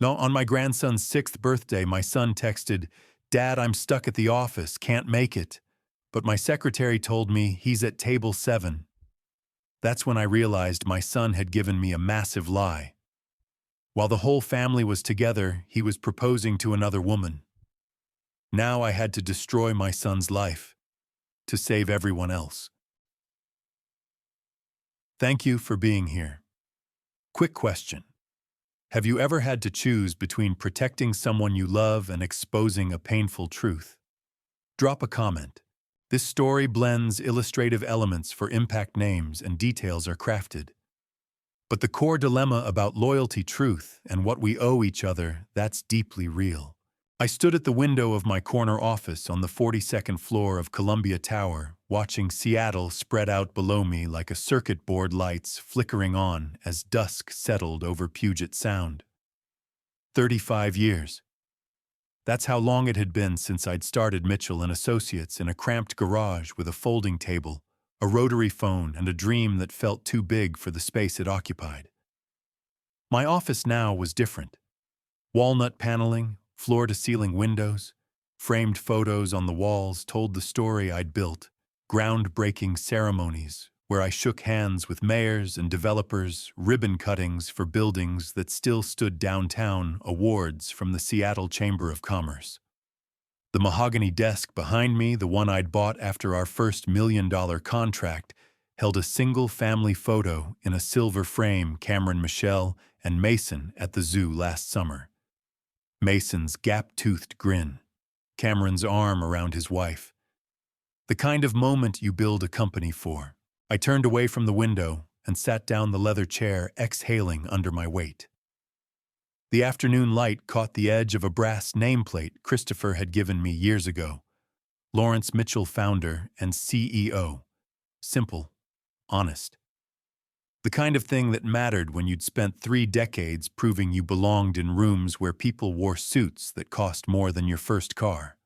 No, on my grandson's 6th birthday, my son texted, "Dad, I'm stuck at the office, can't make it." But my secretary told me he's at table 7. That's when I realized my son had given me a massive lie. While the whole family was together, he was proposing to another woman. Now I had to destroy my son's life to save everyone else. Thank you for being here. Quick question. Have you ever had to choose between protecting someone you love and exposing a painful truth? Drop a comment. This story blends illustrative elements for impact names and details are crafted. But the core dilemma about loyalty, truth, and what we owe each other, that's deeply real. I stood at the window of my corner office on the 42nd floor of Columbia Tower, watching Seattle spread out below me like a circuit board lights flickering on as dusk settled over Puget Sound. 35 years. That's how long it had been since I'd started Mitchell and Associates in a cramped garage with a folding table, a rotary phone, and a dream that felt too big for the space it occupied. My office now was different. Walnut paneling, floor-to-ceiling windows, framed photos on the walls told the story I'd built, groundbreaking ceremonies where I shook hands with mayors and developers, ribbon cuttings for buildings that still stood downtown, awards from the Seattle Chamber of Commerce. The mahogany desk behind me, the one I'd bought after our first $1 million contract, held a single family photo in a silver frame Cameron, Michelle, and Mason at the zoo last summer. Mason's gap-toothed grin, Cameron's arm around his wife. The kind of moment you build a company for. I turned away from the window and sat down the leather chair, exhaling under my weight. The afternoon light caught the edge of a brass nameplate Christopher had given me years ago. Lawrence Mitchell, founder and CEO. Simple, honest. The kind of thing that mattered when you'd spent 3 decades proving you belonged in rooms where people wore suits that cost more than your first car.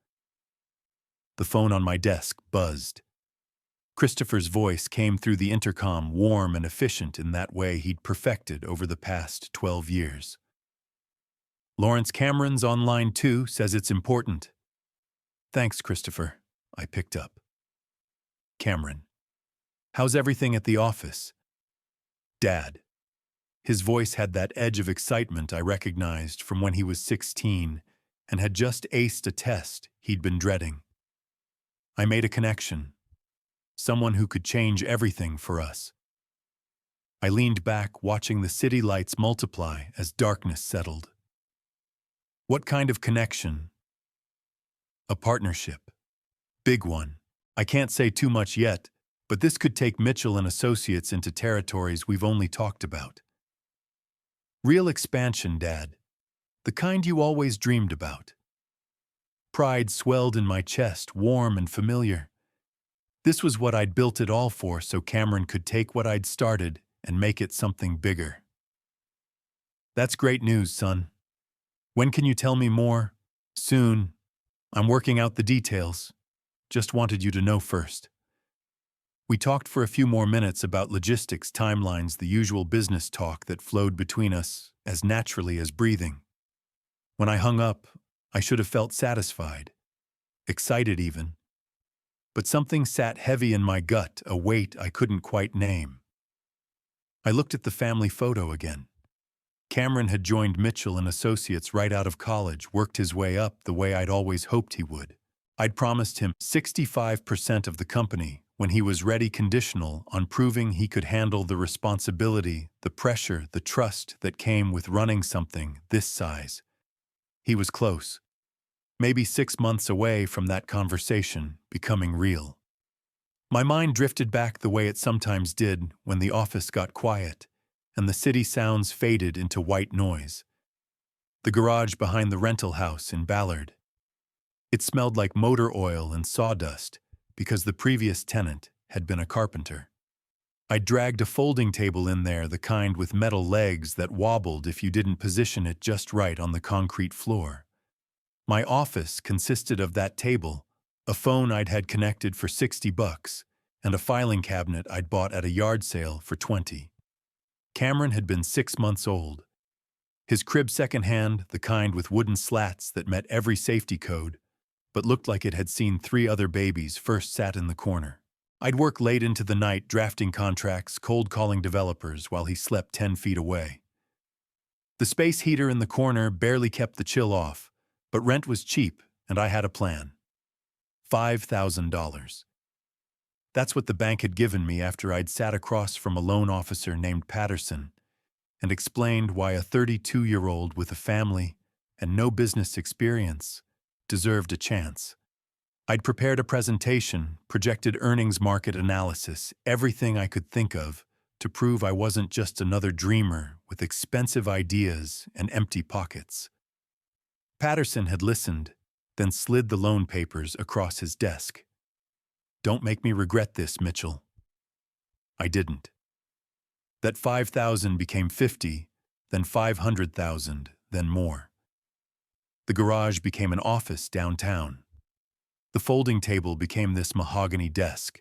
The phone on my desk buzzed. Christopher's voice came through the intercom, warm and efficient in that way he'd perfected over the past 12 years. "Lawrence, Cameron's on line 2, says it's important." "Thanks, Christopher," I picked up. "Cameron, how's everything at the office?" "Dad." His voice had that edge of excitement I recognized from when he was 16 and had just aced a test he'd been dreading. I made a connection. Someone who could change everything for us. I leaned back, watching the city lights multiply as darkness settled. What kind of connection? A partnership. Big one. I can't say too much yet, but this could take Mitchell and Associates into territories we've only talked about. Real expansion, Dad. The kind you always dreamed about. Pride swelled in my chest, warm and familiar. This was what I'd built it all for, so Cameron could take what I'd started and make it something bigger. "That's great news, son. When can you tell me more?" "Soon. I'm working out the details. Just wanted you to know first." We talked for a few more minutes about logistics, timelines, the usual business talk that flowed between us as naturally as breathing. When I hung up, I should have felt satisfied, excited even. But something sat heavy in my gut, a weight I couldn't quite name. I looked at the family photo again. Cameron had joined Mitchell and Associates right out of college, worked his way up the way I'd always hoped he would. I'd promised him 65% of the company when he was ready, conditional on proving he could handle the responsibility, the pressure, the trust that came with running something this size. He was close. Maybe 6 months away from that conversation becoming real. My mind drifted back the way it sometimes did when the office got quiet and the city sounds faded into white noise. The garage behind the rental house in Ballard. It smelled like motor oil and sawdust because the previous tenant had been a carpenter. I dragged a folding table in there, the kind with metal legs that wobbled if you didn't position it just right on the concrete floor. My office consisted of that table, a phone I'd had connected for $60, and a filing cabinet I'd bought at a yard sale for $20. Cameron had been 6 months old. His crib secondhand, the kind with wooden slats that met every safety code, but looked like it had seen 3 other babies, first sat in the corner. I'd work late into the night drafting contracts, cold-calling developers while he slept 10 feet away. The space heater in the corner barely kept the chill off, but rent was cheap and I had a plan. $5,000. That's what the bank had given me after I'd sat across from a loan officer named Patterson and explained why a 32-year-old with a family and no business experience deserved a chance. I'd prepared a presentation, projected earnings market analysis, everything I could think of to prove I wasn't just another dreamer with expensive ideas and empty pockets. Patterson had listened, then slid the loan papers across his desk. "Don't make me regret this, Mitchell." I didn't. That 5,000 became 50, then 500,000, then more. The garage became an office downtown. The folding table became this mahogany desk.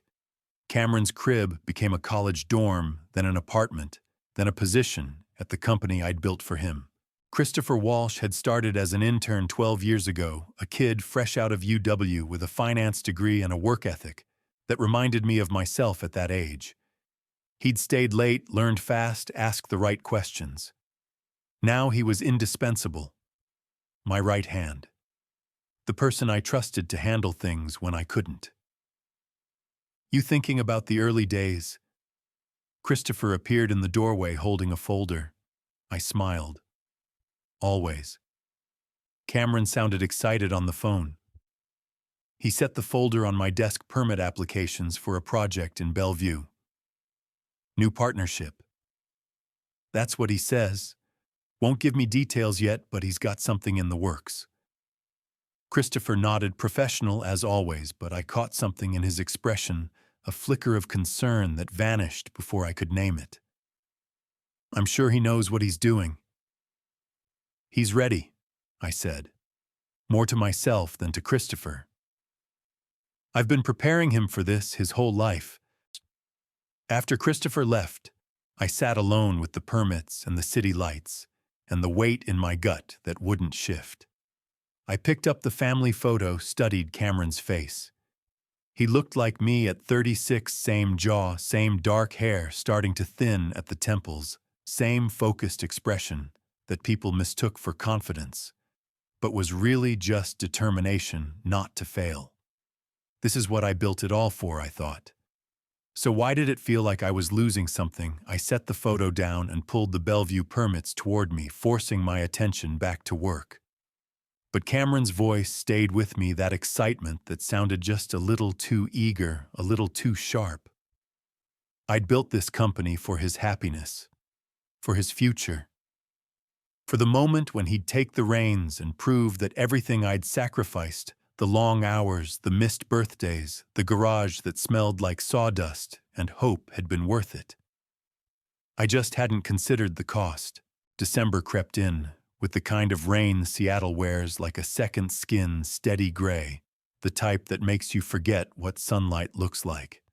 Cameron's crib became a college dorm, then an apartment, then a position at the company I'd built for him. Christopher Walsh had started as an intern 12 years ago, a kid fresh out of UW with a finance degree and a work ethic that reminded me of myself at that age. He'd stayed late, learned fast, asked the right questions. Now he was indispensable. My right hand. The person I trusted to handle things when I couldn't. "You thinking about the early days?" Christopher appeared in the doorway holding a folder. I smiled. "Always." Cameron sounded excited on the phone. He set the folder on my desk, permit applications for a project in Bellevue. "New partnership." That's what he says. Won't give me details yet, but he's got something in the works. Christopher nodded, professional as always, but I caught something in his expression, a flicker of concern that vanished before I could name it. "I'm sure he knows what he's doing." "He's ready," I said, more to myself than to Christopher. I've been preparing him for this his whole life. After Christopher left, I sat alone with the permits and the city lights, and the weight in my gut that wouldn't shift. I picked up the family photo, studied Cameron's face. He looked like me at 36, same jaw, same dark hair starting to thin at the temples, same focused expression that people mistook for confidence, but was really just determination not to fail. This is what I built it all for, I thought. So why did it feel like I was losing something? I set the photo down and pulled the Bellevue permits toward me, forcing my attention back to work. But Cameron's voice stayed with me, that excitement that sounded just a little too eager, a little too sharp. I'd built this company for his happiness, for his future, for the moment when he'd take the reins and prove that everything I'd sacrificed, the long hours, the missed birthdays, the garage that smelled like sawdust and hope, had been worth it. I just hadn't considered the cost. December crept in, with the kind of rain Seattle wears like a second skin, steady gray, the type that makes you forget what sunlight looks like.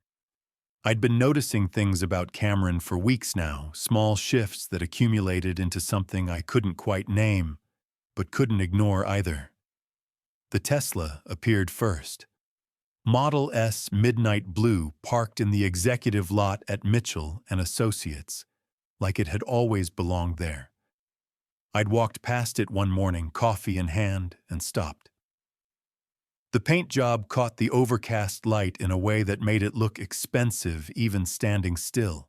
I'd been noticing things about Cameron for weeks now, small shifts that accumulated into something I couldn't quite name, but couldn't ignore either. The Tesla appeared first. Model S midnight blue, parked in the executive lot at Mitchell and Associates, like it had always belonged there. I'd walked past it one morning, coffee in hand, and stopped. The paint job caught the overcast light in a way that made it look expensive even standing still.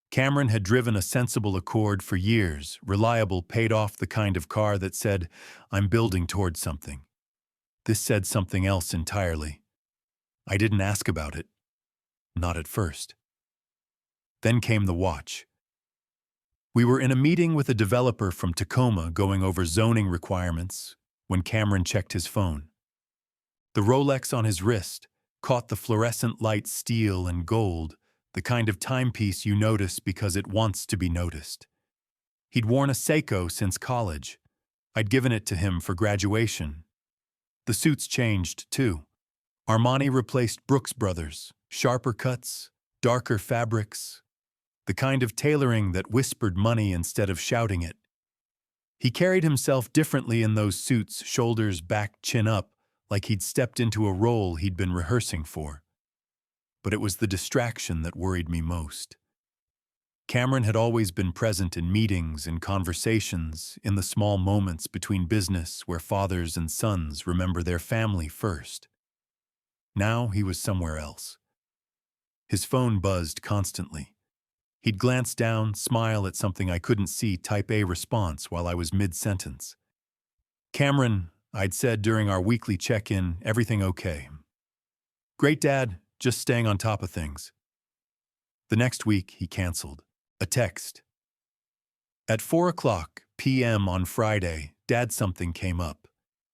Cameron had driven a sensible Accord for years, reliable, paid off, the kind of car that said, "I'm building towards something." This said something else entirely. I didn't ask about it. Not at first. Then came the watch. We were in a meeting with a developer from Tacoma going over zoning requirements when Cameron checked his phone. The Rolex on his wrist caught the fluorescent light, steel and gold, the kind of timepiece you notice because it wants to be noticed. He'd worn a Seiko since college. I'd given it to him for graduation. The suits changed, too. Armani replaced Brooks Brothers, sharper cuts, darker fabrics, the kind of tailoring that whispered money instead of shouting it. He carried himself differently in those suits, shoulders back, chin up, like he'd stepped into a role he'd been rehearsing for. But it was the distraction that worried me most. Cameron had always been present in meetings and conversations, in the small moments between business where fathers and sons remember their family first. Now he was somewhere else. His phone buzzed constantly. He'd glance down, smile at something I couldn't see, type a response while I was mid-sentence. "Cameron," I'd said during our weekly check-in, "everything okay?" "Great, Dad, just staying on top of things." The next week, he canceled. A text. "At 4 p.m. on Friday, Dad, something came up.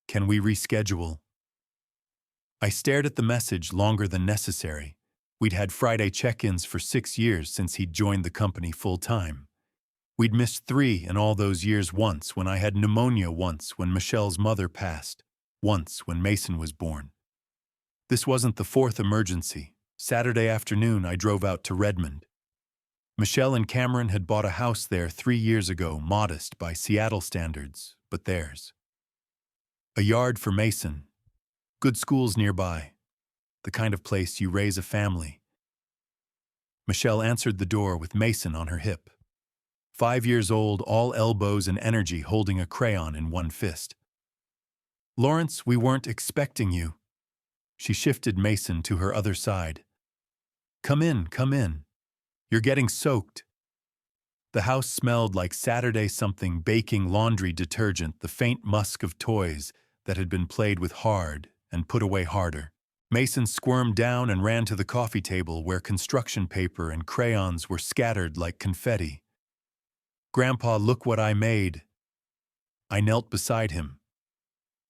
Can we reschedule?" I stared at the message longer than necessary. We'd had Friday check-ins for 6 years since he'd joined the company full-time. We'd missed 3 in all those years, once when I had pneumonia, once when Michelle's mother passed, once when Mason was born. This wasn't the 4th emergency. Saturday afternoon, I drove out to Redmond. Michelle and Cameron had bought a house there 3 years ago, modest by Seattle standards, but theirs. A yard for Mason, good schools nearby, the kind of place you raise a family. Michelle answered the door with Mason on her hip. 5 years old, all elbows and energy, holding a crayon in one fist. "Lawrence, we weren't expecting you." She shifted Mason to her other side. Come in. You're getting soaked." The house smelled like Saturday something, baking, laundry detergent, the faint musk of toys that had been played with hard and put away harder. Mason squirmed down and ran to the coffee table where construction paper and crayons were scattered like confetti. "Grandpa, look what I made." I knelt beside him.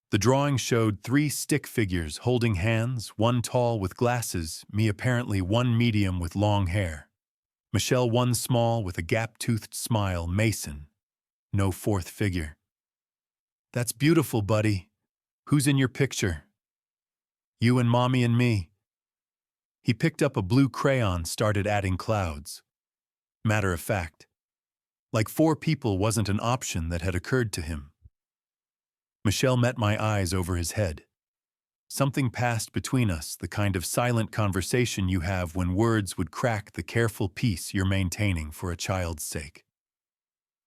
The drawing showed 3 stick figures holding hands, one tall with glasses, me apparently one medium with long hair. Michelle one small with a gap-toothed smile, Mason, no 4th figure. "That's beautiful, buddy. Who's in your picture?" "You and Mommy and me." He picked up a blue crayon, started adding clouds. Matter of fact. Like 4 people wasn't an option that had occurred to him. Michelle met my eyes over his head. Something passed between us, the kind of silent conversation you have when words would crack the careful peace you're maintaining for a child's sake.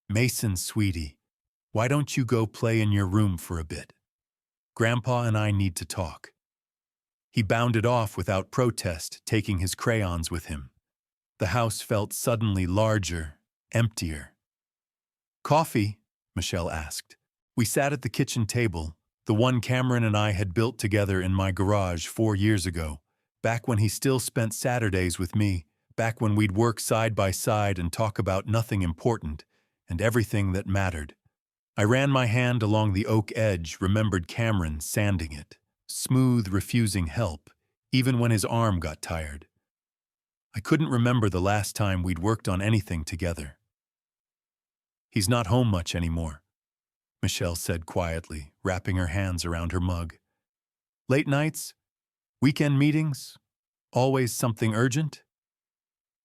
"Mason, sweetie, why don't you go play in your room for a bit? Grandpa and I need to talk." He bounded off without protest, taking his crayons with him. The house felt suddenly larger, emptier. "Coffee?" Michelle asked. We sat at the kitchen table, the one Cameron and I had built together in my garage 4 years ago, back when he still spent Saturdays with me, back when we'd work side by side and talk about nothing important and everything that mattered. I ran my hand along the oak edge, remembered Cameron sanding it, smooth, refusing help, even when his arm got tired. I couldn't remember the last time we'd worked on anything together. "He's not home much anymore," Michelle said quietly, wrapping her hands around her mug. "Late nights? Weekend meetings? Always something urgent?"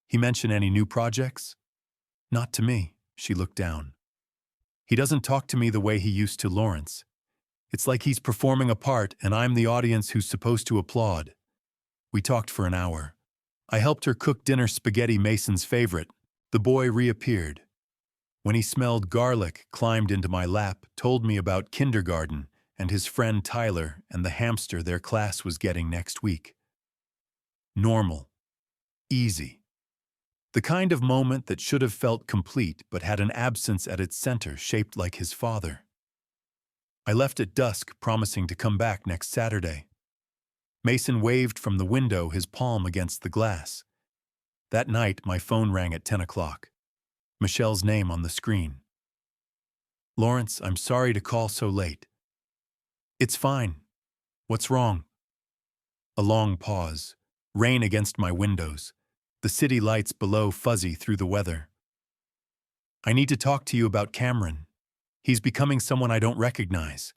"He mention any new projects?" "Not to me." She looked down. "He doesn't talk to me the way he used to Lawrence. It's like he's performing a part and I'm the audience who's supposed to applaud." We talked for an hour. I helped her cook dinner, spaghetti, Mason's favorite. The boy reappeared. When he smelled garlic, climbed into my lap, told me about kindergarten and his friend Tyler and the hamster their class was getting next week. Normal. Easy. The kind of moment that should have felt complete but had an absence at its center, shaped like his father. I left at dusk, promising to come back next Saturday. Mason waved from the window, his palm against the glass. That night, my phone rang at 10 o'clock. Michelle's name on the screen. "Lawrence, I'm sorry to call so late." "It's fine. What's wrong?" A long pause. Rain against my windows. The city lights below fuzzy through the weather. "I need to talk to you about Cameron. He's becoming someone I don't recognize."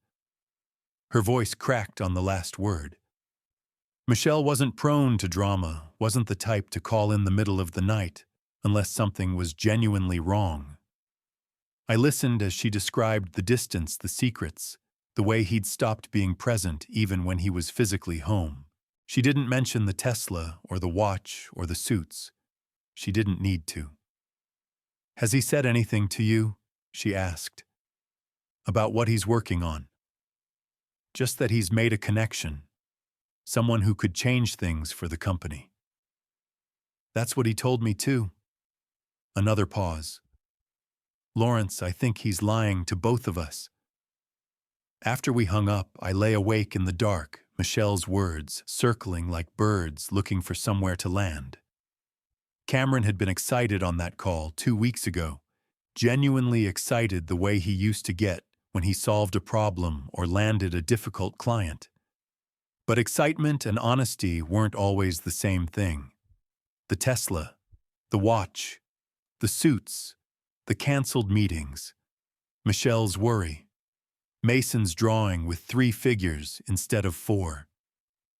Her voice cracked on the last word. Michelle wasn't prone to drama, wasn't the type to call in the middle of the night, unless something was genuinely wrong. I listened as she described the distance, the secrets, the way he'd stopped being present even when he was physically home. She didn't mention the Tesla or the watch or the suits. She didn't need to. "Has he said anything to you?" she asked. "About what he's working on?" "Just that he's made a connection. Someone who could change things for the company." "That's what he told me too." Another pause. "Lawrence, I think he's lying to both of us." After we hung up, I lay awake in the dark, Michelle's words circling like birds looking for somewhere to land. Cameron had been excited on that call 2 weeks ago, genuinely excited the way he used to get when he solved a problem or landed a difficult client. But excitement and honesty weren't always the same thing. The Tesla, the watch, the suits, the canceled meetings, Michelle's worry, Mason's drawing with 3 figures instead of 4.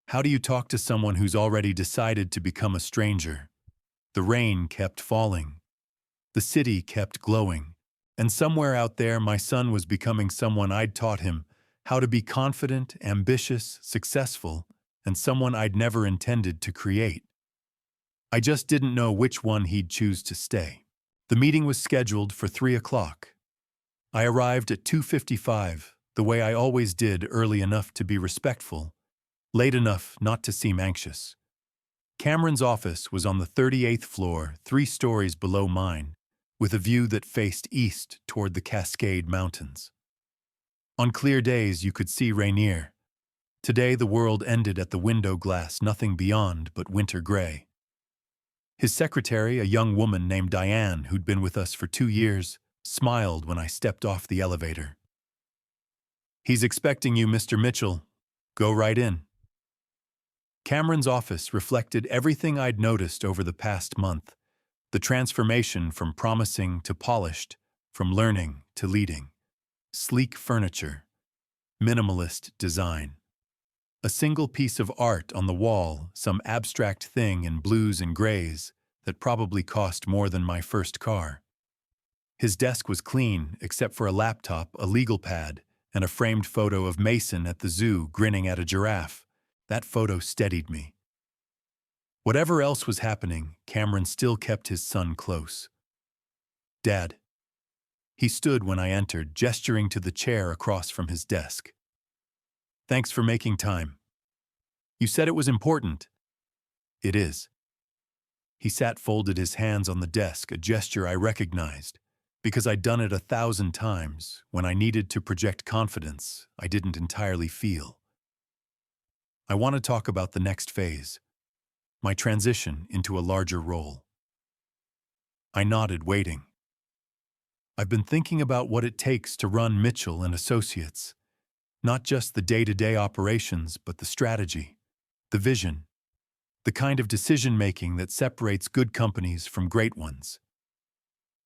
How do you talk to someone who's already decided to become a stranger? The rain kept falling. The city kept glowing. And somewhere out there, my son was becoming someone I'd taught him how to be confident, ambitious, successful, and someone I'd never intended to create. I just didn't know which one he'd choose to stay. The meeting was scheduled for 3 o'clock. I arrived at 2:55, the way I always did, early enough to be respectful, late enough not to seem anxious. Cameron's office was on the 38th floor, 3 stories below mine, with a view that faced east toward the Cascade Mountains. On clear days, you could see Rainier. Today, the world ended at the window glass, nothing beyond but winter gray. His secretary, a young woman named Diane, who'd been with us for 2 years, smiled when I stepped off the elevator. "He's expecting you, Mr. Mitchell. Go right in." Cameron's office reflected everything I'd noticed over the past month, the transformation from promising to polished, from learning to leading. Sleek furniture, minimalist design. A single piece of art on the wall, some abstract thing in blues and grays that probably cost more than my first car. His desk was clean, except for a laptop, a legal pad, and a framed photo of Mason at the zoo grinning at a giraffe. That photo steadied me. Whatever else was happening, Cameron still kept his son close. "Dad." He stood when I entered, gesturing to the chair across from his desk. "Thanks for making time. You said it was important." "It is." He sat, folded his hands on the desk, a gesture I recognized, because I'd done it 1,000 times when I needed to project confidence I didn't entirely feel. "I want to talk about the next phase, my transition into a larger role." I nodded, waiting. "I've been thinking about what it takes to run Mitchell and Associates. Not just the day-to-day operations, but the strategy, the vision, the kind of decision-making that separates good companies from great ones."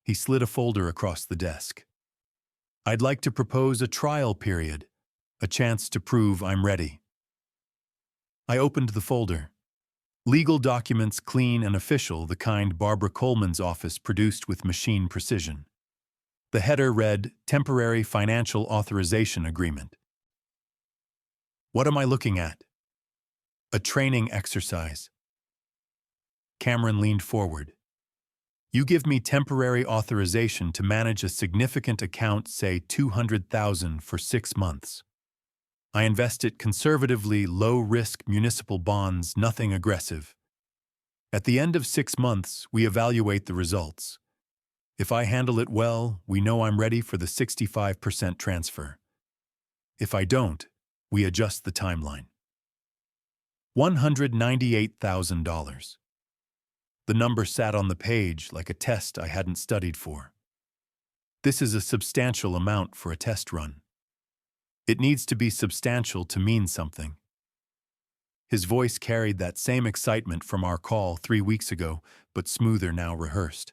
He slid a folder across the desk. "I'd like to propose a trial period, a chance to prove I'm ready." I opened the folder. Legal documents, clean and official, the kind Barbara Coleman's office produced with machine precision. The header read, "Temporary Financial Authorization Agreement." "What am I looking at?" "A training exercise." Cameron leaned forward. "You give me temporary authorization to manage a significant account, say $200,000 for 6 months. I invest it conservatively, low-risk municipal bonds, nothing aggressive. At the end of 6 months, we evaluate the results. If I handle it well, we know I'm ready for the 65% transfer. If I don't, we adjust the timeline." $198,000. The number sat on the page like a test I hadn't studied for. This is a substantial amount for a test run. It needs to be substantial to mean something. His voice carried that same excitement from our call 3 weeks ago, but smoother, now rehearsed.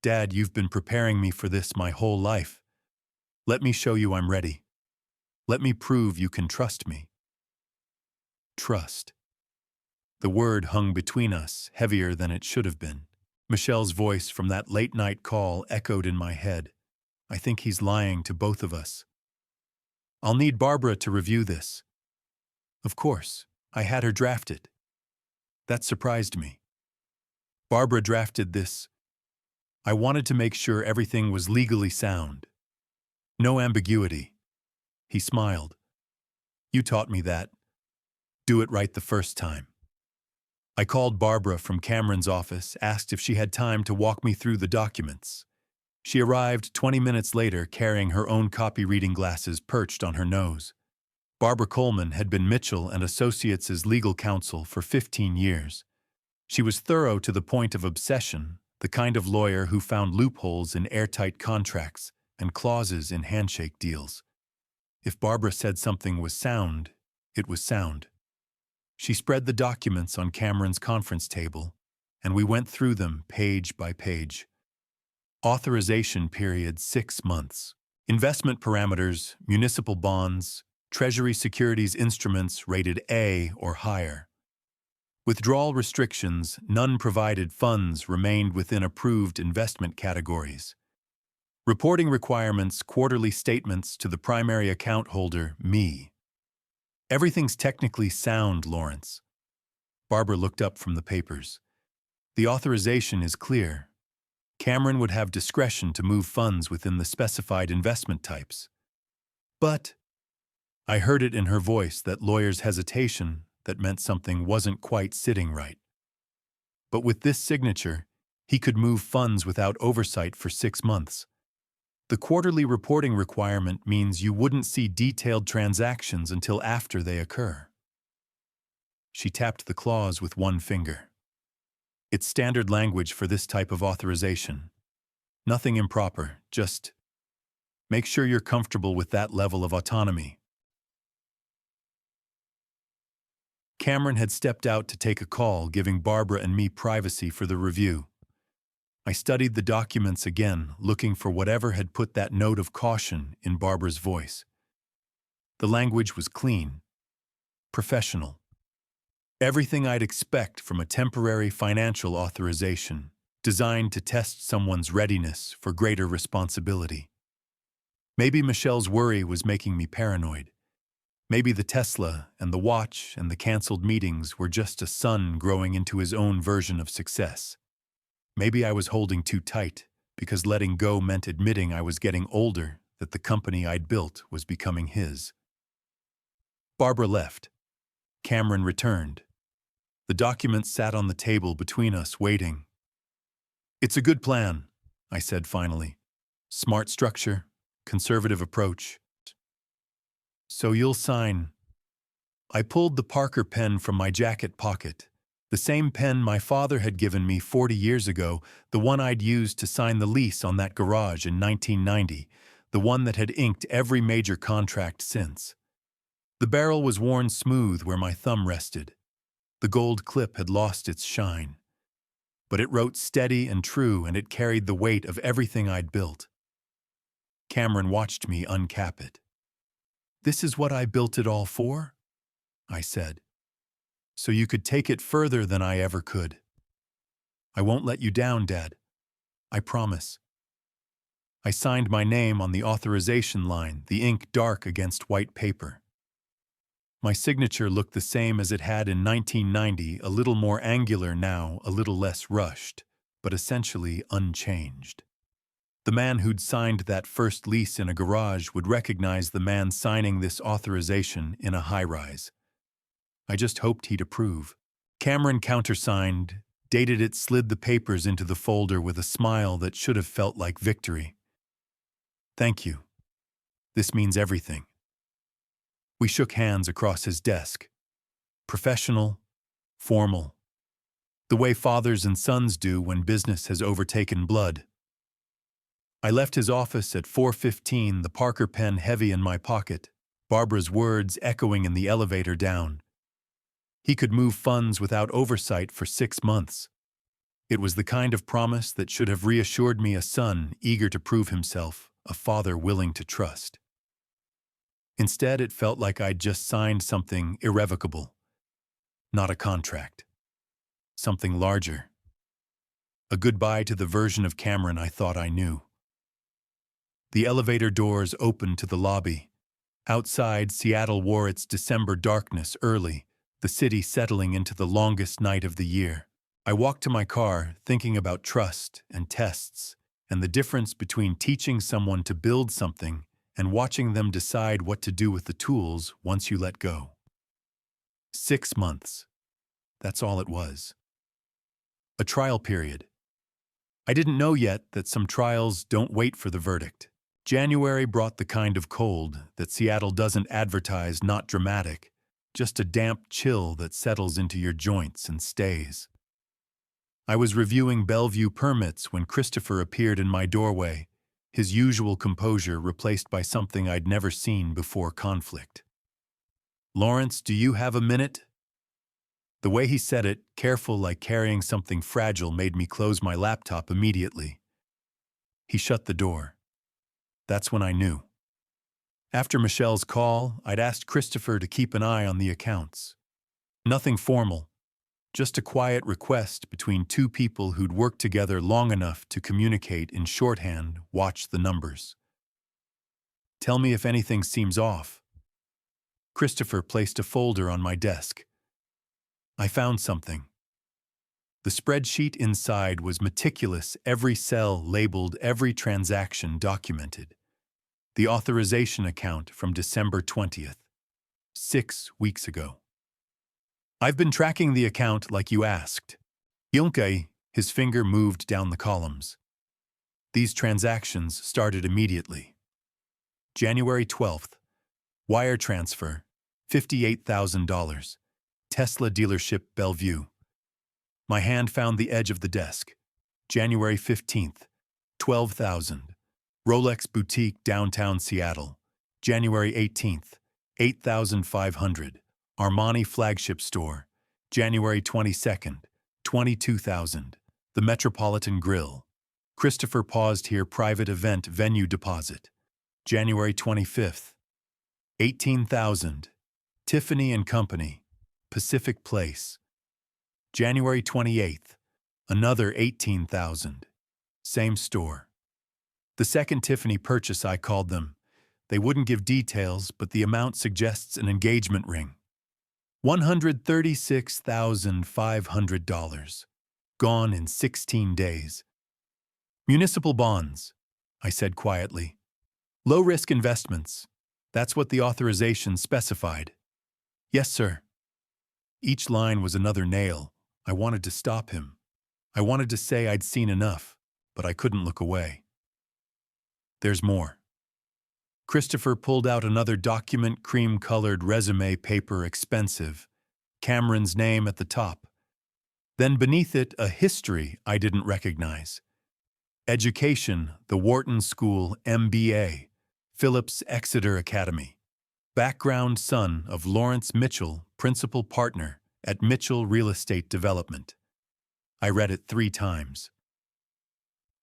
"Dad, you've been preparing me for this my whole life. Let me show you I'm ready. Let me prove you can trust me." Trust. The word hung between us, heavier than it should have been. Michelle's voice from that late-night call echoed in my head. I think he's lying to both of us. I'll need Barbara to review this. Of course, I had her draft it. That surprised me. Barbara drafted this. I wanted to make sure everything was legally sound. No ambiguity. He smiled. You taught me that. Do it right the first time. I called Barbara from Cameron's office, asked if she had time to walk me through the documents. She arrived 20 minutes later carrying her own copy reading glasses perched on her nose. Barbara Coleman had been Mitchell and Associates' legal counsel for 15 years. She was thorough to the point of obsession, the kind of lawyer who found loopholes in airtight contracts and clauses in handshake deals. If Barbara said something was sound, it was sound. She spread the documents on Cameron's conference table, and we went through them page by page. Authorization period 6 months. Investment parameters, municipal bonds, Treasury securities instruments rated A or higher. Withdrawal restrictions, none provided funds remained within approved investment categories. Reporting requirements, quarterly statements to the primary account holder, me. Everything's technically sound, Lawrence. Barbara looked up from the papers. The authorization is clear. Cameron would have discretion to move funds within the specified investment types. But I heard it in her voice, that lawyer's hesitation, that meant something wasn't quite sitting right. But with this signature, he could move funds without oversight for 6 months. The quarterly reporting requirement means you wouldn't see detailed transactions until after they occur. She tapped the clause with one finger. It's standard language for this type of authorization. Nothing improper, just make sure you're comfortable with that level of autonomy. Cameron had stepped out to take a call, giving Barbara and me privacy for the review. I studied the documents again, looking for whatever had put that note of caution in Barbara's voice. The language was clean, professional. Everything I'd expect from a temporary financial authorization, designed to test someone's readiness for greater responsibility. Maybe Michelle's worry was making me paranoid. Maybe the Tesla and the watch and the canceled meetings were just a son growing into his own version of success. Maybe I was holding too tight, because letting go meant admitting I was getting older, that the company I'd built was becoming his. Barbara left. Cameron returned. The documents sat on the table between us, waiting. It's a good plan, I said finally. Smart structure, conservative approach. So you'll sign. I pulled the Parker pen from my jacket pocket. The same pen my father had given me 40 years ago, the one I'd used to sign the lease on that garage in 1990, the one that had inked every major contract since. The barrel was worn smooth where my thumb rested. The gold clip had lost its shine. But it wrote steady and true, and it carried the weight of everything I'd built. Cameron watched me uncap it. This is what I built it all for? I said. So you could take it further than I ever could. I won't let you down, Dad. I promise. I signed my name on the authorization line, the ink dark against white paper. My signature looked the same as it had in 1990, a little more angular now, a little less rushed, but essentially unchanged. The man who'd signed that first lease in a garage would recognize the man signing this authorization in a high-rise. I just hoped he'd approve. Cameron countersigned, dated it, slid the papers into the folder with a smile that should have felt like victory. Thank you. This means everything. We shook hands across his desk. Professional, formal. The way fathers and sons do when business has overtaken blood. I left his office at 4:15, the Parker pen heavy in my pocket, Barbara's words echoing in the elevator down. He could move funds without oversight for 6 months. It was the kind of promise that should have reassured me, a son eager to prove himself, a father willing to trust. Instead, it felt like I'd just signed something irrevocable. Not a contract. Something larger. A goodbye to the version of Cameron I thought I knew. The elevator doors opened to the lobby. Outside, Seattle wore its December darkness early, the city settling into the longest night of the year. I walked to my car, thinking about trust and tests, and the difference between teaching someone to build something and watching them decide what to do with the tools once you let go. 6 months. That's all it was. A trial period. I didn't know yet that some trials don't wait for the verdict. January brought the kind of cold that Seattle doesn't advertise, not dramatic, just a damp chill that settles into your joints and stays. I was reviewing Bellevue permits when Christopher appeared in my doorway, his usual composure replaced by something I'd never seen before: conflict. "Lawrence, do you have a minute?" The way he said it, careful like carrying something fragile, made me close my laptop immediately. He shut the door. That's when I knew. After Michelle's call, I'd asked Christopher to keep an eye on the accounts. Nothing formal, just a quiet request between two people who'd worked together long enough to communicate in shorthand: watch the numbers. Tell me if anything seems off. Christopher placed a folder on my desk. I found something. The spreadsheet inside was meticulous, every cell labeled, every transaction documented. The authorization account from December 20th, 6 weeks ago. "I've been tracking the account like you asked." Yunke, his finger moved down the columns. These transactions started immediately. January 12th, wire transfer, $58,000. Tesla dealership, Bellevue. My hand found the edge of the desk. January 15th, $12,000. Rolex boutique, downtown Seattle. January 18th, $8,500. Armani flagship store. January 22nd, $22,000. The Metropolitan Grill. Christopher paused here, private event venue deposit. January 25th, $18,000. Tiffany and Company. Pacific Place. January 28th, another $18,000. Same store. The second Tiffany purchase, I called them. They wouldn't give details, but the amount suggests an engagement ring. $136,500. Gone in 16 days. Municipal bonds, I said quietly. Low-risk investments. That's what the authorization specified. Yes, sir. Each line was another nail. I wanted to stop him. I wanted to say I'd seen enough, but I couldn't look away. There's more. Christopher pulled out another document, cream-colored resume paper, expensive. Cameron's name at the top. Then beneath it, a history I didn't recognize. Education, the Wharton School, MBA. Phillips Exeter Academy. Background, son of Lawrence Mitchell, principal partner at Mitchell Real Estate Development. I read it 3 times.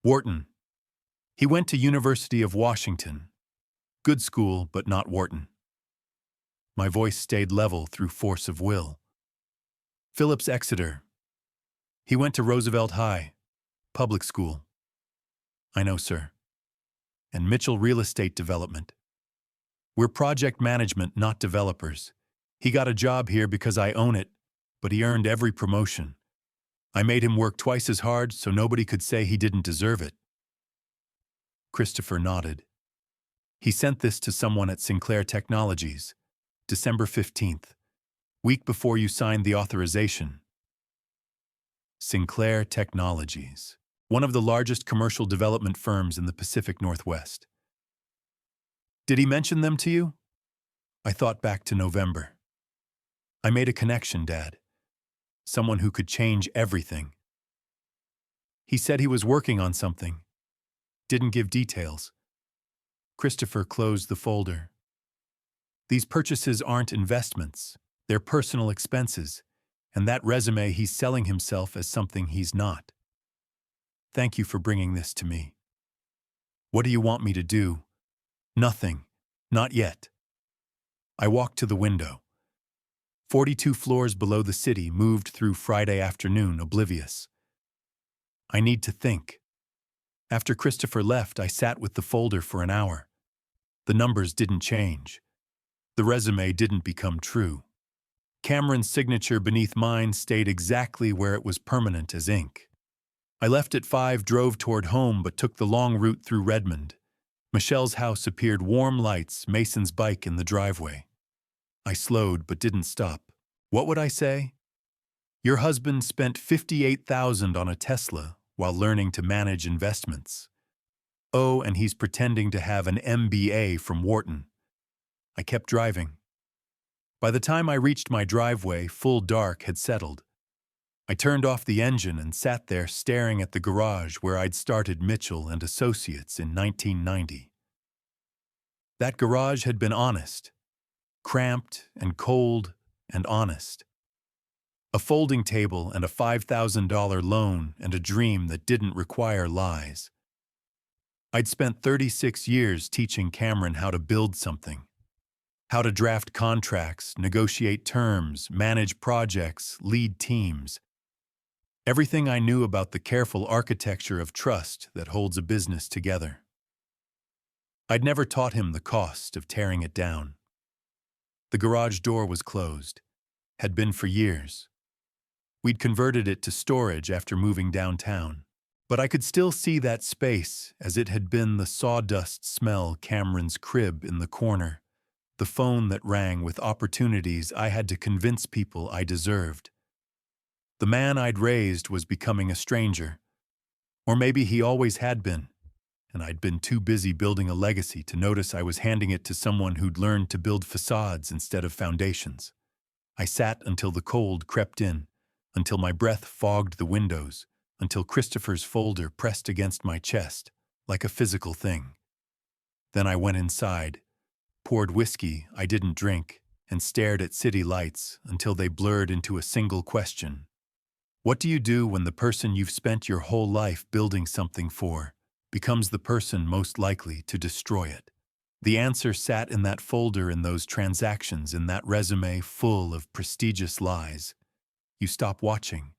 Wharton. He went to University of Washington. Good school, but not Wharton. My voice stayed level through force of will. Phillips Exeter. He went to Roosevelt High, public school. I know, sir. And Mitchell Real Estate Development. We're project management, not developers. He got a job here because I own it, but he earned every promotion. I made him work twice as hard so nobody could say he didn't deserve it. Christopher nodded. He sent this to someone at Sinclair Technologies, December 15th, week before you signed the authorization. Sinclair Technologies, one of the largest commercial development firms in the Pacific Northwest. Did he mention them to you? I thought back to November. I made a connection, Dad. Someone who could change everything. He said he was working on something. Didn't give details. Christopher closed the folder. These purchases aren't investments. They're personal expenses. And that resume, he's selling himself as something he's not. Thank you for bringing this to me. What do you want me to do? Nothing. Not yet. I walked to the window. 42 floors below the city, moved through Friday afternoon, oblivious. I need to think. After Christopher left, I sat with the folder for an hour. The numbers didn't change. The resume didn't become true. Cameron's signature beneath mine stayed exactly where it was permanent as ink. I left at 5, drove toward home, but took the long route through Redmond. Michelle's house appeared, warm lights, Mason's bike in the driveway. I slowed but didn't stop. What would I say? Your husband spent $58,000 on a Tesla while learning to manage investments. Oh, and he's pretending to have an MBA from Wharton. I kept driving. By the time I reached my driveway, full dark had settled. I turned off the engine and sat there staring at the garage where I'd started Mitchell and Associates in 1990. That garage had been honest, cramped and cold and honest. A folding table and a $5,000 loan and a dream that didn't require lies. I'd spent 36 years teaching Cameron how to build something. How to draft contracts, negotiate terms, manage projects, lead teams. Everything I knew about the careful architecture of trust that holds a business together. I'd never taught him the cost of tearing it down. The garage door was closed, had been for years. We'd converted it to storage after moving downtown, but I could still see that space as it had been, the sawdust smell, Cameron's crib in the corner, the phone that rang with opportunities I had to convince people I deserved. The man I'd raised was becoming a stranger. Or maybe he always had been, and I'd been too busy building a legacy to notice I was handing it to someone who'd learned to build facades instead of foundations. I sat until the cold crept in, until my breath fogged the windows, until Christopher's folder pressed against my chest, like a physical thing. Then I went inside, poured whiskey I didn't drink, and stared at city lights until they blurred into a single question. What do you do when the person you've spent your whole life building something for becomes the person most likely to destroy it? The answer sat in that folder, in those transactions, in that resume full of prestigious lies. You stop watching,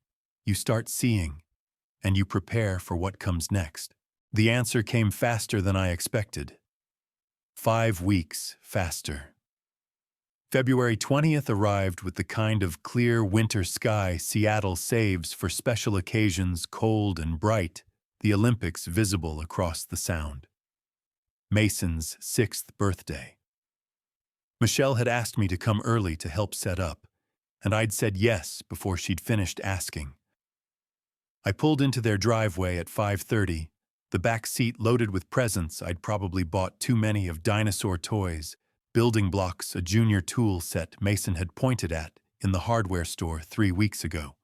you start seeing, and you prepare for what comes next. The answer came faster than I expected. 5 weeks faster. February 20th arrived with the kind of clear winter sky Seattle saves for special occasions, cold and bright, the Olympics visible across the Sound. Mason's 6th birthday. Michelle had asked me to come early to help set up, and I'd said yes before she'd finished asking. I pulled into their driveway at 5:30, the back seat loaded with presents I'd probably bought too many of, dinosaur toys, building blocks, a junior tool set Mason had pointed at in the hardware store 3 weeks ago.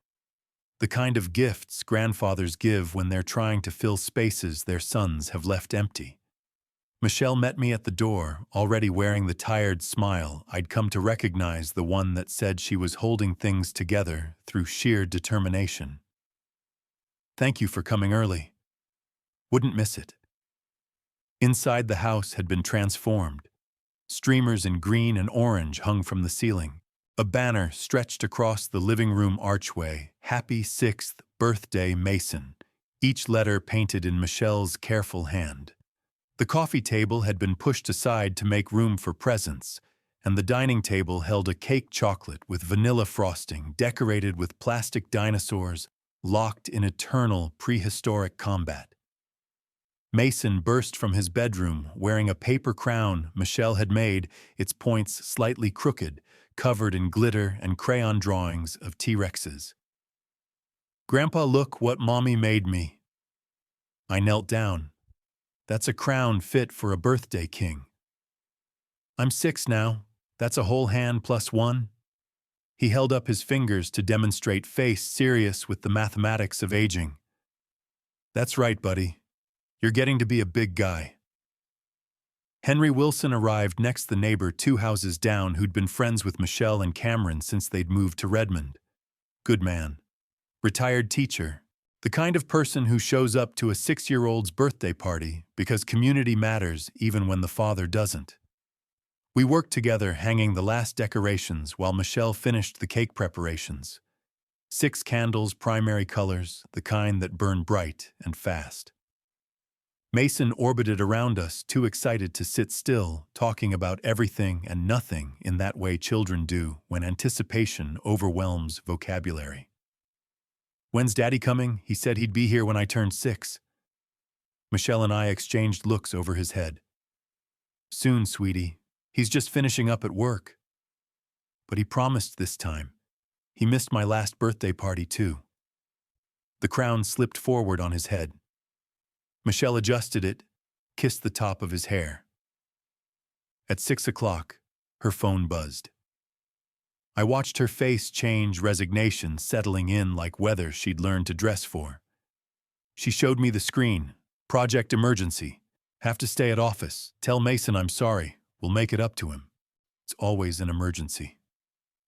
The kind of gifts grandfathers give when they're trying to fill spaces their sons have left empty. Michelle met me at the door, already wearing the tired smile I'd come to recognize, the one that said she was holding things together through sheer determination. Thank you for coming early. Wouldn't miss it. Inside, the house had been transformed. Streamers in green and orange hung from the ceiling. A banner stretched across the living room archway, Happy 6th Birthday Mason, each letter painted in Michelle's careful hand. The coffee table had been pushed aside to make room for presents, and the dining table held a cake chocolate with vanilla frosting decorated with plastic dinosaurs locked in eternal prehistoric combat. Mason burst from his bedroom wearing a paper crown Michelle had made, its points slightly crooked, covered in glitter and crayon drawings of T-Rexes. "Grandpa, look what Mommy made me." I knelt down. That's a crown fit for a birthday king. I'm 6 now. That's a whole hand plus 1. He held up his fingers to demonstrate, face serious with the mathematics of aging. That's right, buddy. You're getting to be a big guy. Henry Wilson arrived next, the neighbor 2 houses down who'd been friends with Michelle and Cameron since they'd moved to Redmond. Good man. Retired teacher. The kind of person who shows up to a 6-year-old's birthday party because community matters even when the father doesn't. We worked together hanging the last decorations while Michelle finished the cake preparations. 6 candles, primary colors, the kind that burn bright and fast. Mason orbited around us, too excited to sit still, talking about everything and nothing in that way children do when anticipation overwhelms vocabulary. "When's Daddy coming? He said he'd be here when I turned 6. Michelle and I exchanged looks over his head. "Soon, sweetie. He's just finishing up at work." But he promised this time. He missed my last birthday party, too. The crown slipped forward on his head. Michelle adjusted it, kissed the top of his hair. At 6 o'clock, her phone buzzed. I watched her face change, resignation settling in like weather she'd learned to dress for. She showed me the screen. "Project emergency. Have to stay at office. Tell Mason I'm sorry. We'll make it up to him." "It's always an emergency,"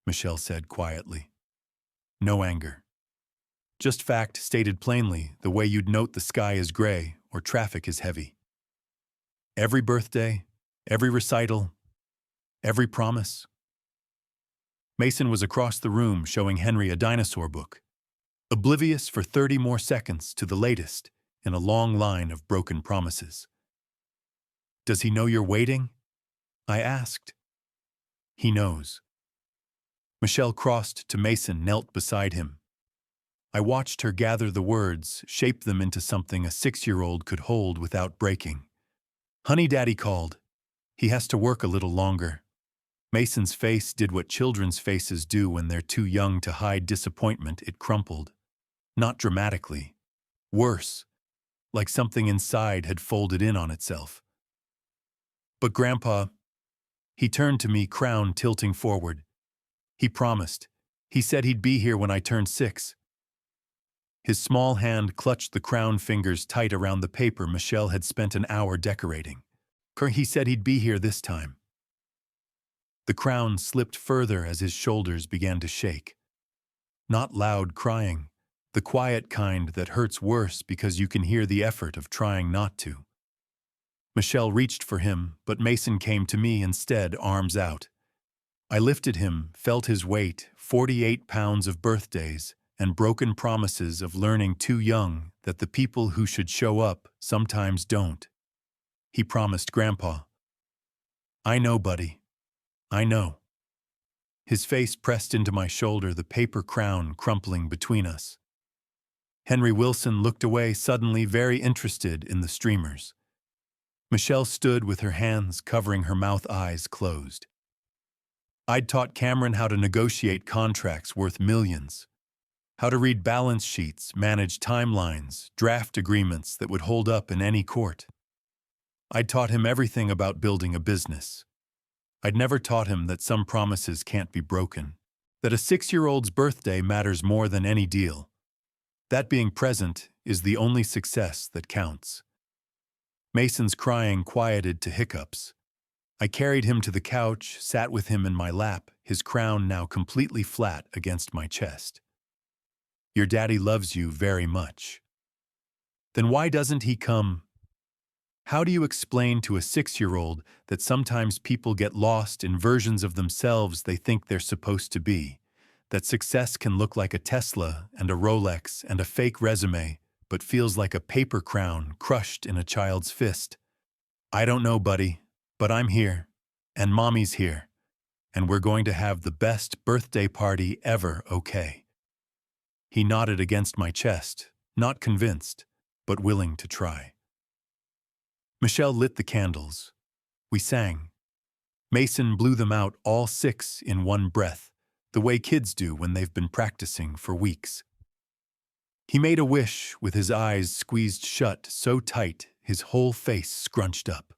Michelle said quietly. No anger. Just fact stated plainly, the way you'd note the sky is gray or traffic is heavy. Every birthday, every recital, every promise. Mason was across the room showing Henry a dinosaur book, oblivious for 30 more seconds to the latest in a long line of broken promises. "Does he know you're waiting?" I asked. "He knows." Michelle crossed to Mason, knelt beside him. I watched her gather the words, shape them into something a 6-year-old could hold without breaking. "Honey, Daddy called. He has to work a little longer." Mason's face did what children's faces do when they're too young to hide disappointment. It crumpled. Not dramatically. Worse, like something inside had folded in on itself. "But Grandpa," he turned to me, crown tilting forward. "He promised. He said he'd be here when I turned 6. His small hand clutched the crown fingers tight around the paper Michelle had spent an hour decorating. "He said he'd be here this time." The crown slipped further as his shoulders began to shake. Not loud crying, the quiet kind that hurts worse because you can hear the effort of trying not to. Michelle reached for him, but Mason came to me instead, arms out. I lifted him, felt his weight, 48 pounds of birthdays, and broken promises of learning too young that the people who should show up sometimes don't. He promised Grandpa. "I know, buddy. I know." His face pressed into my shoulder, the paper crown crumpling between us. Henry Wilson looked away suddenly, very interested in the streamers. Michelle stood with her hands covering her mouth, eyes closed. I'd taught Cameron how to negotiate contracts worth millions, how to read balance sheets, manage timelines, draft agreements that would hold up in any court. I'd taught him everything about building a business. I'd never taught him that some promises can't be broken, that a 6-year-old's birthday matters more than any deal. That being present is the only success that counts. Mason's crying quieted to hiccups. I carried him to the couch, sat with him in my lap, his crown now completely flat against my chest. "Your daddy loves you very much." "Then why doesn't he come?" How do you explain to a 6-year-old that sometimes people get lost in versions of themselves they think they're supposed to be? That success can look like a Tesla and a Rolex and a fake resume, but feels like a paper crown crushed in a child's fist? "I don't know, buddy, but I'm here, and Mommy's here, and we're going to have the best birthday party ever, okay?" He nodded against my chest, not convinced, but willing to try. Michelle lit the candles. We sang. Mason blew them out, all 6 in one breath, the way kids do when they've been practicing for weeks. He made a wish with his eyes squeezed shut so tight his whole face scrunched up.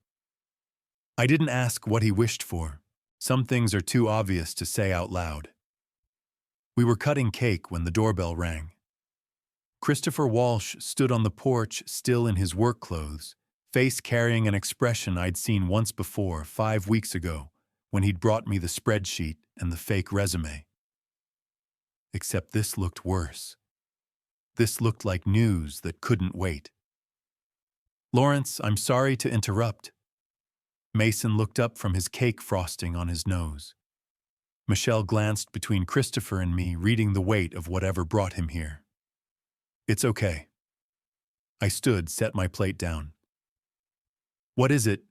I didn't ask what he wished for. Some things are too obvious to say out loud. We were cutting cake when the doorbell rang. Christopher Walsh stood on the porch, still in his work clothes, face carrying an expression I'd seen once before, 5 weeks ago, when he'd brought me the spreadsheet and the fake resume. Except this looked worse. This looked like news that couldn't wait. "Lawrence, I'm sorry to interrupt." Mason looked up from his cake frosting on his nose. Michelle glanced between Christopher and me, reading the weight of whatever brought him here. "It's okay." I stood, set my plate down. What is it?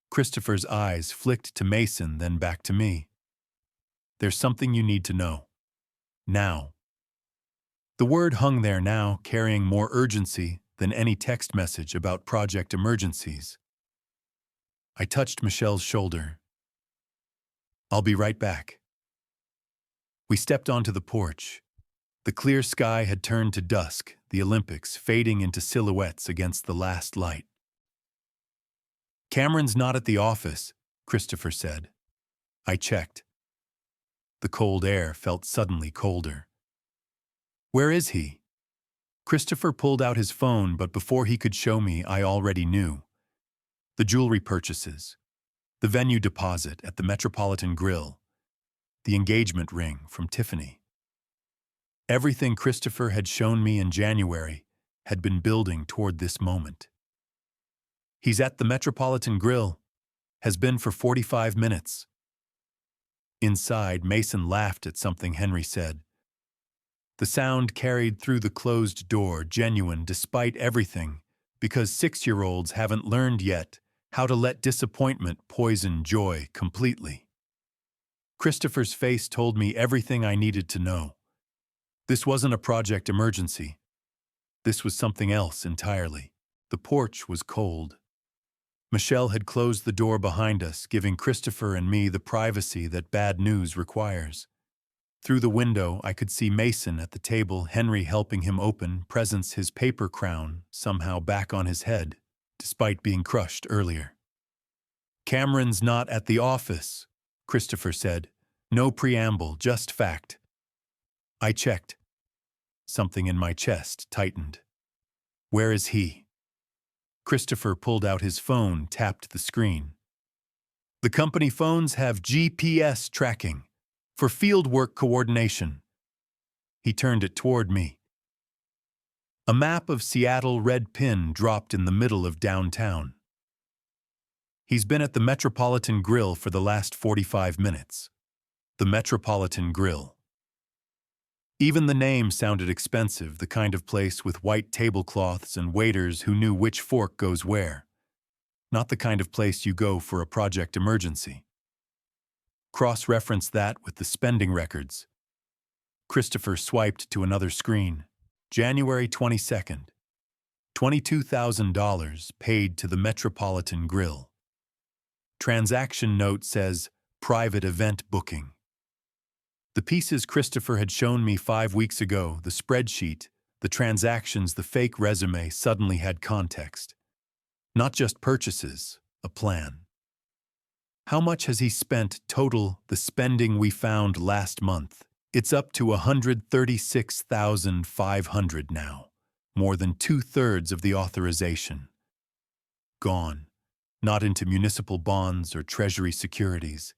Christopher's eyes flicked to Mason, then back to me. There's something you need to know. Now. The word hung there now, carrying more urgency than any text message about project emergencies. I touched Michelle's shoulder. I'll be right back. We stepped onto the porch. The clear sky had turned to dusk, the Olympics fading into silhouettes against the last light. Cameron's not at the office, Christopher said. I checked. The cold air felt suddenly colder. Where is he? Christopher pulled out his phone, but before he could show me, I already knew. The jewelry purchases, the venue deposit at the Metropolitan Grill, the engagement ring from Tiffany. Everything Christopher had shown me in January had been building toward this moment. He's at the Metropolitan Grill, has been for 45 minutes. Inside, Mason laughed at something Henry said. The sound carried through the closed door, genuine despite everything, because 6-year-olds haven't learned yet how to let disappointment poison joy completely. Christopher's face told me everything I needed to know. This wasn't a project emergency. This was something else entirely. The porch was cold. Michelle had closed the door behind us, giving Christopher and me the privacy that bad news requires. Through the window, I could see Mason at the table, Henry helping him open presents, his paper crown somehow back on his head, despite being crushed earlier. Cameron's not at the office, Christopher said. No preamble, just fact. I checked. Something in my chest tightened. Where is he? Christopher pulled out his phone, tapped the screen. The company phones have GPS tracking for field work coordination. He turned it toward me. A map of Seattle, red pin dropped in the middle of downtown. He's been at the Metropolitan Grill for the last 45 minutes. The Metropolitan Grill. Even the name sounded expensive, the kind of place with white tablecloths and waiters who knew which fork goes where. Not the kind of place you go for a project emergency. Cross-reference that with the spending records. Christopher swiped to another screen. January 22nd. $22,000 paid to the Metropolitan Grill. Transaction note says, private event booking. The pieces Christopher had shown me 5 weeks ago, the spreadsheet, the transactions, the fake resume, suddenly had context. Not just purchases, a plan. How much has he spent total, the spending we found last month? It's up to $136,500 now, more than 2/3 of the authorization. Gone, not into municipal bonds or treasury securities,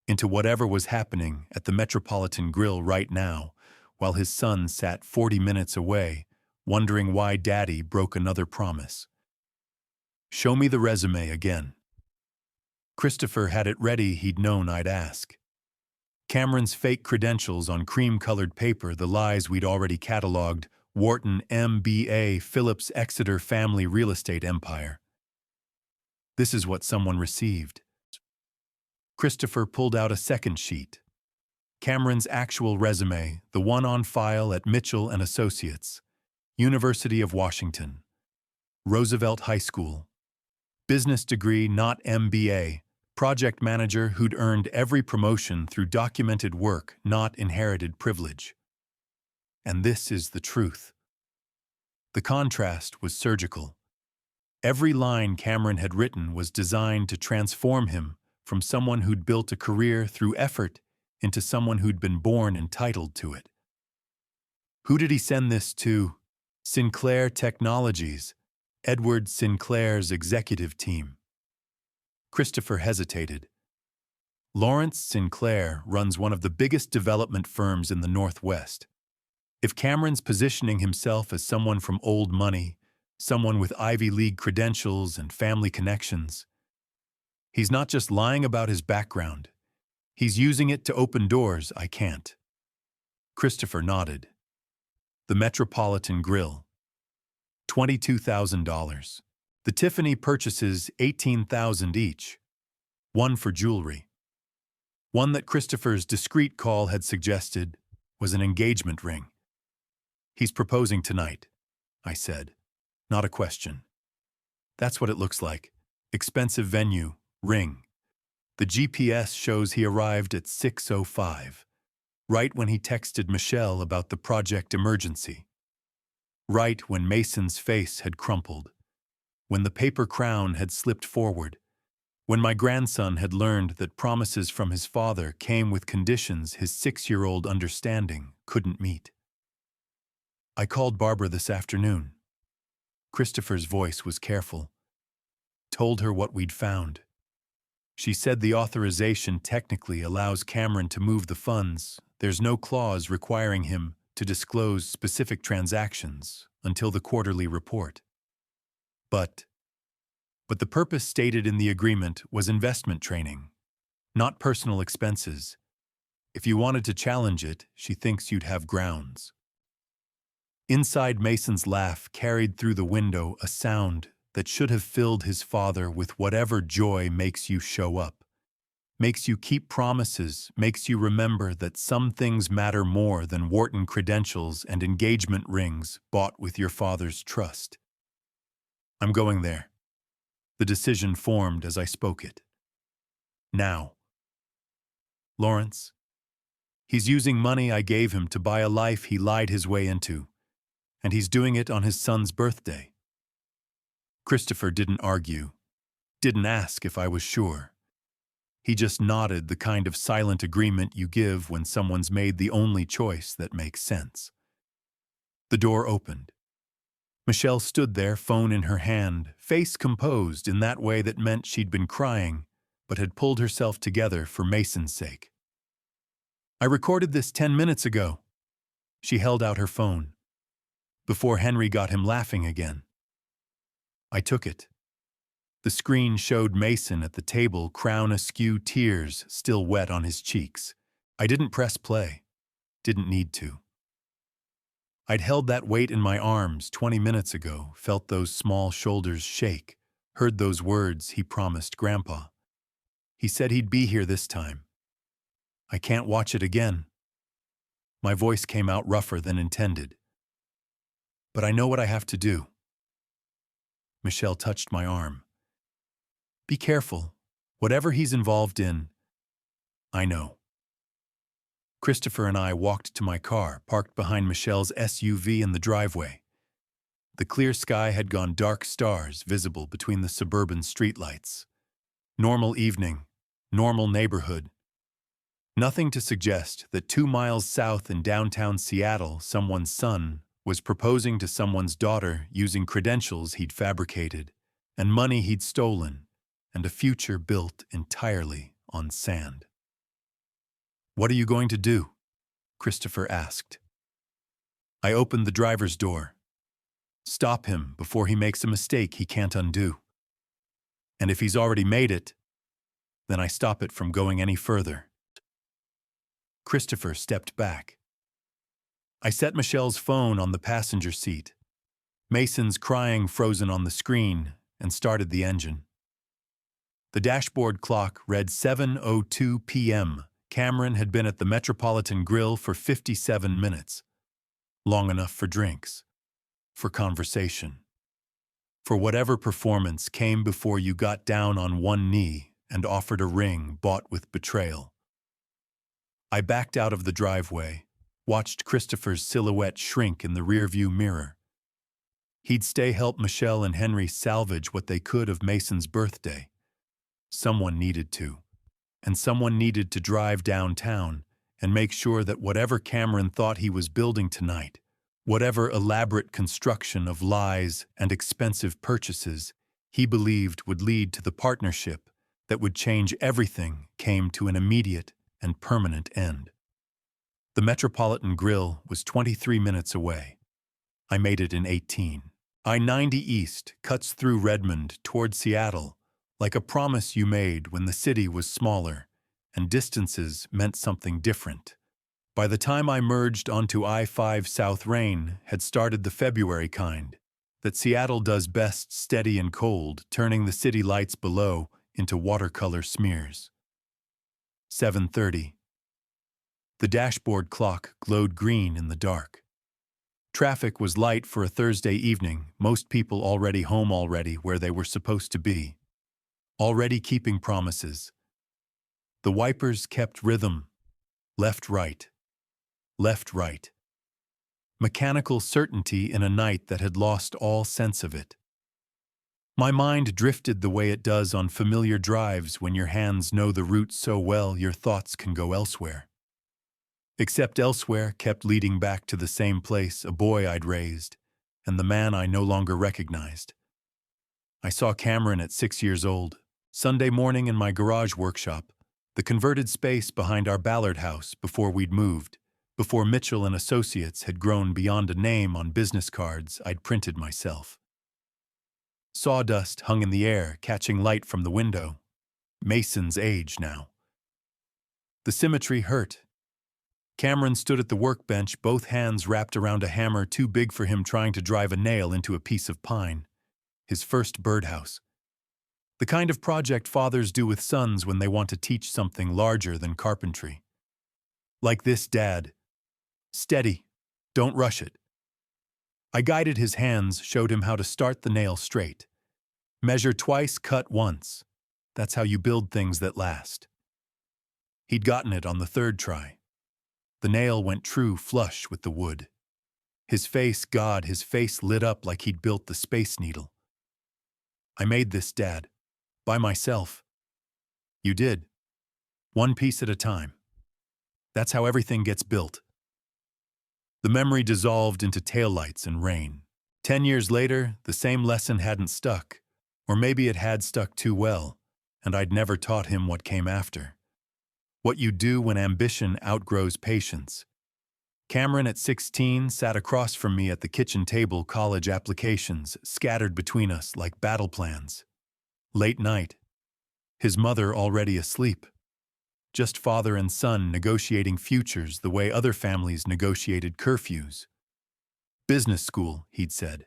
into whatever was happening at the Metropolitan Grill right now, while his son sat 40 minutes away, wondering why Daddy broke another promise. Show me the resume again. Christopher had it ready, he'd known I'd ask. Cameron's fake credentials on cream-colored paper, the lies we'd already cataloged, Wharton, MBA, Phillips, Exeter family real estate empire. This is what someone received. Christopher pulled out a second sheet. Cameron's actual resume, the one on file at Mitchell and Associates, University of Washington, Roosevelt High School, business degree, not MBA, project manager who'd earned every promotion through documented work, not inherited privilege. And this is the truth. The contrast was surgical. Every line Cameron had written was designed to transform him from someone who'd built a career through effort into someone who'd been born entitled to it. Who did he send this to? Sinclair Technologies, Edward Sinclair's executive team. Christopher hesitated. Lawrence Sinclair runs one of the biggest development firms in the Northwest. If Cameron's positioning himself as someone from old money, someone with Ivy League credentials and family connections, he's not just lying about his background. He's using it to open doors I can't. Christopher nodded. The Metropolitan Grill. $22,000. The Tiffany purchases 18,000 each, one for jewelry. One that Christopher's discreet call had suggested was an engagement ring. He's proposing tonight, I said. Not a question. That's what it looks like. Expensive venue, ring. The GPS shows he arrived at 6:05, right when he texted Michelle about the project emergency. Right when Mason's face had crumpled, when the paper crown had slipped forward, when my grandson had learned that promises from his father came with conditions his 6-year-old understanding couldn't meet. I called Barbara this afternoon. Christopher's voice was careful. Told her what we'd found. She said the authorization technically allows Cameron to move the funds. There's no clause requiring him to disclose specific transactions until the quarterly report. But the purpose stated in the agreement was investment training, not personal expenses. If you wanted to challenge it, she thinks you'd have grounds. Inside, Mason's laugh carried through the window a sound that should have filled his father with whatever joy makes you show up, makes you keep promises, makes you remember that some things matter more than Wharton credentials and engagement rings bought with your father's trust. I'm going there. The decision formed as I spoke it. Now. Lawrence. He's using money I gave him to buy a life he lied his way into, and he's doing it on his son's birthday. Christopher didn't argue, didn't ask if I was sure. He just nodded, the kind of silent agreement you give when someone's made the only choice that makes sense. The door opened. Michelle stood there, phone in her hand, face composed in that way that meant she'd been crying, but had pulled herself together for Mason's sake. I recorded this 10 minutes ago. She held out her phone. Before Henry got him laughing again. I took it. The screen showed Mason at the table, crown askew, tears still wet on his cheeks. I didn't press play. Didn't need to. I'd held that weight in my arms 20 minutes ago, felt those small shoulders shake, heard those words he promised Grandpa. He said he'd be here this time. I can't watch it again. My voice came out rougher than intended. But I know what I have to do. Michelle touched my arm. Be careful. Whatever he's involved in, I know. Christopher and I walked to my car, parked behind Michelle's SUV in the driveway. The clear sky had gone dark, stars visible between the suburban streetlights. Normal evening, normal neighborhood. Nothing to suggest that 2 miles south in downtown Seattle, someone's son was proposing to someone's daughter using credentials he'd fabricated, and money he'd stolen, and a future built entirely on sand. What are you going to do? Christopher asked. I opened the driver's door. Stop him before he makes a mistake he can't undo. And if he's already made it, then I stop it from going any further. Christopher stepped back. I set Michelle's phone on the passenger seat. Mason's crying frozen on the screen, and started the engine. The dashboard clock read 7:02 p.m. Cameron had been at the Metropolitan Grill for 57 minutes. Long enough for drinks, for conversation, for whatever performance came before you got down on one knee and offered a ring bought with betrayal. I backed out of the driveway, watched Christopher's silhouette shrink in the rearview mirror. He'd stay help Michelle and Henry salvage what they could of Mason's birthday. Someone needed to. And someone needed to drive downtown and make sure that whatever Cameron thought he was building tonight, whatever elaborate construction of lies and expensive purchases he believed would lead to the partnership that would change everything, came to an immediate and permanent end. The Metropolitan Grill was 23 minutes away. I made it in 18. I-90 East cuts through Redmond toward Seattle, like a promise you made when the city was smaller and distances meant something different. By the time I merged onto I-5 South, rain had started, the February kind that Seattle does best steady and cold, turning the city lights below into watercolor smears. 7:30. The dashboard clock glowed green in the dark. Traffic was light for a Thursday evening, most people already home, already where they were supposed to be. Already keeping promises. The wipers kept rhythm. Left, right. Left, right. Mechanical certainty in a night that had lost all sense of it. My mind drifted the way it does on familiar drives when your hands know the route so well your thoughts can go elsewhere. Except elsewhere kept leading back to the same place, a boy I'd raised, and the man I no longer recognized. I saw Cameron at 6 years old, Sunday morning in my garage workshop, the converted space behind our Ballard house before we'd moved, before Mitchell and Associates had grown beyond a name on business cards I'd printed myself. Sawdust hung in the air, catching light from the window. Mason's age now. The symmetry hurt. Cameron stood at the workbench, both hands wrapped around a hammer too big for him, trying to drive a nail into a piece of pine. His first birdhouse. The kind of project fathers do with sons when they want to teach something larger than carpentry. Like this, Dad. Steady. Don't rush it. I guided his hands, showed him how to start the nail straight. Measure twice, cut once. That's how you build things that last. He'd gotten it on the third try. The nail went true flush with the wood. His face, God, his face lit up like he'd built the Space Needle. I made this, Dad. By myself. You did. One piece at a time. That's how everything gets built. The memory dissolved into taillights and rain. 10 years later, the same lesson hadn't stuck, or maybe it had stuck too well, and I'd never taught him what came after. What you do when ambition outgrows patience. Cameron at 16 sat across from me at the kitchen table, college applications scattered between us like battle plans. Late night. His mother already asleep. Just father and son negotiating futures the way other families negotiated curfews. Business school, he'd said.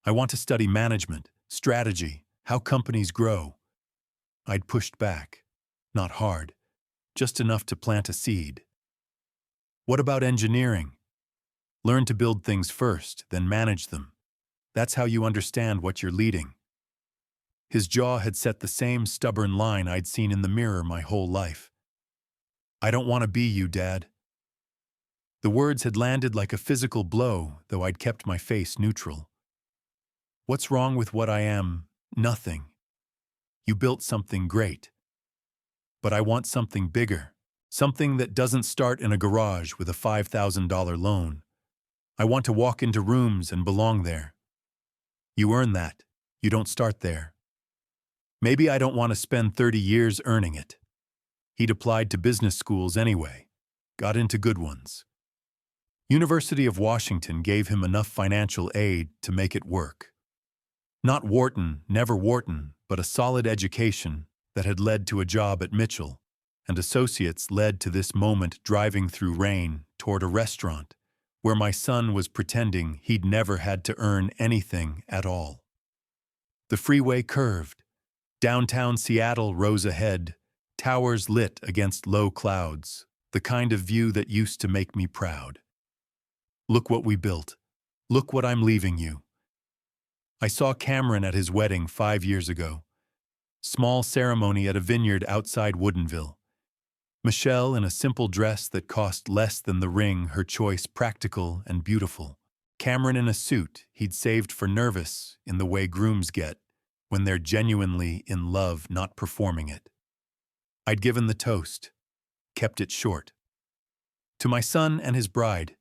I want to study management, strategy, how companies grow. I'd pushed back. Not hard. Just enough to plant a seed. What about engineering? Learn to build things first, then manage them. That's how you understand what you're leading. His jaw had set the same stubborn line I'd seen in the mirror my whole life. I don't want to be you, Dad. The words had landed like a physical blow, though I'd kept my face neutral. What's wrong with what I am? Nothing. You built something great. But I want something bigger. Something that doesn't start in a garage with a $5,000 loan. I want to walk into rooms and belong there. You earn that. You don't start there. Maybe I don't want to spend 30 years earning it. He'd applied to business schools anyway. Got into good ones. University of Washington gave him enough financial aid to make it work. Not Wharton, never Wharton, but a solid education that had led to a job at Mitchell, and Associates led to this moment driving through rain toward a restaurant where my son was pretending he'd never had to earn anything at all. The freeway curved. Downtown Seattle rose ahead, towers lit against low clouds, the kind of view that used to make me proud. Look what we built. Look what I'm leaving you. I saw Cameron at his wedding 5 years ago. Small ceremony at a vineyard outside Woodinville. Michelle in a simple dress that cost less than the ring, her choice practical and beautiful. Cameron in a suit he'd saved for nervous in the way grooms get when they're genuinely in love, not performing it. I'd given the toast, kept it short. To my son and his bride,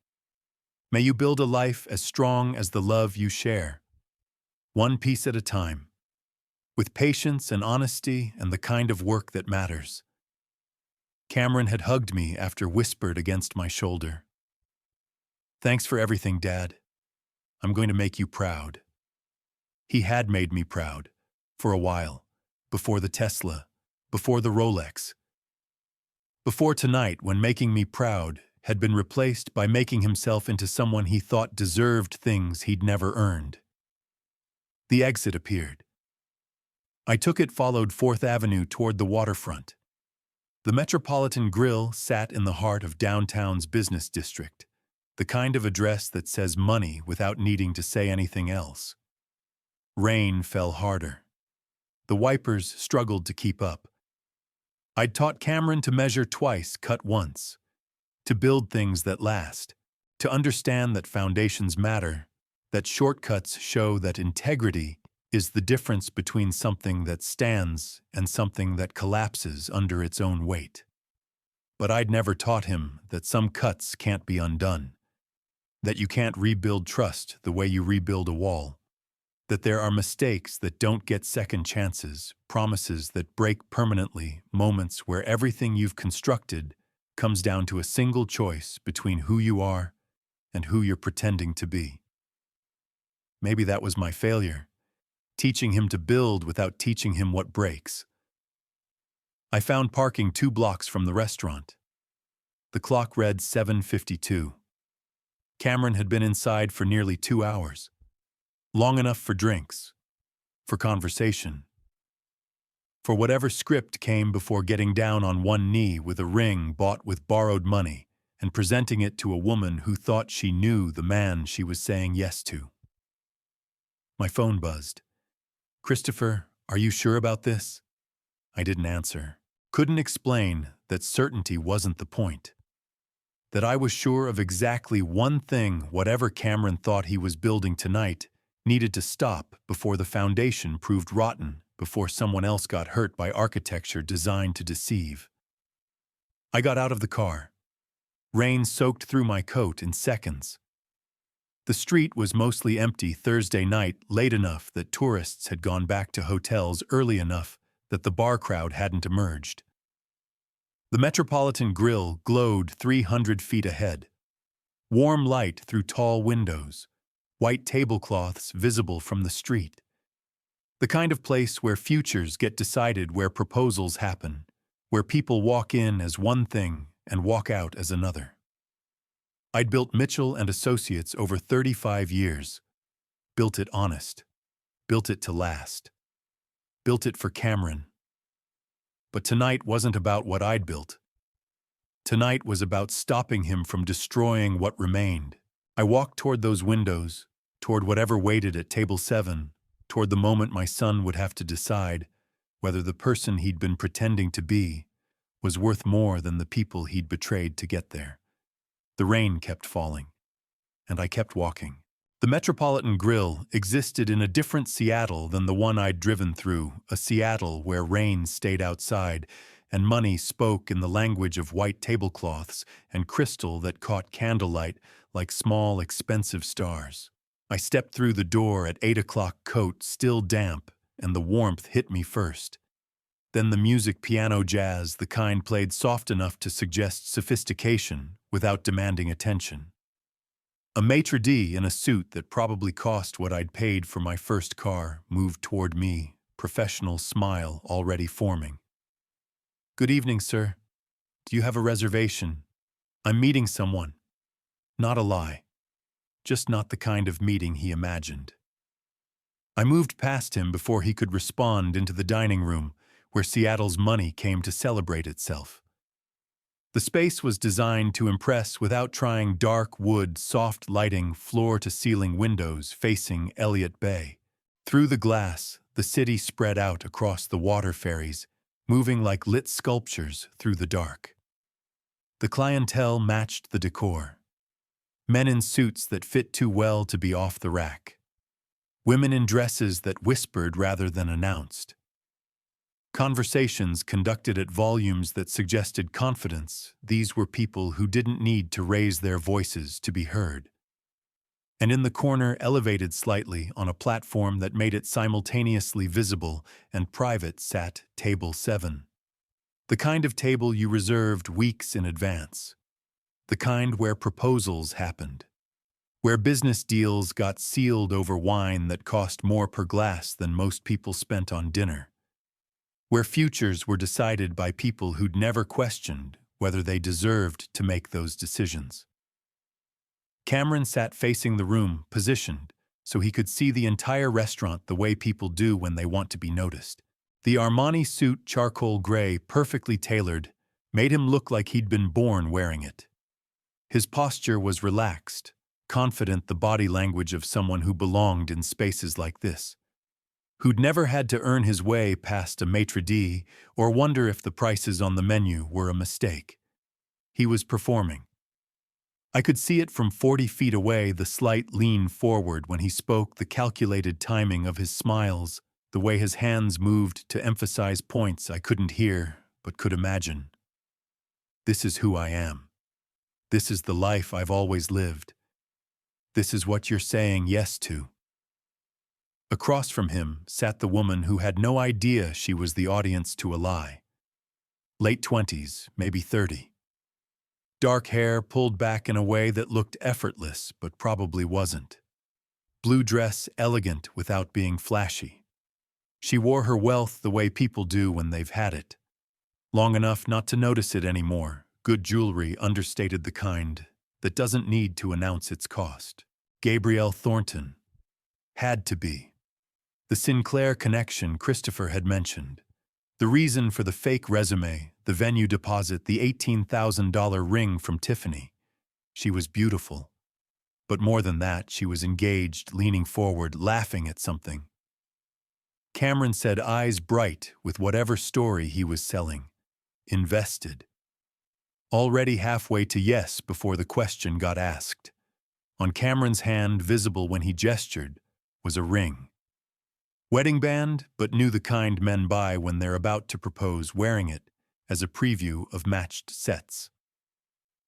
may you build a life as strong as the love you share. One piece at a time, with patience and honesty and the kind of work that matters. Cameron had hugged me after whispered against my shoulder. Thanks for everything, Dad. I'm going to make you proud. He had made me proud, for a while, before the Tesla, before the Rolex. Before tonight, when making me proud had been replaced by making himself into someone he thought deserved things he'd never earned. The exit appeared. I took it, followed 4th Avenue toward the waterfront. The Metropolitan Grill sat in the heart of downtown's business district, the kind of address that says money without needing to say anything else. Rain fell harder. The wipers struggled to keep up. I'd taught Cameron to measure twice, cut once, to build things that last, to understand that foundations matter, that shortcuts show that integrity is the difference between something that stands and something that collapses under its own weight. But I'd never taught him that some cuts can't be undone, that you can't rebuild trust the way you rebuild a wall, that there are mistakes that don't get second chances, promises that break permanently, moments where everything you've constructed comes down to a single choice between who you are and who you're pretending to be. Maybe that was my failure, teaching him to build without teaching him what breaks. I found parking 2 blocks from the restaurant. The clock read 7:52. Cameron had been inside for nearly 2 hours. Long enough for drinks, for conversation, for whatever script came before getting down on one knee with a ring bought with borrowed money and presenting it to a woman who thought she knew the man she was saying yes to. My phone buzzed. "Christopher, are you sure about this?" I didn't answer. Couldn't explain that certainty wasn't the point. That I was sure of exactly one thing: whatever Cameron thought he was building tonight needed to stop before the foundation proved rotten, before someone else got hurt by architecture designed to deceive. I got out of the car. Rain soaked through my coat in seconds. The street was mostly empty Thursday night, late enough that tourists had gone back to hotels, early enough that the bar crowd hadn't emerged. The Metropolitan Grill glowed 300 feet ahead. Warm light through tall windows, white tablecloths visible from the street. The kind of place where futures get decided, where proposals happen, where people walk in as one thing and walk out as another. I'd built Mitchell and Associates over 35 years. Built it honest. Built it to last. Built it for Cameron. But tonight wasn't about what I'd built. Tonight was about stopping him from destroying what remained. I walked toward those windows, toward whatever waited at table 7, toward the moment my son would have to decide whether the person he'd been pretending to be was worth more than the people he'd betrayed to get there. The rain kept falling, and I kept walking. The Metropolitan Grill existed in a different Seattle than the one I'd driven through, a Seattle where rain stayed outside and money spoke in the language of white tablecloths and crystal that caught candlelight like small, expensive stars. I stepped through the door at 8 o'clock, coat still damp, and the warmth hit me first. Then the music, piano jazz, the kind played soft enough to suggest sophistication without demanding attention. A maitre d' in a suit that probably cost what I'd paid for my first car moved toward me, professional smile already forming. "Good evening, sir. Do you have a reservation? I'm meeting someone." Not a lie. Just not the kind of meeting he imagined. I moved past him before he could respond into the dining room, where Seattle's money came to celebrate itself. The space was designed to impress without trying: dark wood, soft lighting, floor-to-ceiling windows facing Elliott Bay. Through the glass, the city spread out across the water ferries, moving like lit sculptures through the dark. The clientele matched the decor. Men in suits that fit too well to be off the rack. Women in dresses that whispered rather than announced. Conversations conducted at volumes that suggested confidence. These were people who didn't need to raise their voices to be heard. And in the corner, elevated slightly on a platform that made it simultaneously visible and private, sat table 7. The kind of table you reserved weeks in advance. The kind where proposals happened. Where business deals got sealed over wine that cost more per glass than most people spent on dinner. Where futures were decided by people who'd never questioned whether they deserved to make those decisions. Cameron sat facing the room, positioned, so he could see the entire restaurant the way people do when they want to be noticed. The Armani suit, charcoal gray, perfectly tailored, made him look like he'd been born wearing it. His posture was relaxed, confident, the body language of someone who belonged in spaces like this, who'd never had to earn his way past a maitre d' or wonder if the prices on the menu were a mistake. He was performing. I could see it from 40 feet away, the slight lean forward when he spoke, the calculated timing of his smiles, the way his hands moved to emphasize points I couldn't hear but could imagine. This is who I am. This is the life I've always lived. This is what you're saying yes to. Across from him sat the woman who had no idea she was the audience to a lie. Late 20s, maybe 30. Dark hair pulled back in a way that looked effortless but probably wasn't. Blue dress, elegant without being flashy. She wore her wealth the way people do when they've had it. Long enough not to notice it anymore. Good jewelry, understated, the kind that doesn't need to announce its cost. Gabrielle Thornton. Had to be. The Sinclair connection Christopher had mentioned. The reason for the fake resume, the venue deposit, the $18,000 ring from Tiffany. She was beautiful. But more than that, she was engaged, leaning forward, laughing at something. Cameron said, eyes bright with whatever story he was selling. Invested. Already halfway to yes before the question got asked. On Cameron's hand, visible when he gestured, was a ring. Wedding band, but knew the kind men buy when they're about to propose, wearing it as a preview of matched sets.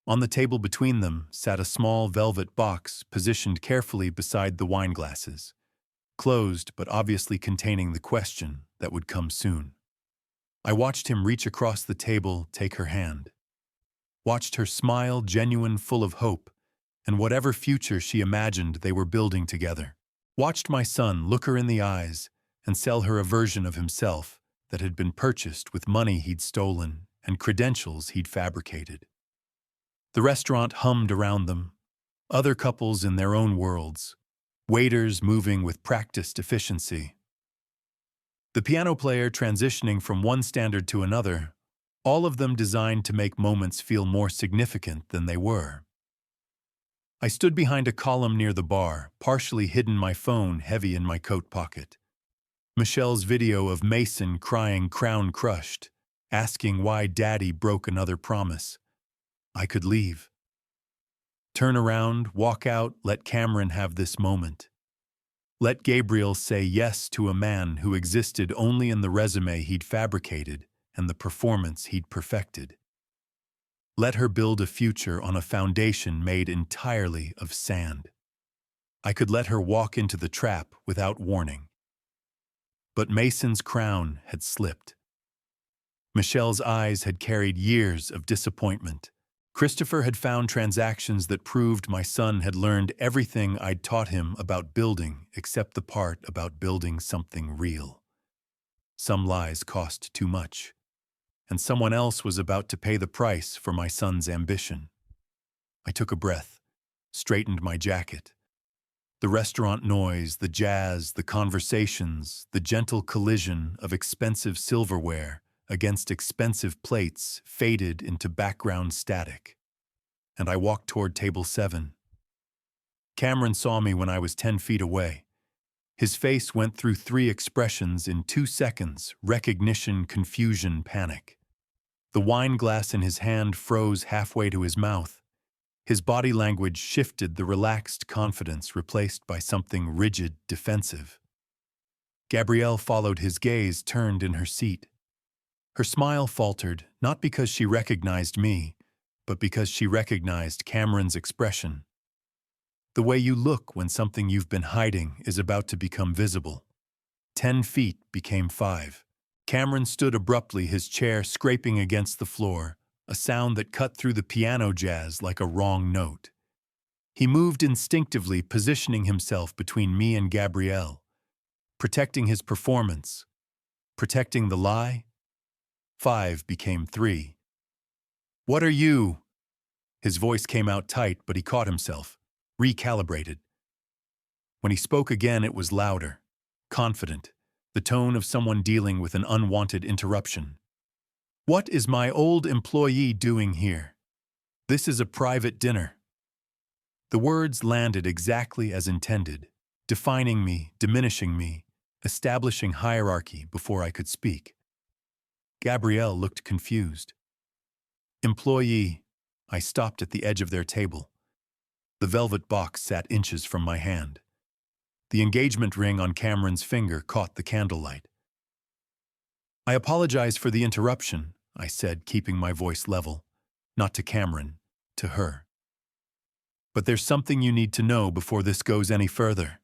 On the table between them sat a small velvet box positioned carefully beside the wine glasses, closed but obviously containing the question that would come soon. I watched him reach across the table, take her hand. Watched her smile, genuine, full of hope, and whatever future she imagined they were building together. Watched my son look her in the eyes and sell her a version of himself that had been purchased with money he'd stolen and credentials he'd fabricated. The restaurant hummed around them, other couples in their own worlds, waiters moving with practiced efficiency. The piano player transitioning from one standard to another, all of them designed to make moments feel more significant than they were. I stood behind a column near the bar, partially hidden, my phone heavy in my coat pocket. Michelle's video of Mason crying, crown crushed, asking why Daddy broke another promise. I could leave. Turn around, walk out, let Cameron have this moment. Let Gabriel say yes to a man who existed only in the resume he'd fabricated and the performance he'd perfected. Let her build a future on a foundation made entirely of sand. I could let her walk into the trap without warning. But Mason's crown had slipped. Michelle's eyes had carried years of disappointment. Christopher had found transactions that proved my son had learned everything I'd taught him about building except the part about building something real. Some lies cost too much, and someone else was about to pay the price for my son's ambition. I took a breath, straightened my jacket. The restaurant noise, the jazz, the conversations, the gentle collision of expensive silverware against expensive plates faded into background static, and I walked toward table 7. Cameron saw me when I was 10 feet away. His face went through 3 expressions in 2 seconds: recognition, confusion, panic. The wine glass in his hand froze halfway to his mouth. His body language shifted, the relaxed confidence replaced by something rigid, defensive. Gabrielle followed his gaze, turned in her seat. Her smile faltered, not because she recognized me, but because she recognized Cameron's expression. The way you look when something you've been hiding is about to become visible. 10 feet became 5. Cameron stood abruptly, his chair scraping against the floor, a sound that cut through the piano jazz like a wrong note. He moved instinctively, positioning himself between me and Gabrielle, protecting his performance, protecting the lie. 5 became 3. "What are you?" His voice came out tight, but he caught himself, recalibrated. When he spoke again, it was louder, confident, the tone of someone dealing with an unwanted interruption. "What is my old employee doing here? This is a private dinner." The words landed exactly as intended, defining me, diminishing me, establishing hierarchy before I could speak. Gabrielle looked confused. "Employee." I stopped at the edge of their table. The velvet box sat inches from my hand. The engagement ring on Cameron's finger caught the candlelight. "I apologize for the interruption," I said, keeping my voice level. Not to Cameron, to her. "But there's something you need to know before this goes any further."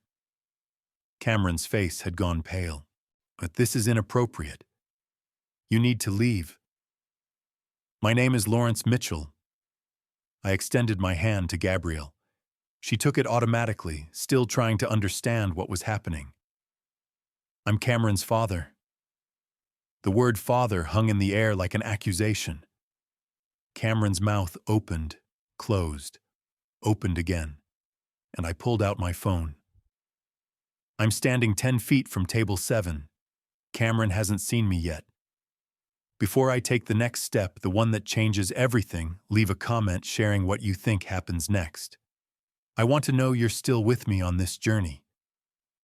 Cameron's face had gone pale. "But this is inappropriate. You need to leave." "My name is Lawrence Mitchell." I extended my hand to Gabrielle. She took it automatically, still trying to understand what was happening. "I'm Cameron's father." The word father hung in the air like an accusation. Cameron's mouth opened, closed, opened again, and I pulled out my phone. "I'm standing 10 feet from table 7. Cameron hasn't seen me yet. Before I take the next step, the one that changes everything, leave a comment sharing what you think happens next. I want to know you're still with me on this journey."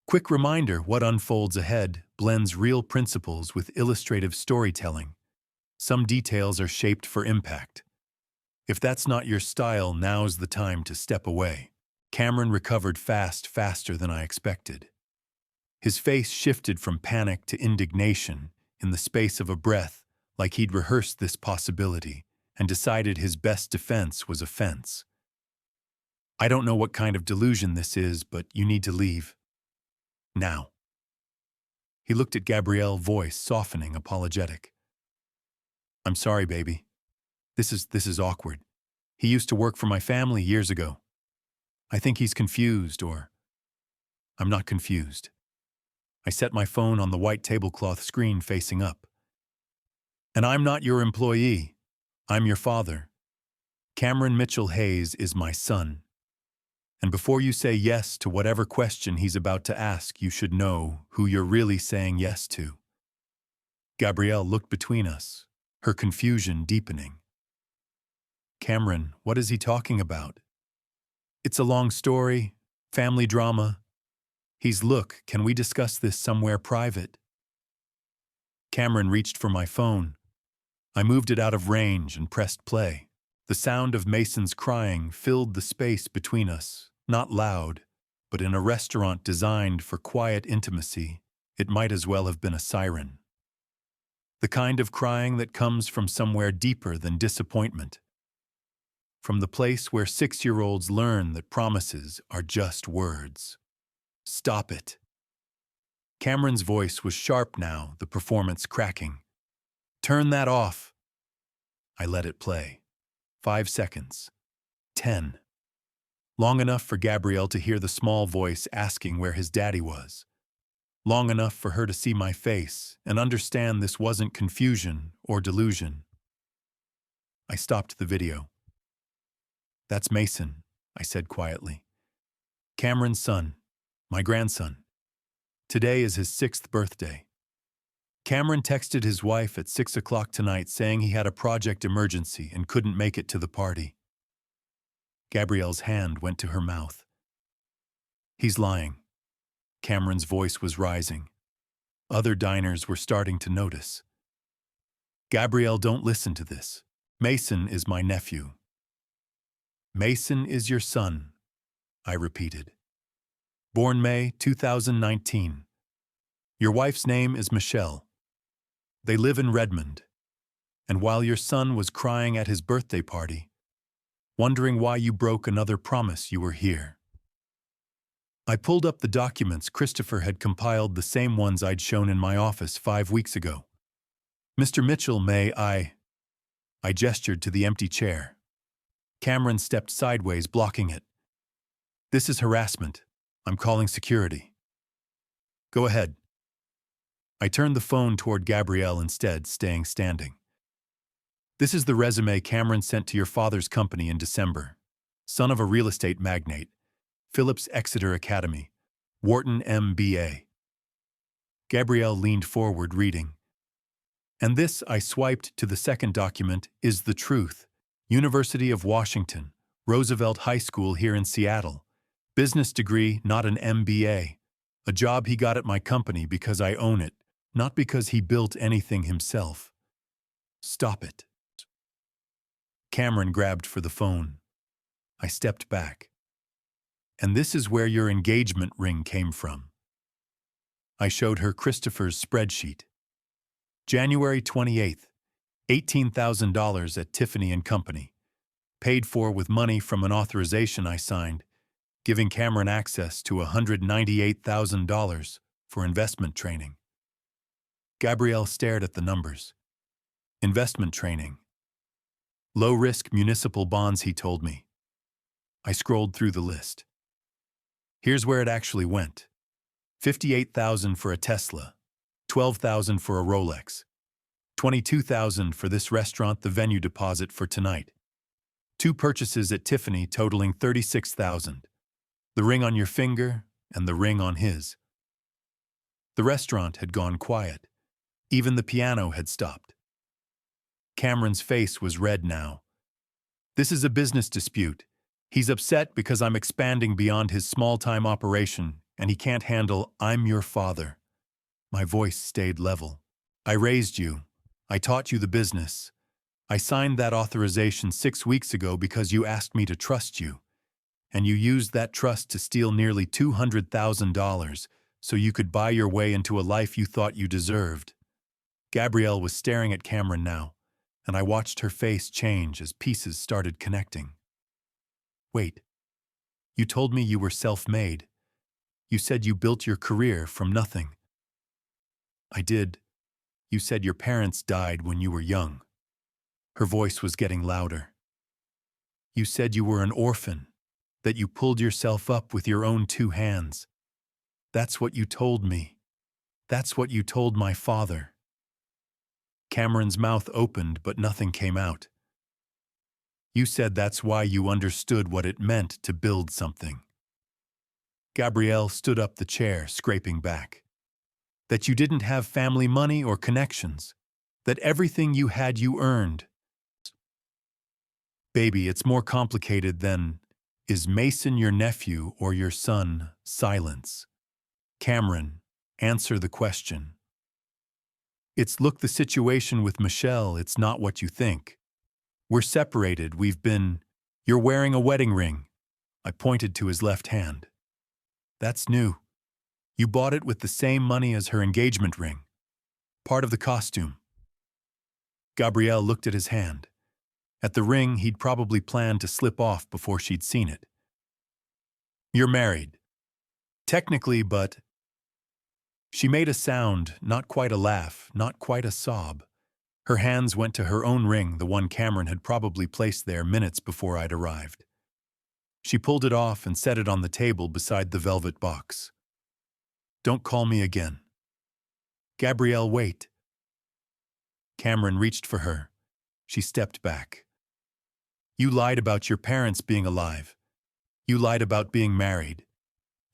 Quick reminder, what unfolds ahead blends real principles with illustrative storytelling. Some details are shaped for impact. If that's not your style, now's the time to step away. Cameron recovered faster than I expected. His face shifted from panic to indignation in the space of a breath, like he'd rehearsed this possibility and decided his best defense was offense. "I don't know what kind of delusion this is, but you need to leave. Now." He looked at Gabrielle, voice softening, apologetic. "I'm sorry, baby. This is awkward. He used to work for my family years ago. I think he's confused, or..." "I'm not confused." I set my phone on the white tablecloth screen facing up. "And I'm not your employee. I'm your father. Cameron Mitchell Hayes is my son. And before you say yes to whatever question he's about to ask, you should know who you're really saying yes to." Gabrielle looked between us, her confusion deepening. "Cameron, what is he talking about?" "It's a long story, family drama. Look, can we discuss this somewhere private?" Cameron reached for my phone. I moved it out of range and pressed play. The sound of Mason's crying filled the space between us, not loud, but in a restaurant designed for quiet intimacy, it might as well have been a siren. The kind of crying that comes from somewhere deeper than disappointment. From the place where 6-year-olds learn that promises are just words. "Stop it." Cameron's voice was sharp now, the performance cracking. "Turn that off." I let it play. 5 seconds. 10. Long enough for Gabrielle to hear the small voice asking where his daddy was. Long enough for her to see my face and understand this wasn't confusion or delusion. I stopped the video. "That's Mason," I said quietly. "Cameron's son, my grandson. Today is his 6th birthday. Cameron texted his wife at 6 o'clock tonight saying he had a project emergency and couldn't make it to the party." Gabrielle's hand went to her mouth. "He's lying." Cameron's voice was rising. Other diners were starting to notice. "Gabrielle, don't listen to this. Mason is my nephew." "Mason is your son," I repeated. "Born May 2019. Your wife's name is Michelle. They live in Redmond. And while your son was crying at his birthday party, wondering why you broke another promise, you were here." I pulled up the documents. Christopher had compiled the same ones I'd shown in my office 5 weeks ago. "Mr. Mitchell, may I..." I gestured to the empty chair. Cameron stepped sideways, blocking it. "This is harassment. I'm calling security." "Go ahead." I turned the phone toward Gabrielle instead, staying standing. "This is the resume Cameron sent to your father's company in December. Son of a real estate magnate. Phillips Exeter Academy. Wharton MBA. Gabrielle leaned forward, reading. And this, I swiped to the second document, is the truth. University of Washington, Roosevelt High School here in Seattle. Business degree, not an MBA. A job he got at my company because I own it, not because he built anything himself. Stop it. Cameron grabbed for the phone. I stepped back. And this is where your engagement ring came from. I showed her Christopher's spreadsheet. January 28th, $18,000 at Tiffany & Company. Paid for with money from an authorization I signed, giving Cameron access to $198,000 for investment training. Gabrielle stared at the numbers. Investment training. Low-risk municipal bonds, he told me. I scrolled through the list. Here's where it actually went. $58,000 for a Tesla, $12,000 for a Rolex, $22,000 for this restaurant, the venue deposit for tonight. 2 purchases at Tiffany totaling $36,000. The ring on your finger and the ring on his. The restaurant had gone quiet. Even the piano had stopped. Cameron's face was red now. This is a business dispute. He's upset because I'm expanding beyond his small-time operation, and he can't handle, I'm your father. My voice stayed level. I raised you. I taught you the business. I signed that authorization 6 weeks ago because you asked me to trust you. And you used that trust to steal nearly $200,000 so you could buy your way into a life you thought you deserved. Gabrielle was staring at Cameron now, and I watched her face change as pieces started connecting. Wait, you told me you were self-made. You said you built your career from nothing. I did. You said your parents died when you were young. Her voice was getting louder. You said you were an orphan, that you pulled yourself up with your own 2 hands. That's what you told me. That's what you told my father. Cameron's mouth opened, but nothing came out. You said that's why you understood what it meant to build something. Gabrielle stood up the chair, scraping back. That you didn't have family money or connections. That everything you had you earned. Baby, it's more complicated than, is Mason your nephew or your son? Silence. Cameron, answer the question. It's look, the situation with Michelle, it's not what you think. We're separated, you're wearing a wedding ring. I pointed to his left hand. That's new. You bought it with the same money as her engagement ring. Part of the costume. Gabrielle looked at his hand. At the ring he'd probably planned to slip off before she'd seen it. You're married. Technically, but... She made a sound, not quite a laugh, not quite a sob. Her hands went to her own ring, the one Cameron had probably placed there minutes before I'd arrived. She pulled it off and set it on the table beside the velvet box. Don't call me again. Gabrielle, wait. Cameron reached for her. She stepped back. You lied about your parents being alive. You lied about being married.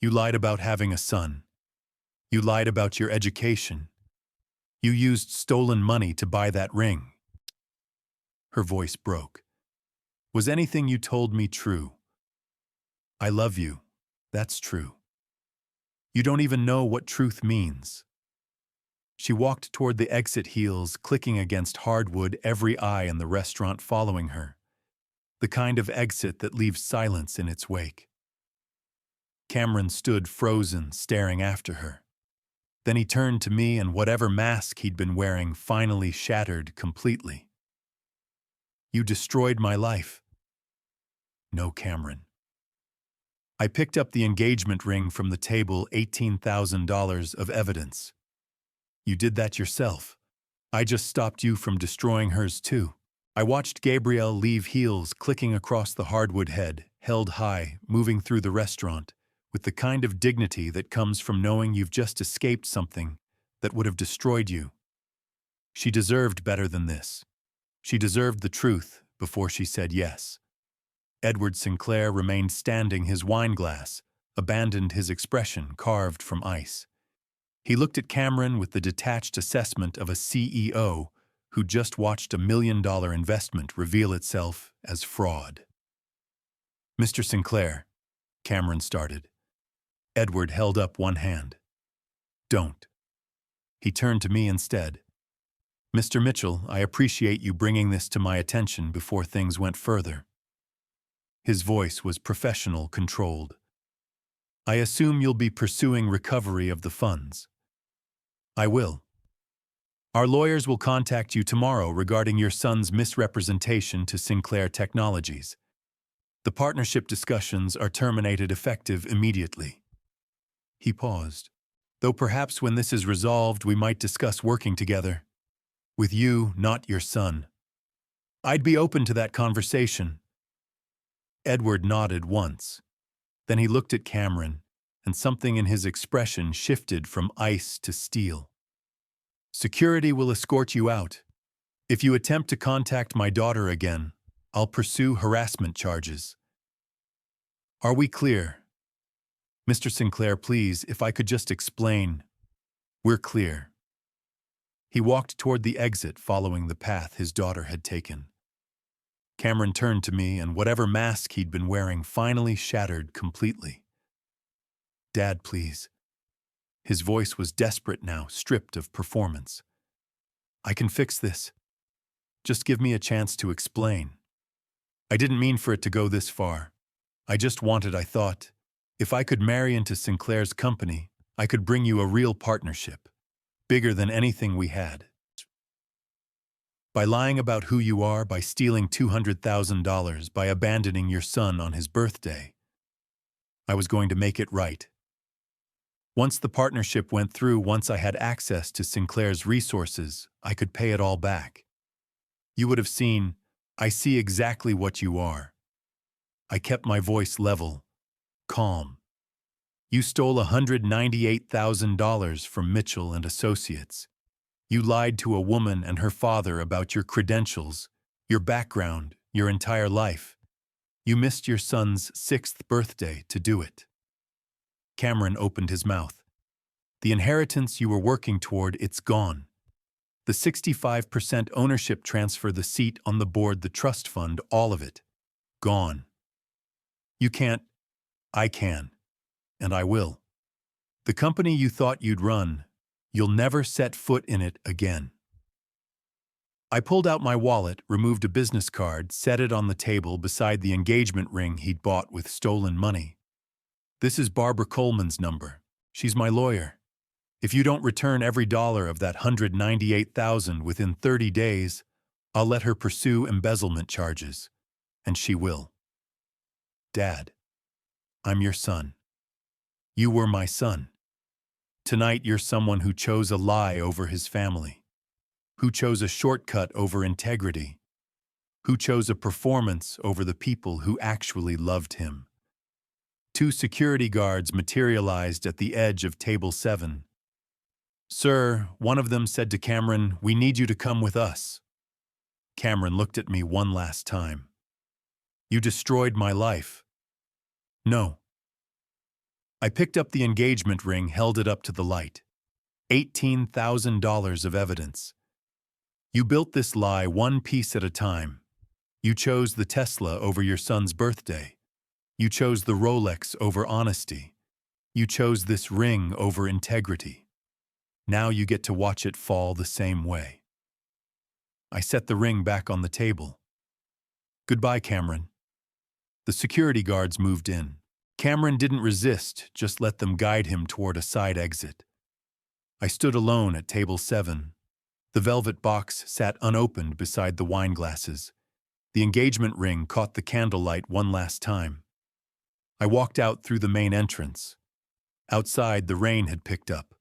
You lied about having a son. You lied about your education. You used stolen money to buy that ring. Her voice broke. Was anything you told me true? I love you. That's true. You don't even know what truth means. She walked toward the exit, heels clicking against hardwood, every eye in the restaurant following her. The kind of exit that leaves silence in its wake. Cameron stood frozen, staring after her. Then he turned to me, and whatever mask he'd been wearing finally shattered completely. You destroyed my life. No, Cameron. I picked up the engagement ring from the table, $18,000 of evidence. You did that yourself. I just stopped you from destroying hers too. I watched Gabrielle leave, heels clicking across the hardwood, head held high, moving through the restaurant, with the kind of dignity that comes from knowing you've just escaped something that would have destroyed you. She deserved better than this. She deserved the truth before she said yes. Edward Sinclair remained standing, his wine glass, abandoned his expression carved from ice. He looked at Cameron with the detached assessment of a CEO who just watched $1 million investment reveal itself as fraud. "Mr. Sinclair," Cameron started. Edward held up one hand. "Don't." He turned to me instead. "Mr. Mitchell, I appreciate you bringing this to my attention before things went further." His voice was professional, controlled. "I assume you'll be pursuing recovery of the funds." "I will. Our lawyers will contact you tomorrow regarding your son's misrepresentation to Sinclair Technologies. The partnership discussions are terminated effective immediately." He paused. "Though perhaps when this is resolved, we might discuss working together. With you, not your son. I'd be open to that conversation." Edward nodded once. Then he looked at Cameron, and something in his expression shifted from ice to steel. "Security will escort you out. If you attempt to contact my daughter again, I'll pursue harassment charges. Are we clear?" "Mr. Sinclair, please, if I could just explain." "We're clear." He walked toward the exit, following the path his daughter had taken. Cameron turned to me, and whatever mask he'd been wearing finally shattered completely. "Dad, please." His voice was desperate now, stripped of performance. "I can fix this. Just give me a chance to explain. I didn't mean for it to go this far. I thought, if I could marry into Sinclair's company, I could bring you a real partnership, bigger than anything we had. By lying about who you are, by stealing $200,000, by abandoning your son on his birthday, I was going to make it right. Once the partnership went through, once I had access to Sinclair's resources, I could pay it all back. You would have seen, I see exactly what you are." I kept my voice level, calm. "You stole $198,000 from Mitchell and Associates. You lied to a woman and her father about your credentials, your background, your entire life. You missed your son's 6th birthday to do it." Cameron opened his mouth. "The inheritance you were working toward, it's gone. The 65% ownership transfer, the seat on the board, the trust fund, all of it. Gone. You can't. I can. And I will. The company you thought you'd run, you'll never set foot in it again." I pulled out my wallet, removed a business card, set it on the table beside the engagement ring he'd bought with stolen money. "This is Barbara Coleman's number. She's my lawyer. If you don't return every dollar of that $198,000 within 30 days, I'll let her pursue embezzlement charges. And she will. Dad, I'm your son. You were my son. Tonight you're someone who chose a lie over his family, who chose a shortcut over integrity, who chose a performance over the people who actually loved him." 2 security guards materialized at the edge of table 7. "Sir," one of them said to Cameron, "we need you to come with us." Cameron looked at me one last time. "You destroyed my life." "No." I picked up the engagement ring, held it up to the light. $18,000 of evidence. You built this lie one piece at a time. You chose the Tesla over your son's birthday. You chose the Rolex over honesty. You chose this ring over integrity. Now you get to watch it fall the same way. I set the ring back on the table. "Goodbye, Cameron." The security guards moved in. Cameron didn't resist, just let them guide him toward a side exit. I stood alone at table 7. The velvet box sat unopened beside the wine glasses. The engagement ring caught the candlelight one last time. I walked out through the main entrance. Outside, the rain had picked up.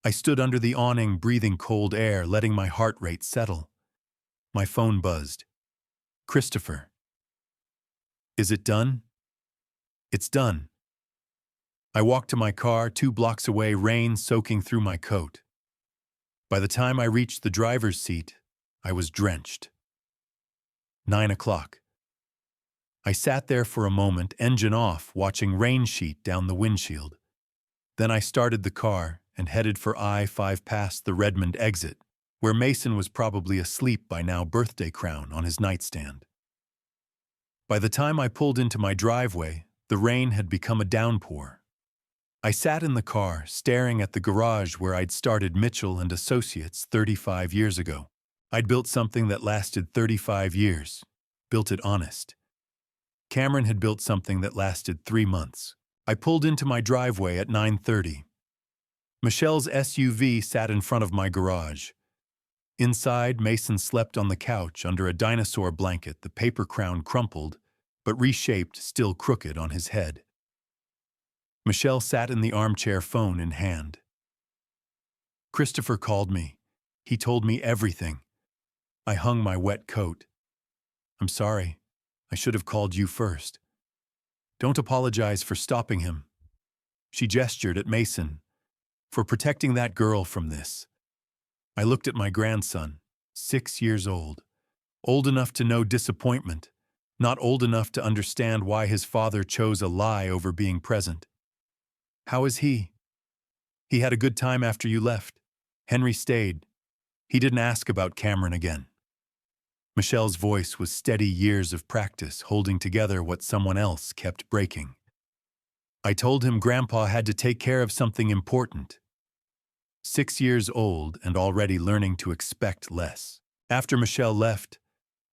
I stood under the awning, breathing cold air, letting my heart rate settle. My phone buzzed. "Christopher." "Is it done?" "It's done." I walked to my car, 2 blocks away, rain soaking through my coat. By the time I reached the driver's seat, I was drenched. 9 o'clock. I sat there for a moment, engine off, watching rain sheet down the windshield. Then I started the car and headed for I-5 past the Redmond exit, where Mason was probably asleep by now, birthday crown on his nightstand. By the time I pulled into my driveway, the rain had become a downpour. I sat in the car, staring at the garage where I'd started Mitchell and Associates 35 years ago. I'd built something that lasted 35 years, built it honest. Cameron had built something that lasted 3 months. I pulled into my driveway at 9:30. Michelle's SUV sat in front of my garage. Inside, Mason slept on the couch under a dinosaur blanket, the paper crown crumpled, but reshaped, still crooked on his head. Michelle sat in the armchair, phone in hand. Christopher called me. He told me everything. I hung my wet coat. I'm sorry. I should have called you first. Don't apologize for stopping him. She gestured at Mason. For protecting that girl from this. I looked at my grandson, 6 years old enough to know disappointment, not old enough to understand why his father chose a lie over being present. How is he? He had a good time after you left. Henry stayed. He didn't ask about Cameron again. Michelle's voice was steady, years of practice holding together what someone else kept breaking. I told him Grandpa had to take care of something important. 6 years old and already learning to expect less. After Michelle left,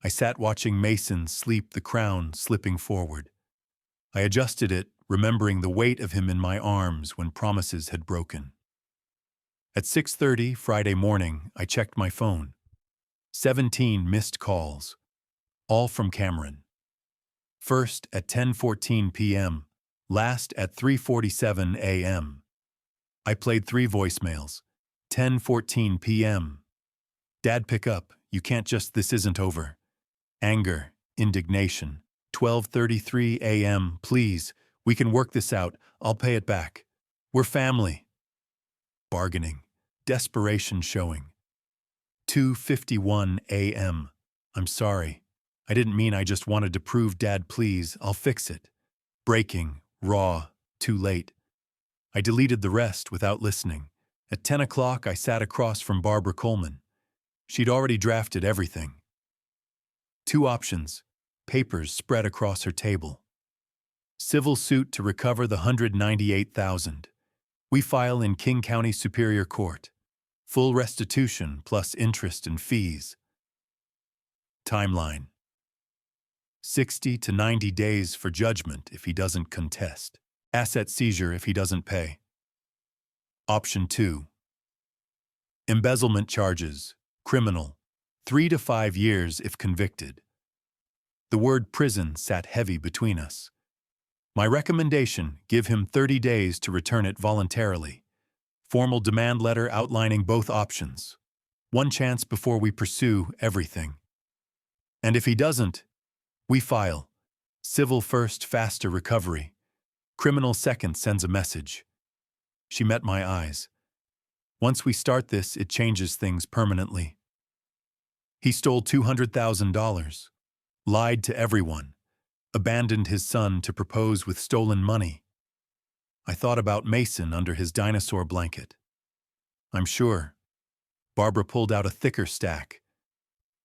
I sat watching Mason sleep, the crown slipping forward. I adjusted it, remembering the weight of him in my arms when promises had broken. At 6:30 Friday morning, I checked my phone. 17 missed calls, all from Cameron. First at 10:14 p.m., last at 3:47 a.m. I played 3 voicemails. 10:14 p.m. Dad, pick up. You can't just, this isn't over. Anger, indignation. 12:33 a.m. Please, we can work this out. I'll pay it back. We're family. Bargaining. Desperation showing. 2:51 a.m. I'm sorry. I didn't mean, I just wanted to prove, Dad, please, I'll fix it. Breaking, raw, too late. I deleted the rest without listening. At 10 o'clock, I sat across from Barbara Coleman. She'd already drafted everything. 2 options, papers spread across her table. Civil suit to recover the $198,000. We file in King County Superior Court. Full restitution plus interest and fees. Timeline. 60 to 90 days for judgment if he doesn't contest. Asset seizure if he doesn't pay. Option 2. Embezzlement charges, criminal, 3 to 5 years if convicted. The word prison sat heavy between us. My recommendation, give him 30 days to return it voluntarily. Formal demand letter outlining both options. 1 chance before we pursue everything. And if he doesn't, we file. Civil first, faster recovery. Criminal second, sends a message. She met my eyes. Once we start this, it changes things permanently. He stole $200,000. Lied to everyone. Abandoned his son to propose with stolen money. I thought about Mason under his dinosaur blanket. I'm sure. Barbara pulled out a thicker stack.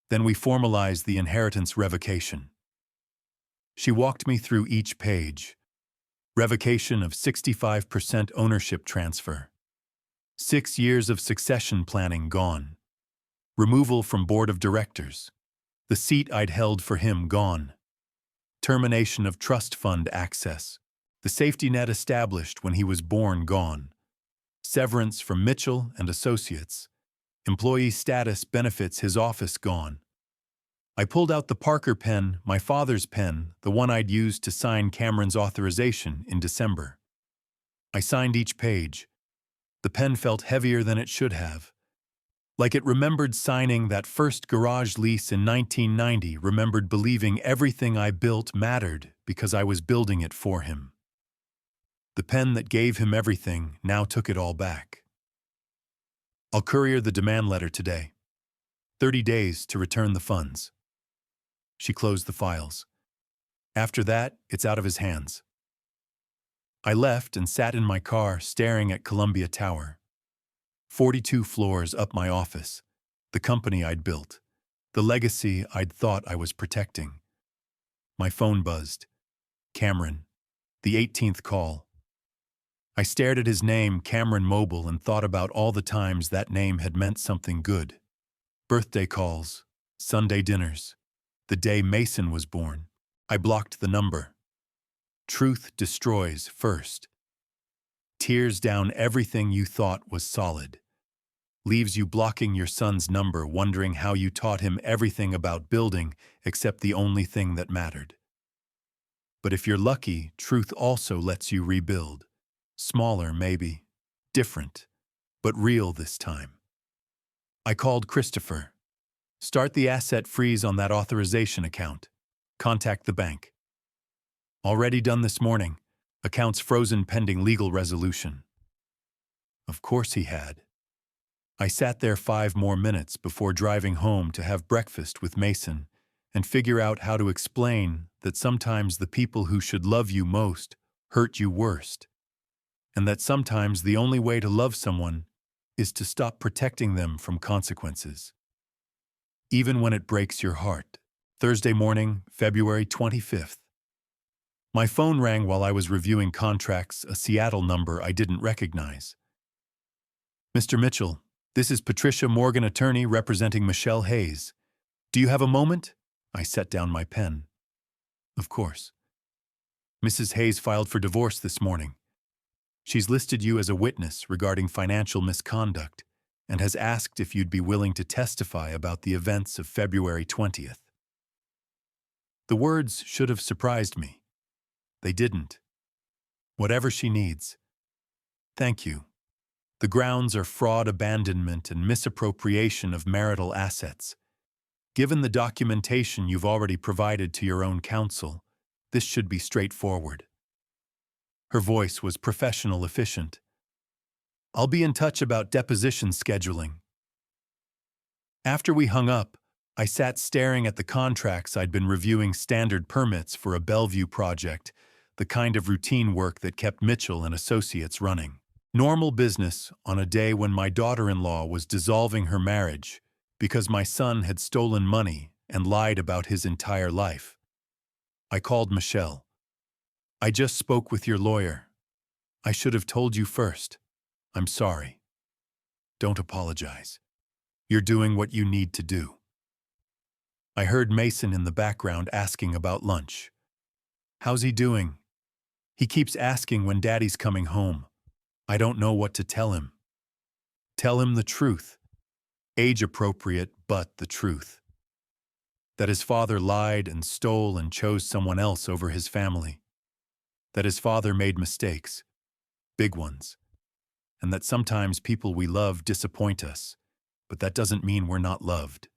Then we formalized the inheritance revocation. She walked me through each page. Revocation of 65% ownership transfer. 6 years of succession planning gone. Removal from board of directors. The seat I'd held for him gone. Termination of trust fund access. The safety net established when he was born gone. Severance from Mitchell and Associates. Employee status benefits his office gone. I pulled out the Parker pen, my father's pen, the one I'd used to sign Cameron's authorization in December. I signed each page. The pen felt heavier than it should have. Like it remembered signing that first garage lease in 1990, remembered believing everything I built mattered because I was building it for him. The pen that gave him everything now took it all back. I'll courier the demand letter today. 30 days to return the funds. She closed the files. After that, it's out of his hands. I left and sat in my car staring at Columbia Tower. 42 floors up my office, the company I'd built, the legacy I'd thought I was protecting. My phone buzzed. Cameron, the 18th call. I stared at his name, Cameron Mobile, and thought about all the times that name had meant something good. Birthday calls, Sunday dinners, the day Mason was born. I blocked the number. Truth destroys first. Tears down everything you thought was solid. Leaves you blocking your son's number, wondering how you taught him everything about building except the only thing that mattered. But if you're lucky, truth also lets you rebuild. Smaller, maybe. Different. But real this time. I called Christopher. Start the asset freeze on that authorization account. Contact the bank. Already done this morning. Accounts frozen pending legal resolution. Of course he had. I sat there 5 more minutes before driving home to have breakfast with Mason and figure out how to explain that sometimes the people who should love you most hurt you worst, and that sometimes the only way to love someone is to stop protecting them from consequences. Even when it breaks your heart. Thursday morning, February 25th. My phone rang while I was reviewing contracts, a Seattle number I didn't recognize. Mr. Mitchell, this is Patricia Morgan, attorney representing Michelle Hayes. Do you have a moment? I set down my pen. Of course. Mrs. Hayes filed for divorce this morning. She's listed you as a witness regarding financial misconduct and has asked if you'd be willing to testify about the events of February 20th. The words should have surprised me. They didn't. Whatever she needs. Thank you. The grounds are fraud, abandonment, and misappropriation of marital assets. Given the documentation you've already provided to your own counsel, this should be straightforward. Her voice was professional, efficient. I'll be in touch about deposition scheduling. After we hung up, I sat staring at the contracts I'd been reviewing, standard permits for a Bellevue project, the kind of routine work that kept Mitchell and Associates running. Normal business on a day when my daughter-in-law was dissolving her marriage because my son had stolen money and lied about his entire life. I called Michelle. I just spoke with your lawyer. I should have told you first. I'm sorry. Don't apologize. You're doing what you need to do. I heard Mason in the background asking about lunch. How's he doing? He keeps asking when Daddy's coming home. I don't know what to tell him. Tell him the truth. Age-appropriate, but the truth. That his father lied and stole and chose someone else over his family. That his father made mistakes, big ones. And that sometimes people we love disappoint us, but that doesn't mean we're not loved.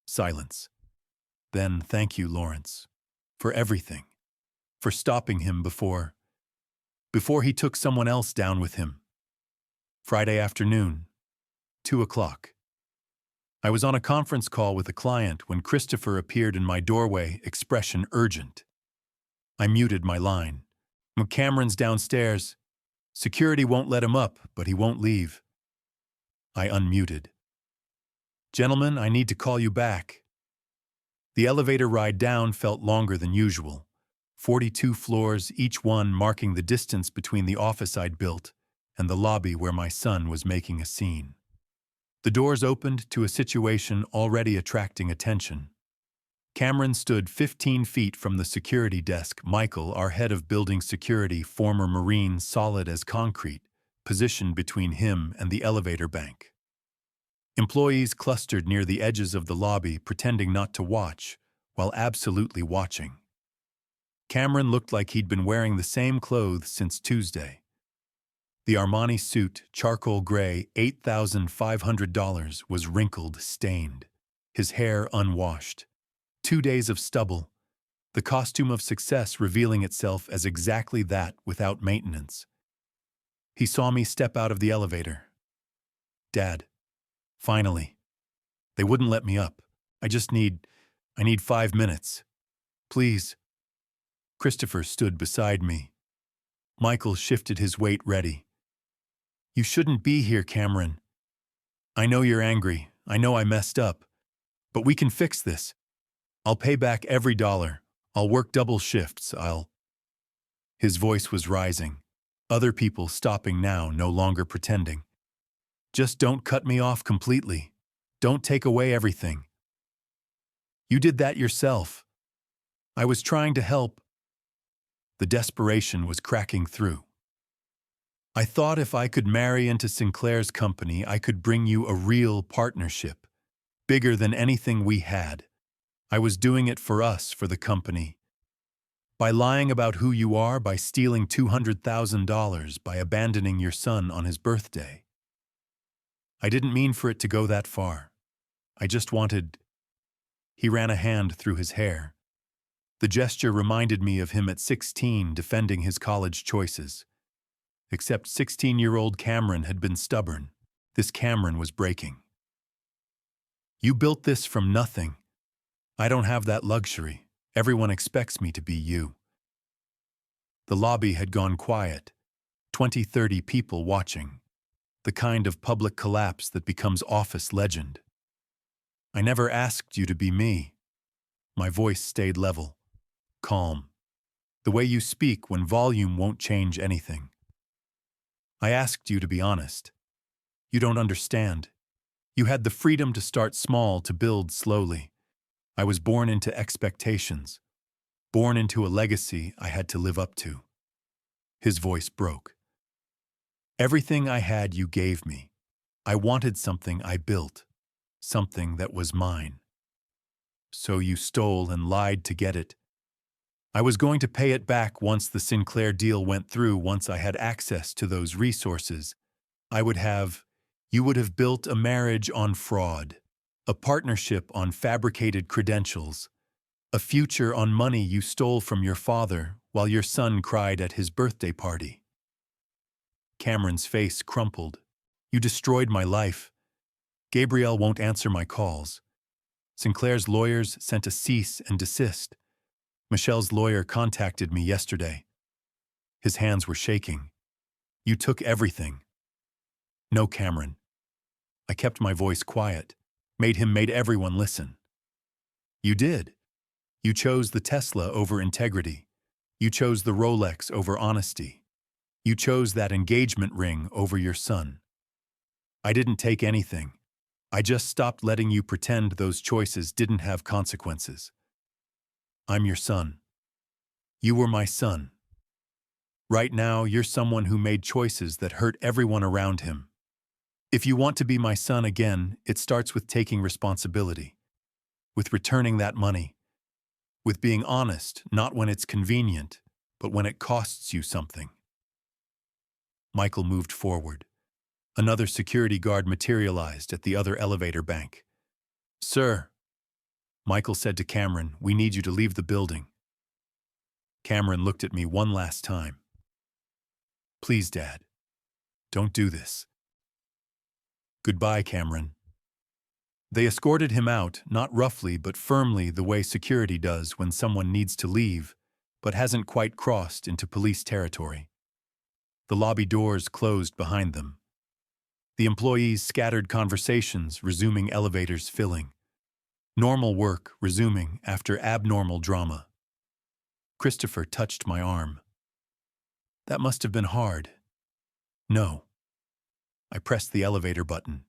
Silence. Then thank you, Lawrence, for everything. For stopping him before he took someone else down with him. Friday afternoon, 2 o'clock. I was on a conference call with a client when Christopher appeared in my doorway, expression urgent. I muted my line. Cameron's downstairs. Security won't let him up, but he won't leave. I unmuted. Gentlemen, I need to call you back. The elevator ride down felt longer than usual. 42 floors, each one marking the distance between the office I'd built and the lobby where my son was making a scene. The doors opened to a situation already attracting attention. Cameron stood 15 feet from the security desk. Michael, our head of building security, former Marine, solid as concrete, positioned between him and the elevator bank. Employees clustered near the edges of the lobby, pretending not to watch, while absolutely watching. Cameron looked like he'd been wearing the same clothes since Tuesday. The Armani suit, charcoal gray, $8,500, was wrinkled, stained. His hair unwashed. 2 days of stubble. The costume of success revealing itself as exactly that without maintenance. He saw me step out of the elevator. Dad. Finally. They wouldn't let me up. I need 5 minutes. Please. Christopher stood beside me. Michael shifted his weight ready. You shouldn't be here, Cameron. I know you're angry. I know I messed up. But we can fix this. I'll pay back every dollar. I'll work double shifts. His voice was rising. Other people stopping now, no longer pretending. Just don't cut me off completely. Don't take away everything. You did that yourself. I was trying to help. The desperation was cracking through. I thought if I could marry into Sinclair's company, I could bring you a real partnership, bigger than anything we had. I was doing it for us, for the company. By lying about who you are, by stealing $200,000, by abandoning your son on his birthday. I didn't mean for it to go that far. I just wanted... He ran a hand through his hair. The gesture reminded me of him at 16 defending his college choices. Except 16-year-old Cameron had been stubborn. This Cameron was breaking. You built this from nothing. I don't have that luxury. Everyone expects me to be you. The lobby had gone quiet. 20-30 people watching. The kind of public collapse that becomes office legend. I never asked you to be me. My voice stayed level, calm. The way you speak when volume won't change anything. I asked you to be honest. You don't understand. You had the freedom to start small, to build slowly. I was born into expectations. Born into a legacy I had to live up to. His voice broke. Everything I had you gave me. I wanted something I built. Something that was mine. So you stole and lied to get it. I was going to pay it back once the Sinclair deal went through, once I had access to those resources. You would have built a marriage on fraud, a partnership on fabricated credentials, a future on money you stole from your father while your son cried at his birthday party. Cameron's face crumpled. You destroyed my life. Gabrielle won't answer my calls. Sinclair's lawyers sent a cease and desist. Michelle's lawyer contacted me yesterday. His hands were shaking. You took everything. No, Cameron. I kept my voice quiet, made everyone listen. You did. You chose the Tesla over integrity. You chose the Rolex over honesty. You chose that engagement ring over your son. I didn't take anything. I just stopped letting you pretend those choices didn't have consequences. I'm your son. You were my son. Right now, you're someone who made choices that hurt everyone around him. If you want to be my son again, it starts with taking responsibility, with returning that money, with being honest, not when it's convenient, but when it costs you something. Michael moved forward. Another security guard materialized at the other elevator bank. Sir, Michael said to Cameron, we need you to leave the building. Cameron looked at me one last time. Please, Dad, don't do this. Goodbye, Cameron. They escorted him out, not roughly but firmly, the way security does when someone needs to leave, but hasn't quite crossed into police territory. The lobby doors closed behind them. The employees scattered conversations, resuming elevators filling. Normal work resuming after abnormal drama. Christopher touched my arm. That must have been hard. No. I pressed the elevator button.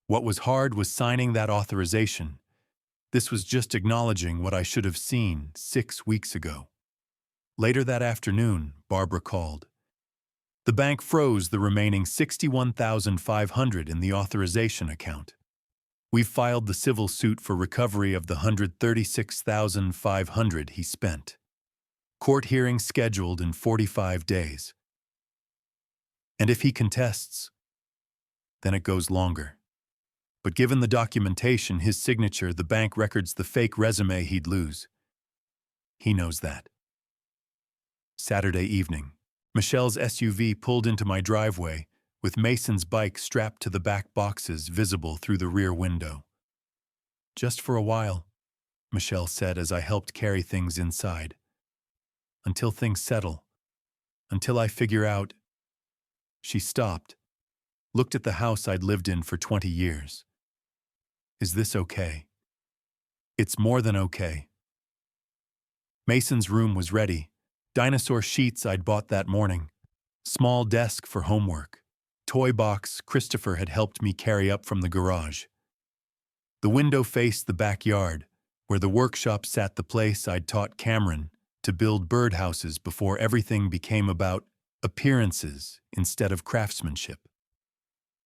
What was hard was signing that authorization. This was just acknowledging what I should have seen 6 weeks ago. Later that afternoon, Barbara called. The bank froze the remaining $61,500 in the authorization account. We've filed the civil suit for recovery of the $136,500 he spent. Court hearing scheduled in 45 days. And if he contests, then it goes longer. But given the documentation, his signature, the bank records the fake resume, he'd lose. He knows that. Saturday evening, Michelle's SUV pulled into my driveway, with Mason's bike strapped to the back boxes visible through the rear window. Just for a while, Michelle said as I helped carry things inside. until things settle, until I figure out. She stopped, looked at the house I'd lived in for 20 years. Is this okay? It's more than okay. Mason's room was ready. Dinosaur sheets I'd bought that morning. Small desk for homework. Toy box Christopher had helped me carry up from the garage. The window faced the backyard, where the workshop sat, the place I'd taught Cameron to build birdhouses before everything became about appearances instead of craftsmanship.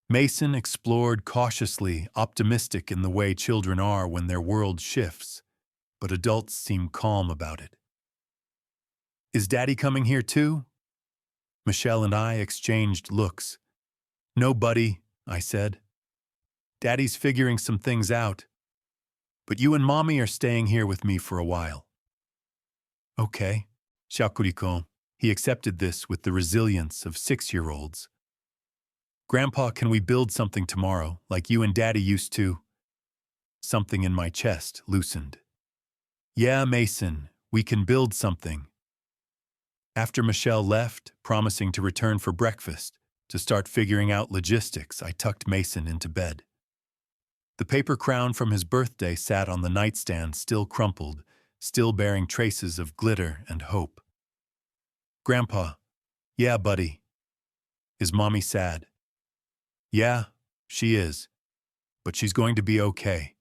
Mason explored cautiously, optimistic in the way children are when their world shifts, but adults seem calm about it. Is Daddy coming here too? Michelle and I exchanged looks. No, buddy, I said. Daddy's figuring some things out. But you and Mommy are staying here with me for a while. Okay, Shakuriko. He accepted this with the resilience of 6-year-olds. Grandpa, can we build something tomorrow, like you and Daddy used to? Something in my chest loosened. Yeah, Mason, we can build something. After Michelle left, promising to return for breakfast, to start figuring out logistics, I tucked Mason into bed. The paper crown from his birthday sat on the nightstand, still crumpled, still bearing traces of glitter and hope. Grandpa, yeah, buddy. Is Mommy sad? Yeah, she is. But she's going to be okay.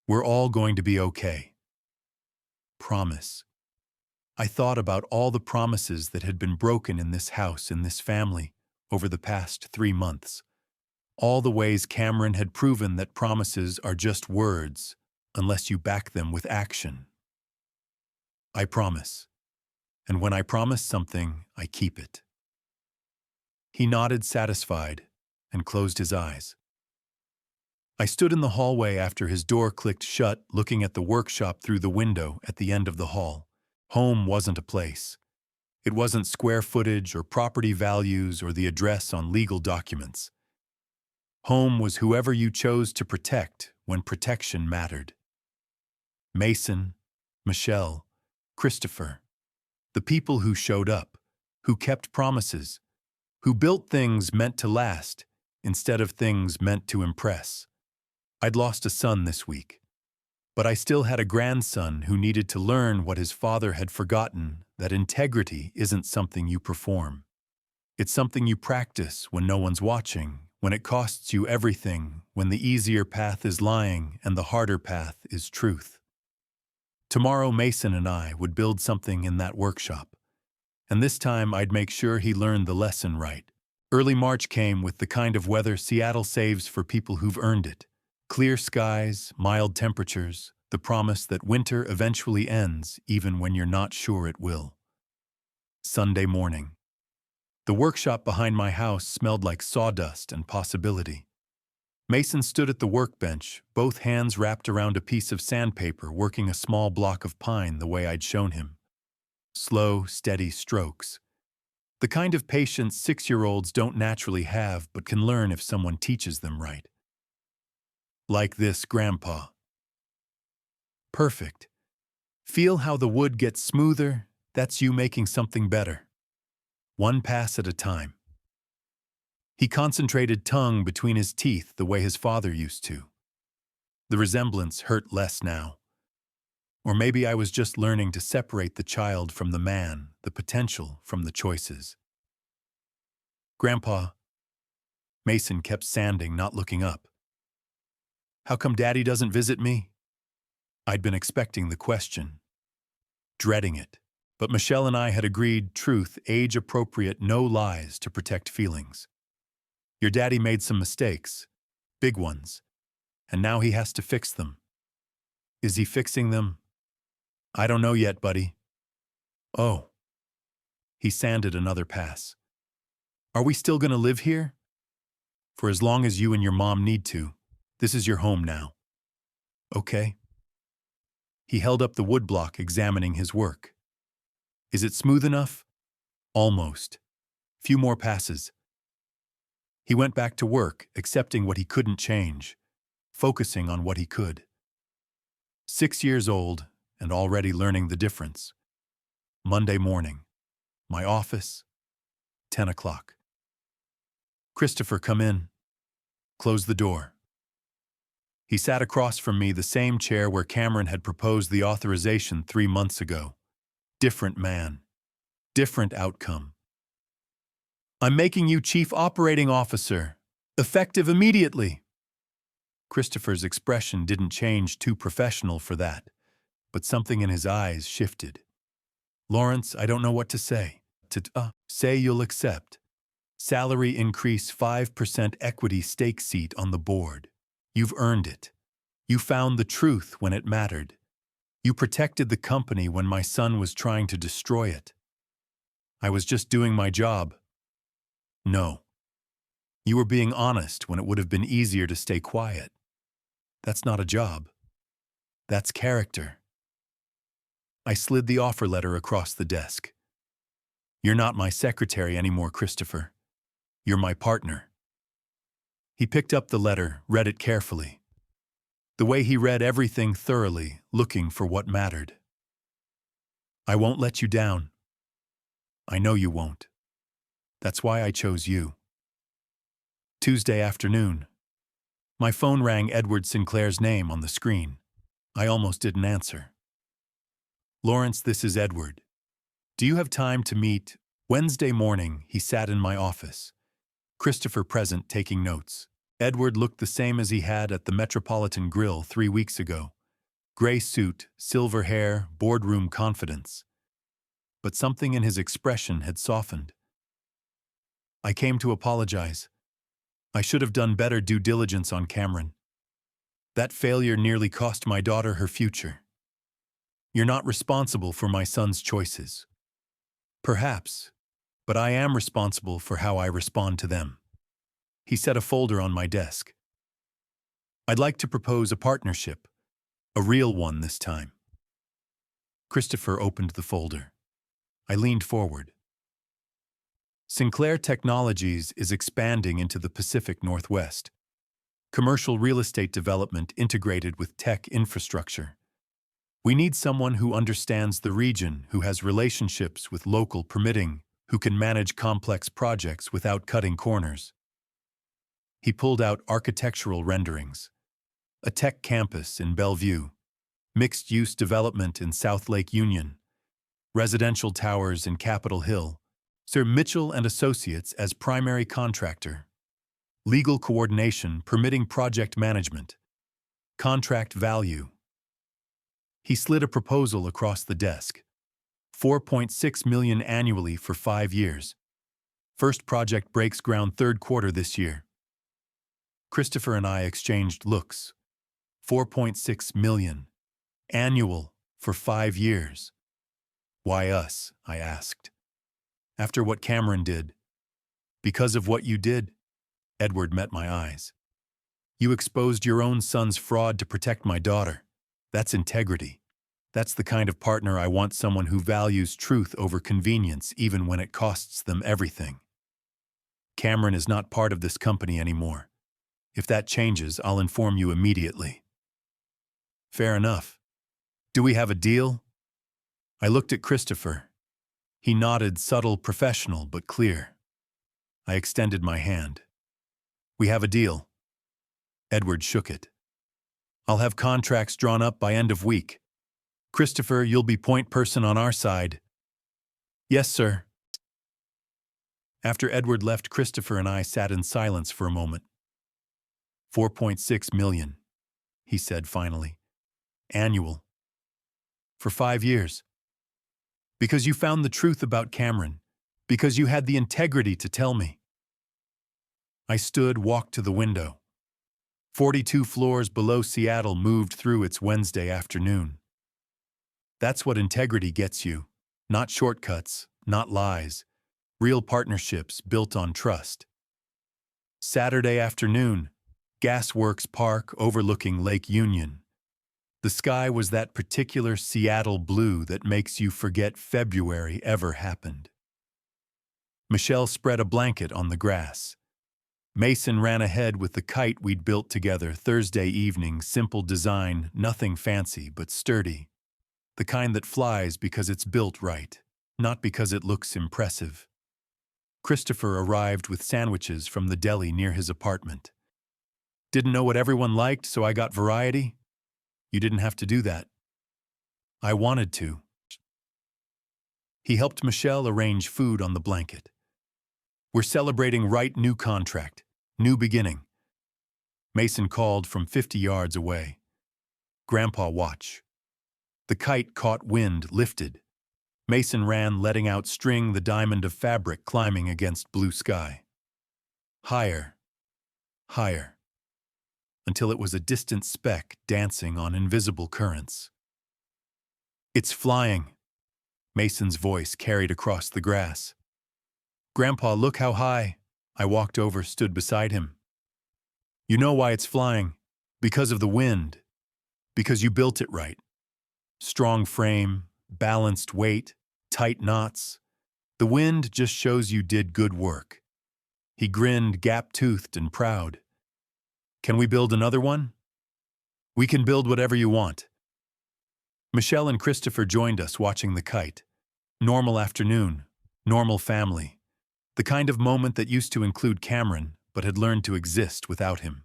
We're all going to be okay. Promise. I thought about all the promises that had been broken in this house, in this family, over the past 3 months. All the ways Cameron had proven that promises are just words, unless you back them with action. I promise. And when I promise something, I keep it. He nodded, satisfied, and closed his eyes. I stood in the hallway after his door clicked shut, looking at the workshop through the window at the end of the hall. Home wasn't a place. It wasn't square footage or property values or the address on legal documents. Home was whoever you chose to protect when protection mattered. Mason, Michelle, Christopher. The people who showed up, who kept promises, who built things meant to last instead of things meant to impress. I'd lost a son this week, but I still had a grandson who needed to learn what his father had forgotten, that integrity isn't something you perform. It's something you practice when no one's watching, when it costs you everything, when the easier path is lying and the harder path is truth. Tomorrow, Mason and I would build something in that workshop, and this time I'd make sure he learned the lesson right. Early March came with the kind of weather Seattle saves for people who've earned it. Clear skies, mild temperatures, the promise that winter eventually ends even when you're not sure it will. Sunday morning. The workshop behind my house smelled like sawdust and possibility. Mason stood at the workbench, both hands wrapped around a piece of sandpaper, working a small block of pine the way I'd shown him. Slow, steady strokes. The kind of patience 6-year-olds don't naturally have but can learn if someone teaches them right. Like this, Grandpa. Perfect. Feel how the wood gets smoother? That's you making something better. One pass at a time. He concentrated, tongue between his teeth the way his father used to. The resemblance hurt less now. Or maybe I was just learning to separate the child from the man, the potential from the choices. Grandpa. Mason kept sanding, not looking up. How come Daddy doesn't visit me? I'd been expecting the question, dreading it, but Michelle and I had agreed truth, age-appropriate, no lies to protect feelings. Your daddy made some mistakes, big ones, and now he has to fix them. Is he fixing them? I don't know yet, buddy. Oh. He sanded another pass. Are we still going to live here? For as long as you and your mom need to. This is your home now. Okay. He held up the woodblock, examining his work. Is it smooth enough? Almost. Few more passes. He went back to work, accepting what he couldn't change, focusing on what he could. 6 years old and already learning the difference. Monday morning. My office, 10 o'clock. Christopher, come in. Close the door. He sat across from me, the same chair where Cameron had proposed the authorization 3 months ago. Different man. Different outcome. I'm making you Chief Operating Officer. Effective immediately. Christopher's expression didn't change, too professional for that, but something in his eyes shifted. Lawrence, I don't know what to say. Say you'll accept. Salary increase, 5% equity stake seat on the board. You've earned it. You found the truth when it mattered. You protected the company when my son was trying to destroy it. I was just doing my job. No. You were being honest when it would have been easier to stay quiet. That's not a job. That's character. I slid the offer letter across the desk. You're not my secretary anymore, Christopher. You're my partner. He picked up the letter, read it carefully. The way he read everything thoroughly, looking for what mattered. I won't let you down. I know you won't. That's why I chose you. Tuesday afternoon. My phone rang, Edward Sinclair's name on the screen. I almost didn't answer. Lawrence, this is Edward. Do you have time to meet? Wednesday morning, he sat in my office. Christopher present, taking notes. Edward looked the same as he had at the Metropolitan Grill 3 weeks ago. Gray suit, silver hair, boardroom confidence. But something in his expression had softened. I came to apologize. I should have done better due diligence on Cameron. That failure nearly cost my daughter her future. You're not responsible for my son's choices. Perhaps, but I am responsible for how I respond to them. He set a folder on my desk. I'd like to propose a partnership, a real one this time. Christopher opened the folder. I leaned forward. Sinclair Technologies is expanding into the Pacific Northwest. Commercial real estate development integrated with tech infrastructure. We need someone who understands the region, who has relationships with local permitting, who can manage complex projects without cutting corners. He pulled out architectural renderings. A tech campus in Bellevue, mixed-use development in South Lake Union, residential towers in Capitol Hill, Sir Mitchell and Associates as primary contractor, legal coordination, permitting, project management, contract value. He slid a proposal across the desk. $4.6 million annually for 5 years. First project breaks ground third quarter this year. Christopher and I exchanged looks. $4.6 million. Annual for 5 years. Why us? I asked. After what Cameron did. Because of what you did? Edward met my eyes. You exposed your own son's fraud to protect my daughter. That's integrity. That's the kind of partner I want, someone who values truth over convenience even when it costs them everything. Cameron is not part of this company anymore. If that changes, I'll inform you immediately. Fair enough. Do we have a deal? I looked at Christopher. He nodded, subtle, professional, but clear. I extended my hand. We have a deal. Edward shook it. I'll have contracts drawn up by end of week. Christopher, you'll be point person on our side. Yes, sir. After Edward left, Christopher and I sat in silence for a moment. $4.6 million, he said finally. Annual. For 5 years. Because you found the truth about Cameron. Because you had the integrity to tell me. I stood, walked to the window. 42 floors below Seattle moved through its Wednesday afternoon. That's what integrity gets you. Not shortcuts, not lies. Real partnerships built on trust. Saturday afternoon, Gasworks Park overlooking Lake Union. The sky was that particular Seattle blue that makes you forget February ever happened. Michelle spread a blanket on the grass. Mason ran ahead with the kite we'd built together Thursday evening, simple design, nothing fancy but sturdy. The kind that flies because it's built right. not because it looks impressive. Christopher arrived with sandwiches from the deli near his apartment. Didn't know what everyone liked, so I got variety? You didn't have to do that. I wanted to. He helped Michelle arrange food on the blanket. We're celebrating right new contract, new beginning. Mason called from 50 yards away. Grandpa, watch. The kite caught wind, lifted. Mason ran, letting out string, the diamond of fabric climbing against blue sky. Higher, higher, until it was a distant speck dancing on invisible currents. It's flying, Mason's voice carried across the grass. Grandpa, look how high. I walked over, stood beside him. You know why it's flying? Because of the wind. Because you built it right. Strong frame, balanced weight, tight knots. The wind just shows you did good work. He grinned, gap-toothed and proud. Can we build another one? We can build whatever you want. Michelle and Christopher joined us watching the kite. Normal afternoon, normal family. The kind of moment that used to include Cameron, but had learned to exist without him.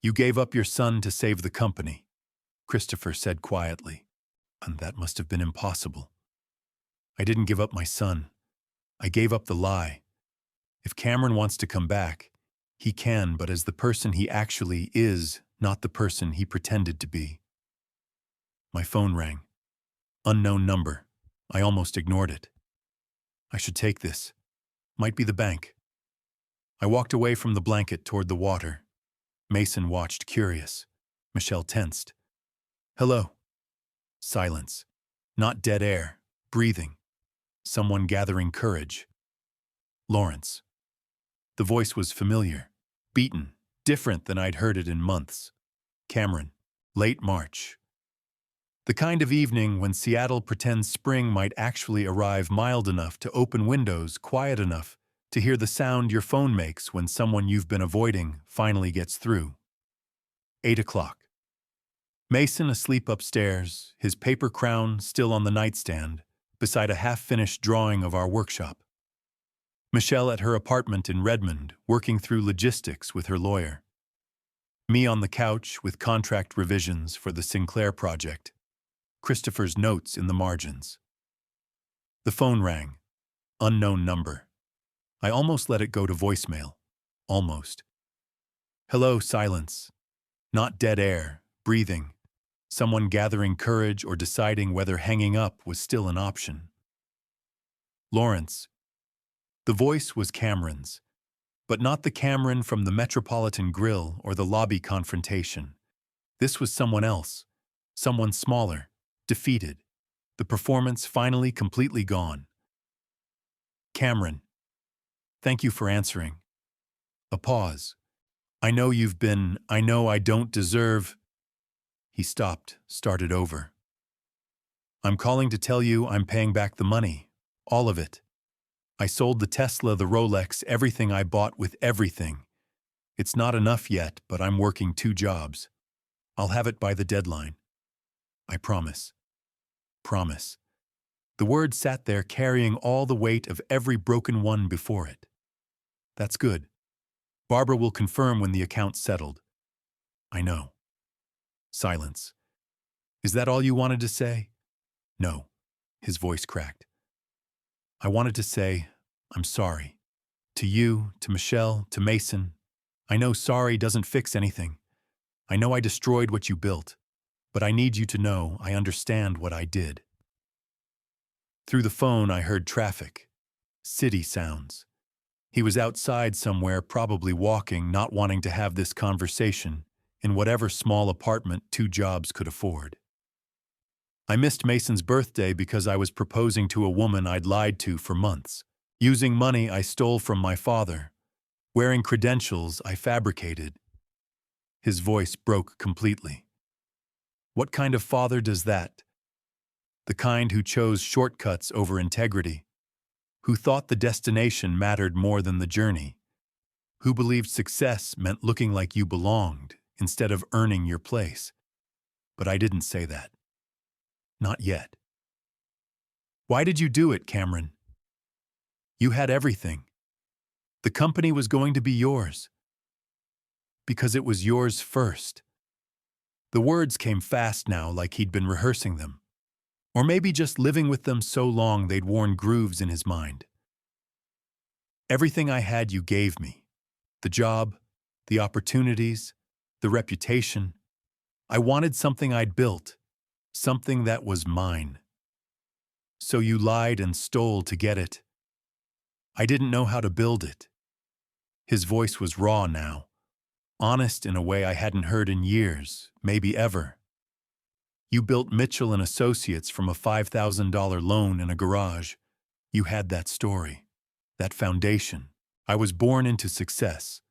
You gave up your son to save the company, Christopher said quietly. And that must have been impossible. I didn't give up my son. I gave up the lie. If Cameron wants to come back, he can, but as the person he actually is, not the person he pretended to be. My phone rang. Unknown number. I almost ignored it. I should take this. Might be the bank. I walked away from the blanket toward the water. Mason watched, curious. Michelle tensed. Hello. Silence. Not dead air. Breathing. Someone gathering courage. Lawrence. The voice was familiar. Beaten. Different than I'd heard it in months. Cameron. Late March. The kind of evening when Seattle pretends spring might actually arrive, mild enough to open windows, quiet enough to hear the sound your phone makes when someone you've been avoiding finally gets through. 8 o'clock. Mason asleep upstairs, his paper crown still on the nightstand, beside a half-finished drawing of our workshop. Michelle at her apartment in Redmond, working through logistics with her lawyer. Me on the couch with contract revisions for the Sinclair project. Christopher's notes in the margins. The phone rang. Unknown number. I almost let it go to voicemail. Almost. Hello, silence. Not dead air, breathing. Someone gathering courage or deciding whether hanging up was still an option. Lawrence. The voice was Cameron's, but not the Cameron from the Metropolitan Grill or the lobby confrontation. This was someone else, someone smaller, defeated, the performance finally completely gone. Cameron. Thank you for answering. A pause. I know I don't deserve. He stopped, started over. I'm calling to tell you I'm paying back the money, all of it. I sold the Tesla, the Rolex, everything I bought with everything. It's not enough yet, but I'm working 2 jobs. I'll have it by the deadline. I promise. Promise. The word sat there carrying all the weight of every broken one before it. That's good. Barbara will confirm when the account's settled. I know. Silence. Is that all you wanted to say? No. His voice cracked. I wanted to say, I'm sorry. To you, to Michelle, to Mason. I know sorry doesn't fix anything. I know I destroyed what you built, but I need you to know I understand what I did. Through the phone, I heard traffic. City sounds. He was outside somewhere, probably walking, not wanting to have this conversation, in whatever small apartment 2 jobs could afford. I missed Mason's birthday because I was proposing to a woman I'd lied to for months, using money I stole from my father, wearing credentials I fabricated. His voice broke completely. What kind of father does that? The kind who chose shortcuts over integrity, who thought the destination mattered more than the journey, who believed success meant looking like you belonged instead of earning your place. But I didn't say that. Not yet. Why did you do it, Cameron? You had everything. The company was going to be yours. Because it was yours first. The words came fast now, like he'd been rehearsing them. Or maybe just living with them so long they'd worn grooves in his mind. Everything I had you gave me. The job, the opportunities, the reputation. I wanted something I'd built, something that was mine. So you lied and stole to get it. I didn't know how to build it. His voice was raw now, honest in a way I hadn't heard in years, maybe ever. You built Mitchell and Associates from a $5,000 loan in a garage. You had that story, that foundation. I was born into success,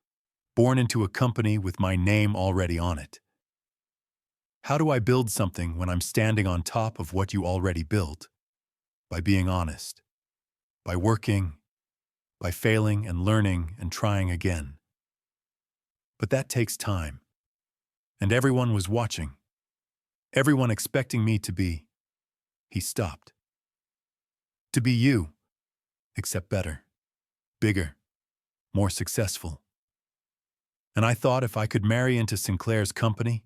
born into a company with my name already on it. How do I build something when I'm standing on top of what you already built? By being honest, by working, by failing and learning and trying again. But that takes time. And everyone was watching. Everyone expecting me to be. He stopped. To be you, except better, bigger, more successful. And I thought if I could marry into Sinclair's company,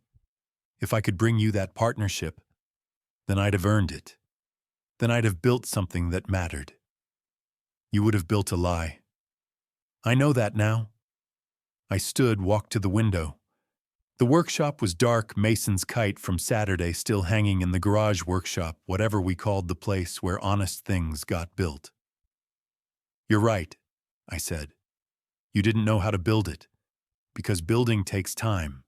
if I could bring you that partnership, then I'd have earned it. Then I'd have built something that mattered. You would have built a lie. I know that now. I stood, walked to the window. The workshop was dark, Mason's kite from Saturday still hanging in the garage workshop, whatever we called the place where honest things got built. You're right, I said. You didn't know how to build it. Because building takes time.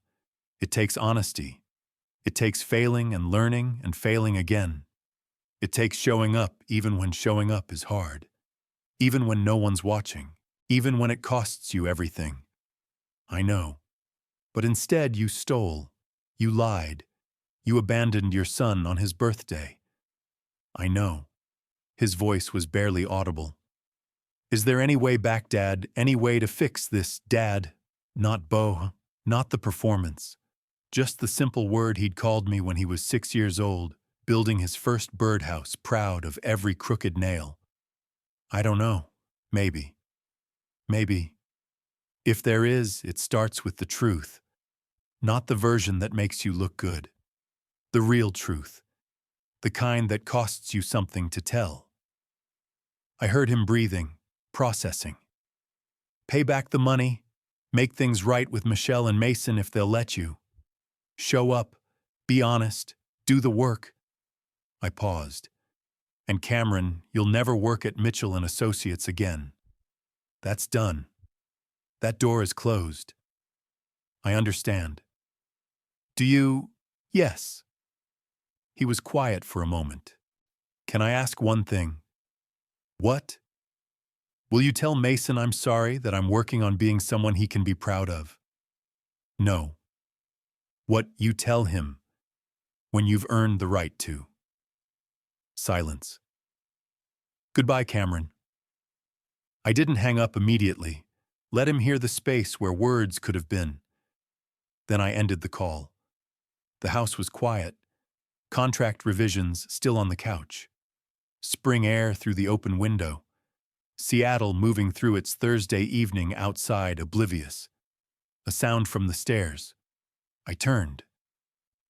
It takes honesty. It takes failing and learning and failing again. It takes showing up even when showing up is hard. Even when no one's watching. Even when it costs you everything. I know. But instead you stole. You lied. You abandoned your son on his birthday. I know. His voice was barely audible. Is there any way back, Dad? Any way to fix this, Dad? Not Bo, not the performance. Just the simple word he'd called me when he was 6 years old, building his first birdhouse, proud of every crooked nail. I don't know. Maybe. Maybe. If there is, it starts with the truth. Not the version that makes you look good. The real truth. The kind that costs you something to tell. I heard him breathing, processing. Pay back the money. Make things right with Michelle and Mason if they'll let you. Show up. Be honest. Do the work. I paused. And Cameron, you'll never work at Mitchell and Associates again. That's done. That door is closed. I understand. Do you? Yes. He was quiet for a moment. Can I ask one thing? What? Will you tell Mason I'm sorry that I'm working on being someone he can be proud of? No. What you tell him when you've earned the right to. Silence. Goodbye, Cameron. I didn't hang up immediately. Let him hear the space where words could have been. Then I ended the call. The house was quiet. Contract revisions still on the couch. Spring air through the open window. Seattle moving through its Thursday evening outside, oblivious. A sound from the stairs. I turned.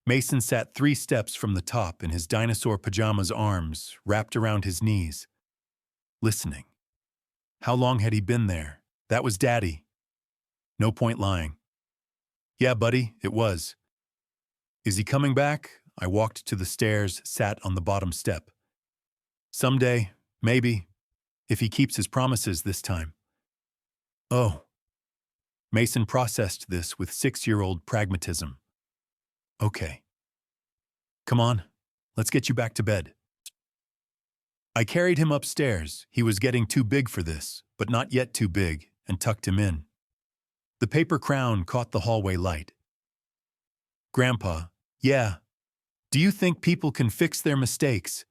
Mason sat 3 steps from the top in his dinosaur pajamas, arms wrapped around his knees. Listening. How long had he been there? That was Daddy. No point lying. Yeah, buddy, it was. Is he coming back? I walked to the stairs, sat on the bottom step. Someday, maybe, if he keeps his promises this time. Oh. Mason processed this with 6-year-old pragmatism. Okay. Come on, let's get you back to bed. I carried him upstairs. He was getting too big for this, but not yet too big, and tucked him in. The paper crown caught the hallway light. Grandpa, yeah. Do you think people can fix their mistakes?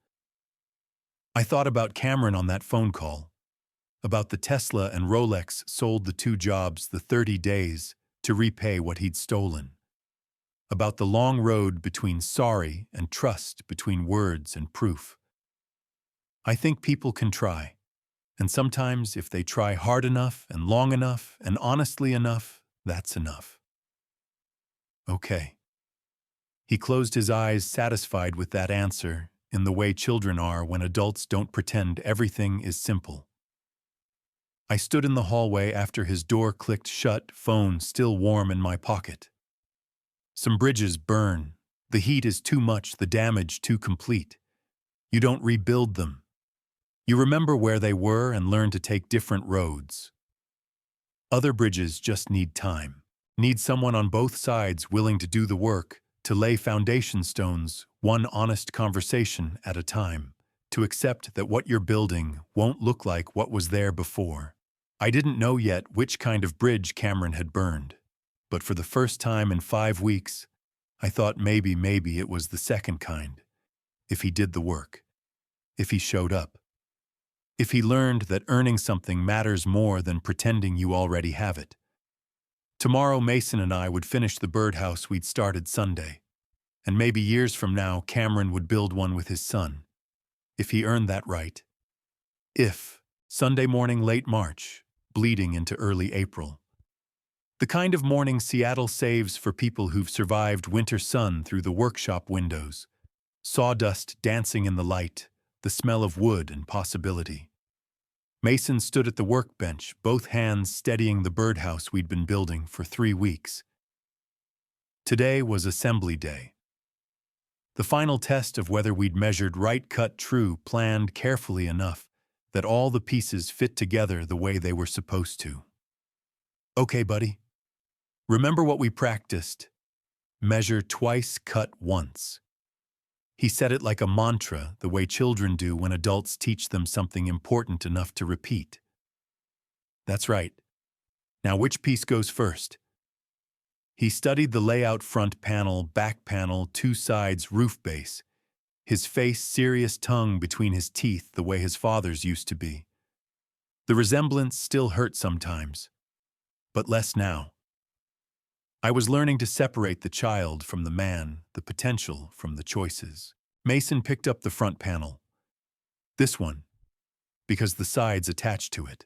I thought about Cameron on that phone call, about the Tesla and Rolex sold the 2 jobs, the 30 days, to repay what he'd stolen, about the long road between sorry and trust, between words and proof. I think people can try. And sometimes if they try hard enough and long enough and honestly enough, that's enough. Okay. He closed his eyes, satisfied with that answer, in the way children are when adults don't pretend everything is simple. I stood in the hallway after his door clicked shut, phone still warm in my pocket. Some bridges burn. The heat is too much, the damage too complete. You don't rebuild them. You remember where they were and learn to take different roads. Other bridges just need time. Need someone on both sides willing to do the work, to lay foundation stones, one honest conversation at a time, to accept that what you're building won't look like what was there before. I didn't know yet which kind of bridge Cameron had burned, but for the first time in 5 weeks, I thought maybe it was the second kind. If he did the work. If he showed up. If he learned that earning something matters more than pretending you already have it. Tomorrow, Mason and I would finish the birdhouse we'd started Sunday. And maybe years from now, Cameron would build one with his son. If he earned that right. If. Sunday morning, late March, bleeding into early April. The kind of morning Seattle saves for people who've survived winter sun through the workshop windows. Sawdust dancing in the light, the smell of wood and possibility. Mason stood at the workbench, both hands steadying the birdhouse we'd been building for 3 weeks. Today was assembly day. The final test of whether we'd measured right, cut true, planned carefully enough that all the pieces fit together the way they were supposed to. Okay, buddy. Remember what we practiced. Measure twice, cut once. He said it like a mantra, the way children do when adults teach them something important enough to repeat. That's right. Now which piece goes first? He studied the layout: front panel, back panel, 2 sides, roof base. His face, serious, tongue between his teeth the way his father's used to be. The resemblance still hurt sometimes, but less now. I was learning to separate the child from the man, the potential from the choices. Mason picked up the front panel. This one, because the sides attached to it.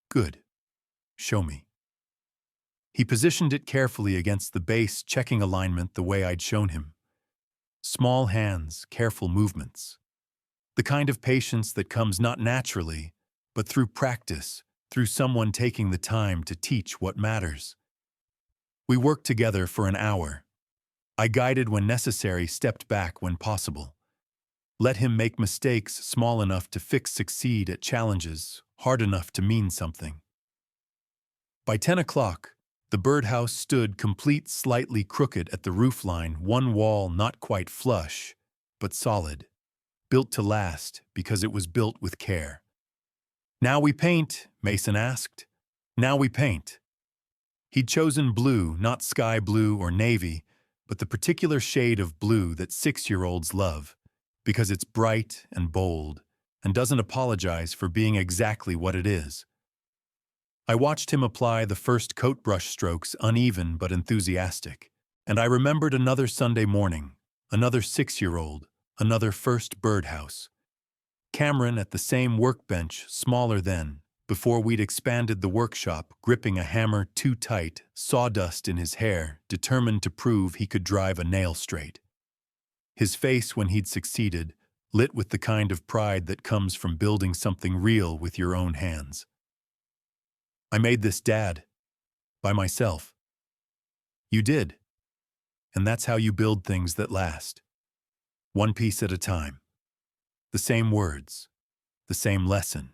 Good. Show me. He positioned it carefully against the base, checking alignment the way I'd shown him. Small hands, careful movements. The kind of patience that comes not naturally, but through practice, through someone taking the time to teach what matters. We worked together for an hour. I guided when necessary, stepped back when possible. Let him make mistakes small enough to fix, succeed at challenges, hard enough to mean something. By 10 o'clock, the birdhouse stood complete, slightly crooked at the roofline, one wall not quite flush, but solid. Built to last because it was built with care. Now we paint, Mason asked. Now we paint. He'd chosen blue, not sky blue or navy, but the particular shade of blue that 6-year-olds love, because it's bright and bold, and doesn't apologize for being exactly what it is. I watched him apply the first coat brush strokes, uneven but enthusiastic, and I remembered another Sunday morning, another 6-year-old, another first birdhouse. Cameron at the same workbench, smaller then, before we'd expanded the workshop, gripping a hammer too tight, sawdust in his hair, determined to prove he could drive a nail straight. His face, when he'd succeeded, lit with the kind of pride that comes from building something real with your own hands. I made this, Dad. By myself. You did. And that's how you build things that last. One piece at a time. The same words. The same lesson.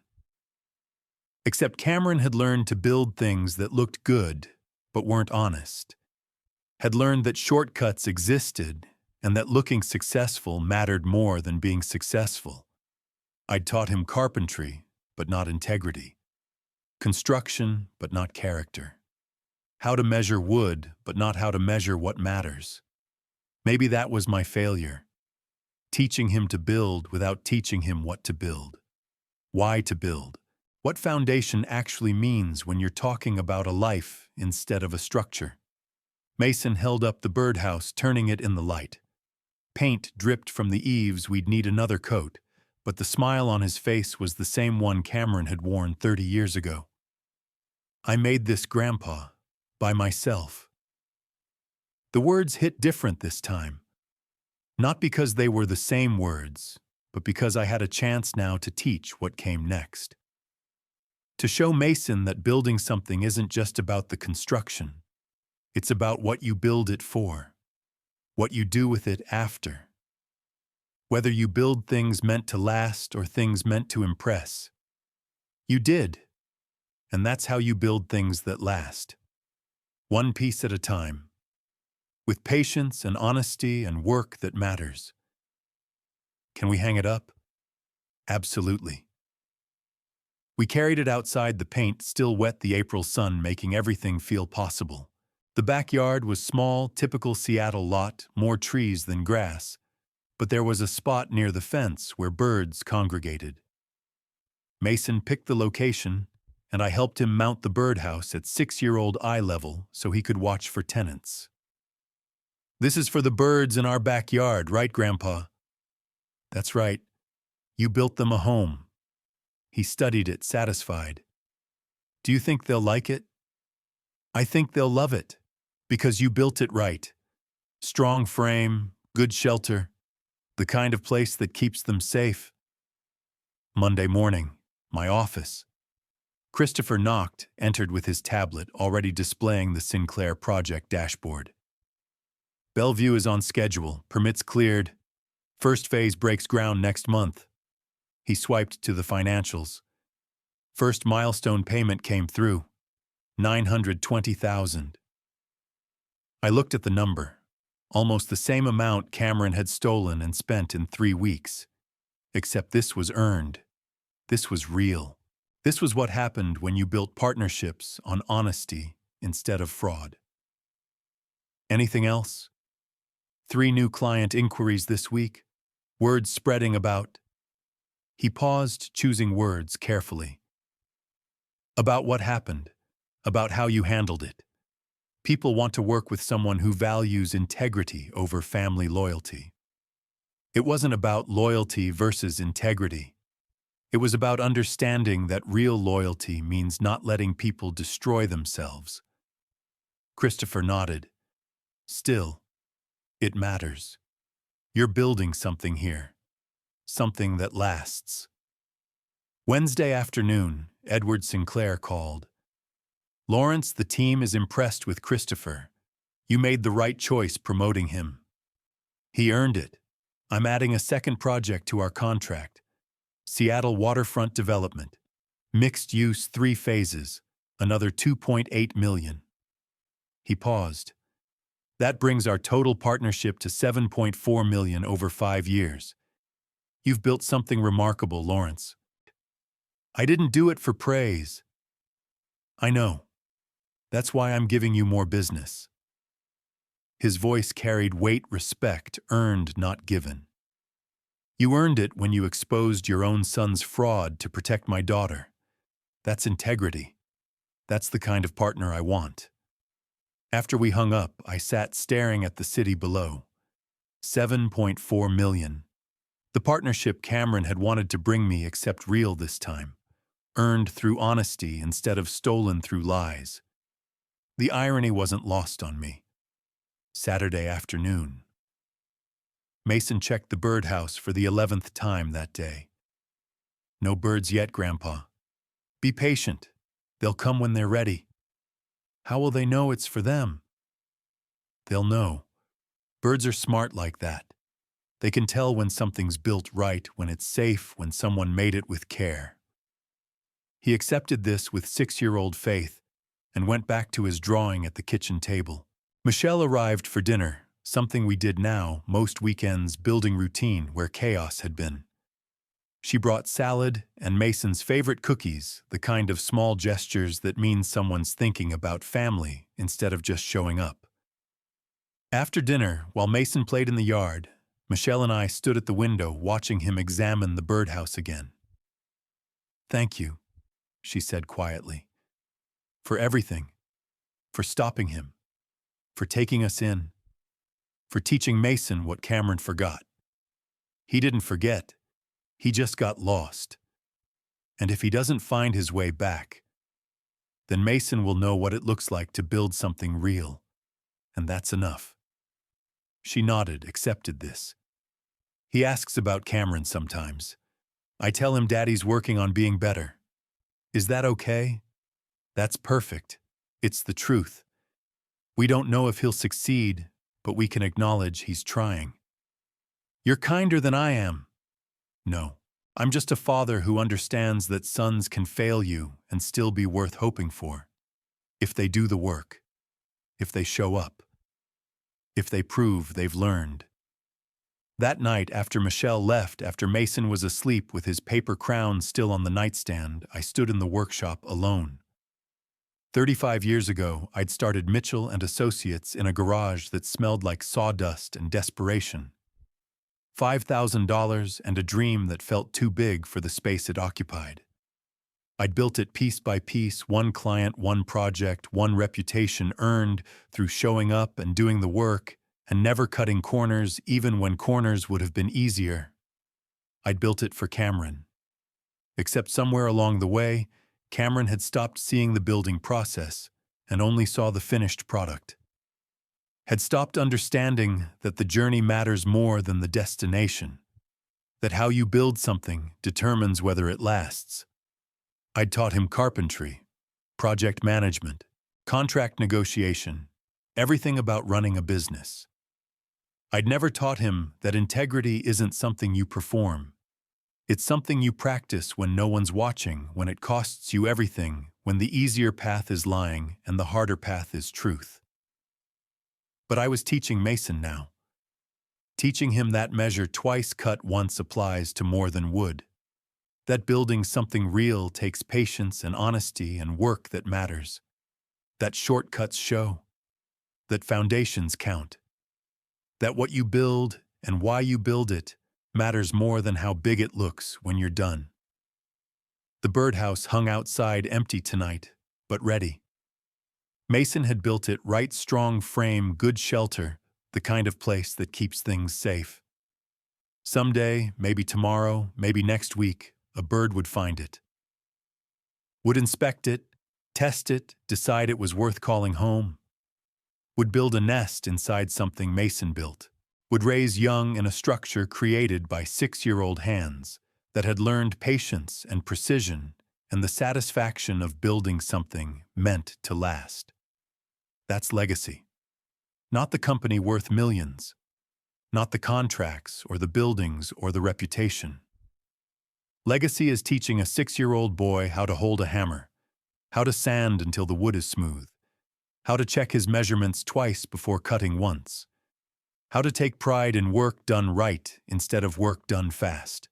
Except Cameron had learned to build things that looked good, but weren't honest. Had learned that shortcuts existed, and that looking successful mattered more than being successful. I'd taught him carpentry, but not integrity. Construction, but not character. How to measure wood, but not how to measure what matters. Maybe that was my failure. Teaching him to build without teaching him what to build. Why to build. What foundation actually means when you're talking about a life instead of a structure. Mason held up the birdhouse, turning it in the light. Paint dripped from the eaves, we'd need another coat, but the smile on his face was the same one Cameron had worn 30 years ago. "I made this, Grandpa, by myself." The words hit different this time. Not because they were the same words, but because I had a chance now to teach what came next. To show Mason that building something isn't just about the construction. It's about what you build it for, what you do with it after. Whether you build things meant to last or things meant to impress. You did. And that's how you build things that last. One piece at a time. With patience and honesty and work that matters. Can we hang it up? Absolutely. We carried it outside, the paint still wet, the April sun making everything feel possible. The backyard was small, typical Seattle lot, more trees than grass, but there was a spot near the fence where birds congregated. Mason picked the location, and I helped him mount the birdhouse at 6-year-old eye level so he could watch for tenants. "This is for the birds in our backyard, right, Grandpa?" "That's right. You built them a home." He studied it, satisfied. "Do you think they'll like it?" "I think they'll love it, because you built it right. Strong frame, good shelter, the kind of place that keeps them safe." Monday morning, my office. Christopher knocked, entered with his tablet, already displaying the Sinclair project dashboard. "Bellevue is on schedule, permits cleared. First phase breaks ground next month." He swiped to the financials. First milestone payment came through, $920,000. I looked at the number, almost the same amount Cameron had stolen and spent in 3 weeks. Except this was earned. This was real. This was what happened when you built partnerships on honesty instead of fraud. Anything else? 3 new client inquiries this week. Words spreading about. He paused, choosing words carefully. About what happened. About how you handled it. People want to work with someone who values integrity over family loyalty. It wasn't about loyalty versus integrity. It was about understanding that real loyalty means not letting people destroy themselves. Christopher nodded. Still, it matters. You're building something here. Something that lasts. Wednesday afternoon, Edward Sinclair called. "Lawrence, the team is impressed with Christopher. You made the right choice promoting him. He earned it. I'm adding a second project to our contract. Seattle waterfront development. Mixed use, 3 phases. Another $2.8 million. He paused. "That brings our total partnership to $7.4 million over 5 years. You've built something remarkable, Lawrence." "I didn't do it for praise." "I know. That's why I'm giving you more business." His voice carried weight, respect, earned, not given. "You earned it when you exposed your own son's fraud to protect my daughter. That's integrity. That's the kind of partner I want." After we hung up, I sat staring at the city below. $7.4 million. The partnership Cameron had wanted to bring me, except real this time. Earned through honesty instead of stolen through lies. The irony wasn't lost on me. Saturday afternoon. Mason checked the birdhouse for the 11th time that day. "No birds yet, Grandpa. Be patient. They'll come when they're ready." "How will they know it's for them?" "They'll know. Birds are smart like that. They can tell when something's built right, when it's safe, when someone made it with care." He accepted this with 6-year-old faith and went back to his drawing at the kitchen table. Michelle arrived for dinner, something we did now, most weekends, building routine where chaos had been. She brought salad and Mason's favorite cookies, the kind of small gestures that mean someone's thinking about family instead of just showing up. After dinner, while Mason played in the yard, Michelle and I stood at the window watching him examine the birdhouse again. "Thank you," she said quietly, "for everything, for stopping him, for taking us in, for teaching Mason what Cameron forgot. He didn't forget. He just got lost. And if he doesn't find his way back, then Mason will know what it looks like to build something real. And that's enough. She nodded, accepted this. He asks about Cameron sometimes. I tell him Daddy's working on being better. Is that okay? That's perfect. It's the truth. We don't know if he'll succeed, but we can acknowledge he's trying. You're kinder than I am. No, I'm just a father who understands that sons can fail you and still be worth hoping for. If they do the work. If they show up. If they prove they've learned. That night, after Michelle left, after Mason was asleep with his paper crown still on the nightstand, I stood in the workshop alone. 35 years ago, I'd started Mitchell and Associates in a garage that smelled like sawdust and desperation. $5,000 and a dream that felt too big for the space it occupied. I'd built it piece by piece, one client, one project, one reputation earned through showing up and doing the work and never cutting corners even when corners would have been easier. I'd built it for Cameron. Except somewhere along the way, Cameron had stopped seeing the building process and only saw the finished product. Had stopped understanding that the journey matters more than the destination, that how you build something determines whether it lasts. I'd taught him carpentry, project management, contract negotiation, everything about running a business. I'd never taught him that integrity isn't something you perform. It's something you practice when no one's watching, when it costs you everything, when the easier path is lying and the harder path is truth. But I was teaching Mason now. Teaching him that measure twice cut once applies to more than wood. That building something real takes patience and honesty and work that matters. That shortcuts show. That foundations count. That what you build and why you build it matters more than how big it looks when you're done. The birdhouse hung outside empty tonight, but ready. Mason had built it right, strong frame, good shelter, the kind of place that keeps things safe. Someday, maybe tomorrow, maybe next week, a bird would find it. Would inspect it, test it, decide it was worth calling home. Would build a nest inside something Mason built. Would raise young in a structure created by 6-year-old hands that had learned patience and precision and the satisfaction of building something meant to last. That's legacy. Not the company worth millions. Not the contracts or the buildings or the reputation. Legacy is teaching a 6-year-old boy how to hold a hammer, how to sand until the wood is smooth, how to check his measurements twice before cutting once, how to take pride in work done right instead of work done fast.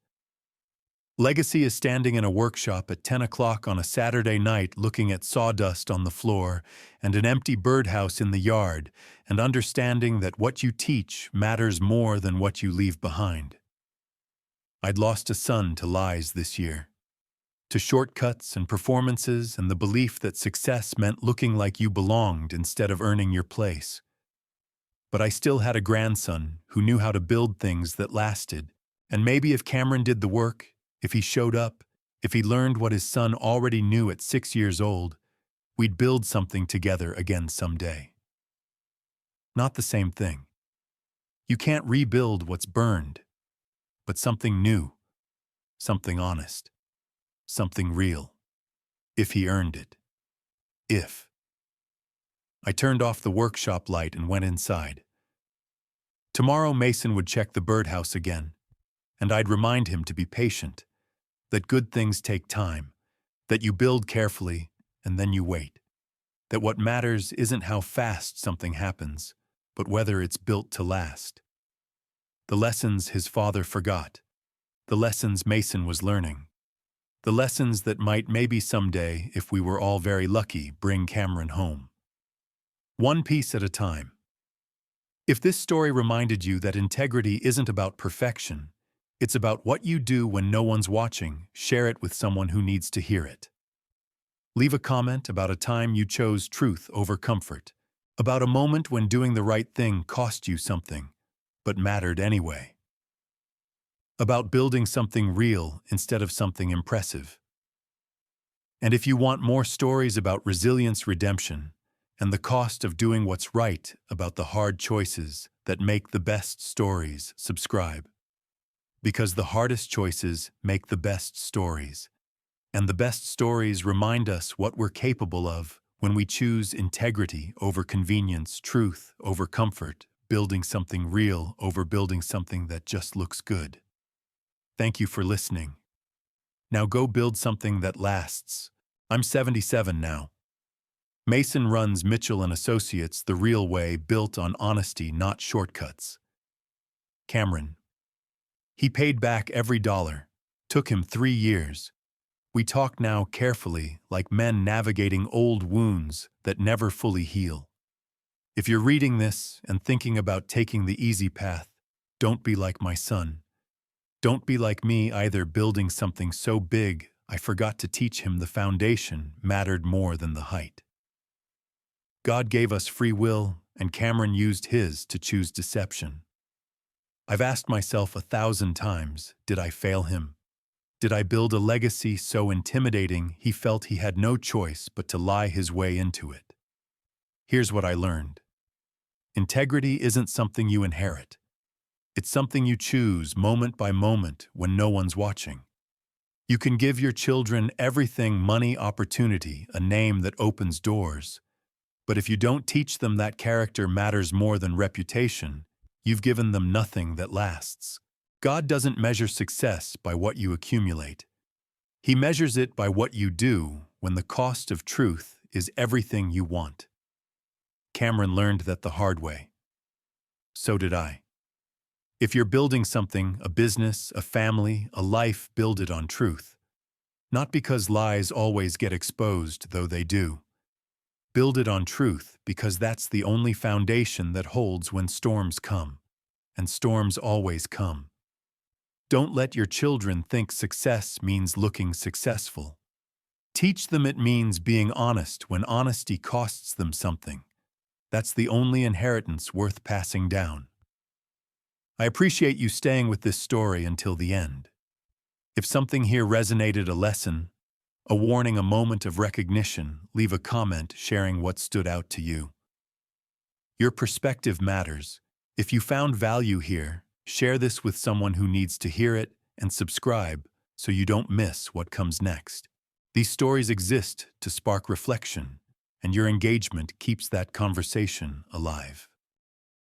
Legacy is standing in a workshop at 10 o'clock on a Saturday night looking at sawdust on the floor and an empty birdhouse in the yard and understanding that what you teach matters more than what you leave behind. I'd lost a son to lies this year, to shortcuts and performances and the belief that success meant looking like you belonged instead of earning your place. But I still had a grandson who knew how to build things that lasted, and maybe if Cameron did the work, if he showed up, if he learned what his son already knew at 6 years old, we'd build something together again someday. Not the same thing. You can't rebuild what's burned, but something new, something honest, something real, if he earned it. If. I turned off the workshop light and went inside. Tomorrow Mason would check the birdhouse again, and I'd remind him to be patient, that good things take time, that you build carefully and then you wait, that what matters isn't how fast something happens, but whether it's built to last. The lessons his father forgot, the lessons Mason was learning, the lessons that might maybe someday, if we were all very lucky, bring Cameron home. One piece at a time. If this story reminded you that integrity isn't about perfection, it's about what you do when no one's watching, share it with someone who needs to hear it. Leave a comment about a time you chose truth over comfort, about a moment when doing the right thing cost you something, but mattered anyway. about building something real instead of something impressive. And if you want more stories about resilience, redemption, and the cost of doing what's right about the hard choices that make the best stories, subscribe. Because the hardest choices make the best stories, and the best stories remind us what we're capable of when we choose integrity over convenience, truth over comfort, building something real over building something that just looks good. Thank you for listening. Now go build something that lasts. I'm 77 now. Mason runs Mitchell & Associates the real way, built on honesty, not shortcuts. Cameron. He paid back every dollar. Took him 3 years. We talk now carefully, like men navigating old wounds that never fully heal. If you're reading this and thinking about taking the easy path, don't be like my son. Don't be like me either, building something so big I forgot to teach him the foundation mattered more than the height. God gave us free will, and Cameron used his to choose deception. I've asked myself 1,000 times, did I fail him? Did I build a legacy so intimidating he felt he had no choice but to lie his way into it? Here's what I learned. Integrity isn't something you inherit. It's something you choose moment by moment when no one's watching. You can give your children everything: money, opportunity, a name that opens doors. But if you don't teach them that character matters more than reputation, you've given them nothing that lasts. God doesn't measure success by what you accumulate. He measures it by what you do when the cost of truth is everything you want. Cameron learned that the hard way. So did I. If you're building something, a business, a family, a life, build it on truth. Not because lies always get exposed, though they do. Build it on truth because that's the only foundation that holds when storms come. And storms always come. Don't let your children think success means looking successful. Teach them it means being honest when honesty costs them something. That's the only inheritance worth passing down. I appreciate you staying with this story until the end. If something here resonated, a lesson, a warning, a moment of recognition, leave a comment sharing what stood out to you. Your perspective matters. If you found value here, share this with someone who needs to hear it, and subscribe so you don't miss what comes next. These stories exist to spark reflection, and your engagement keeps that conversation alive.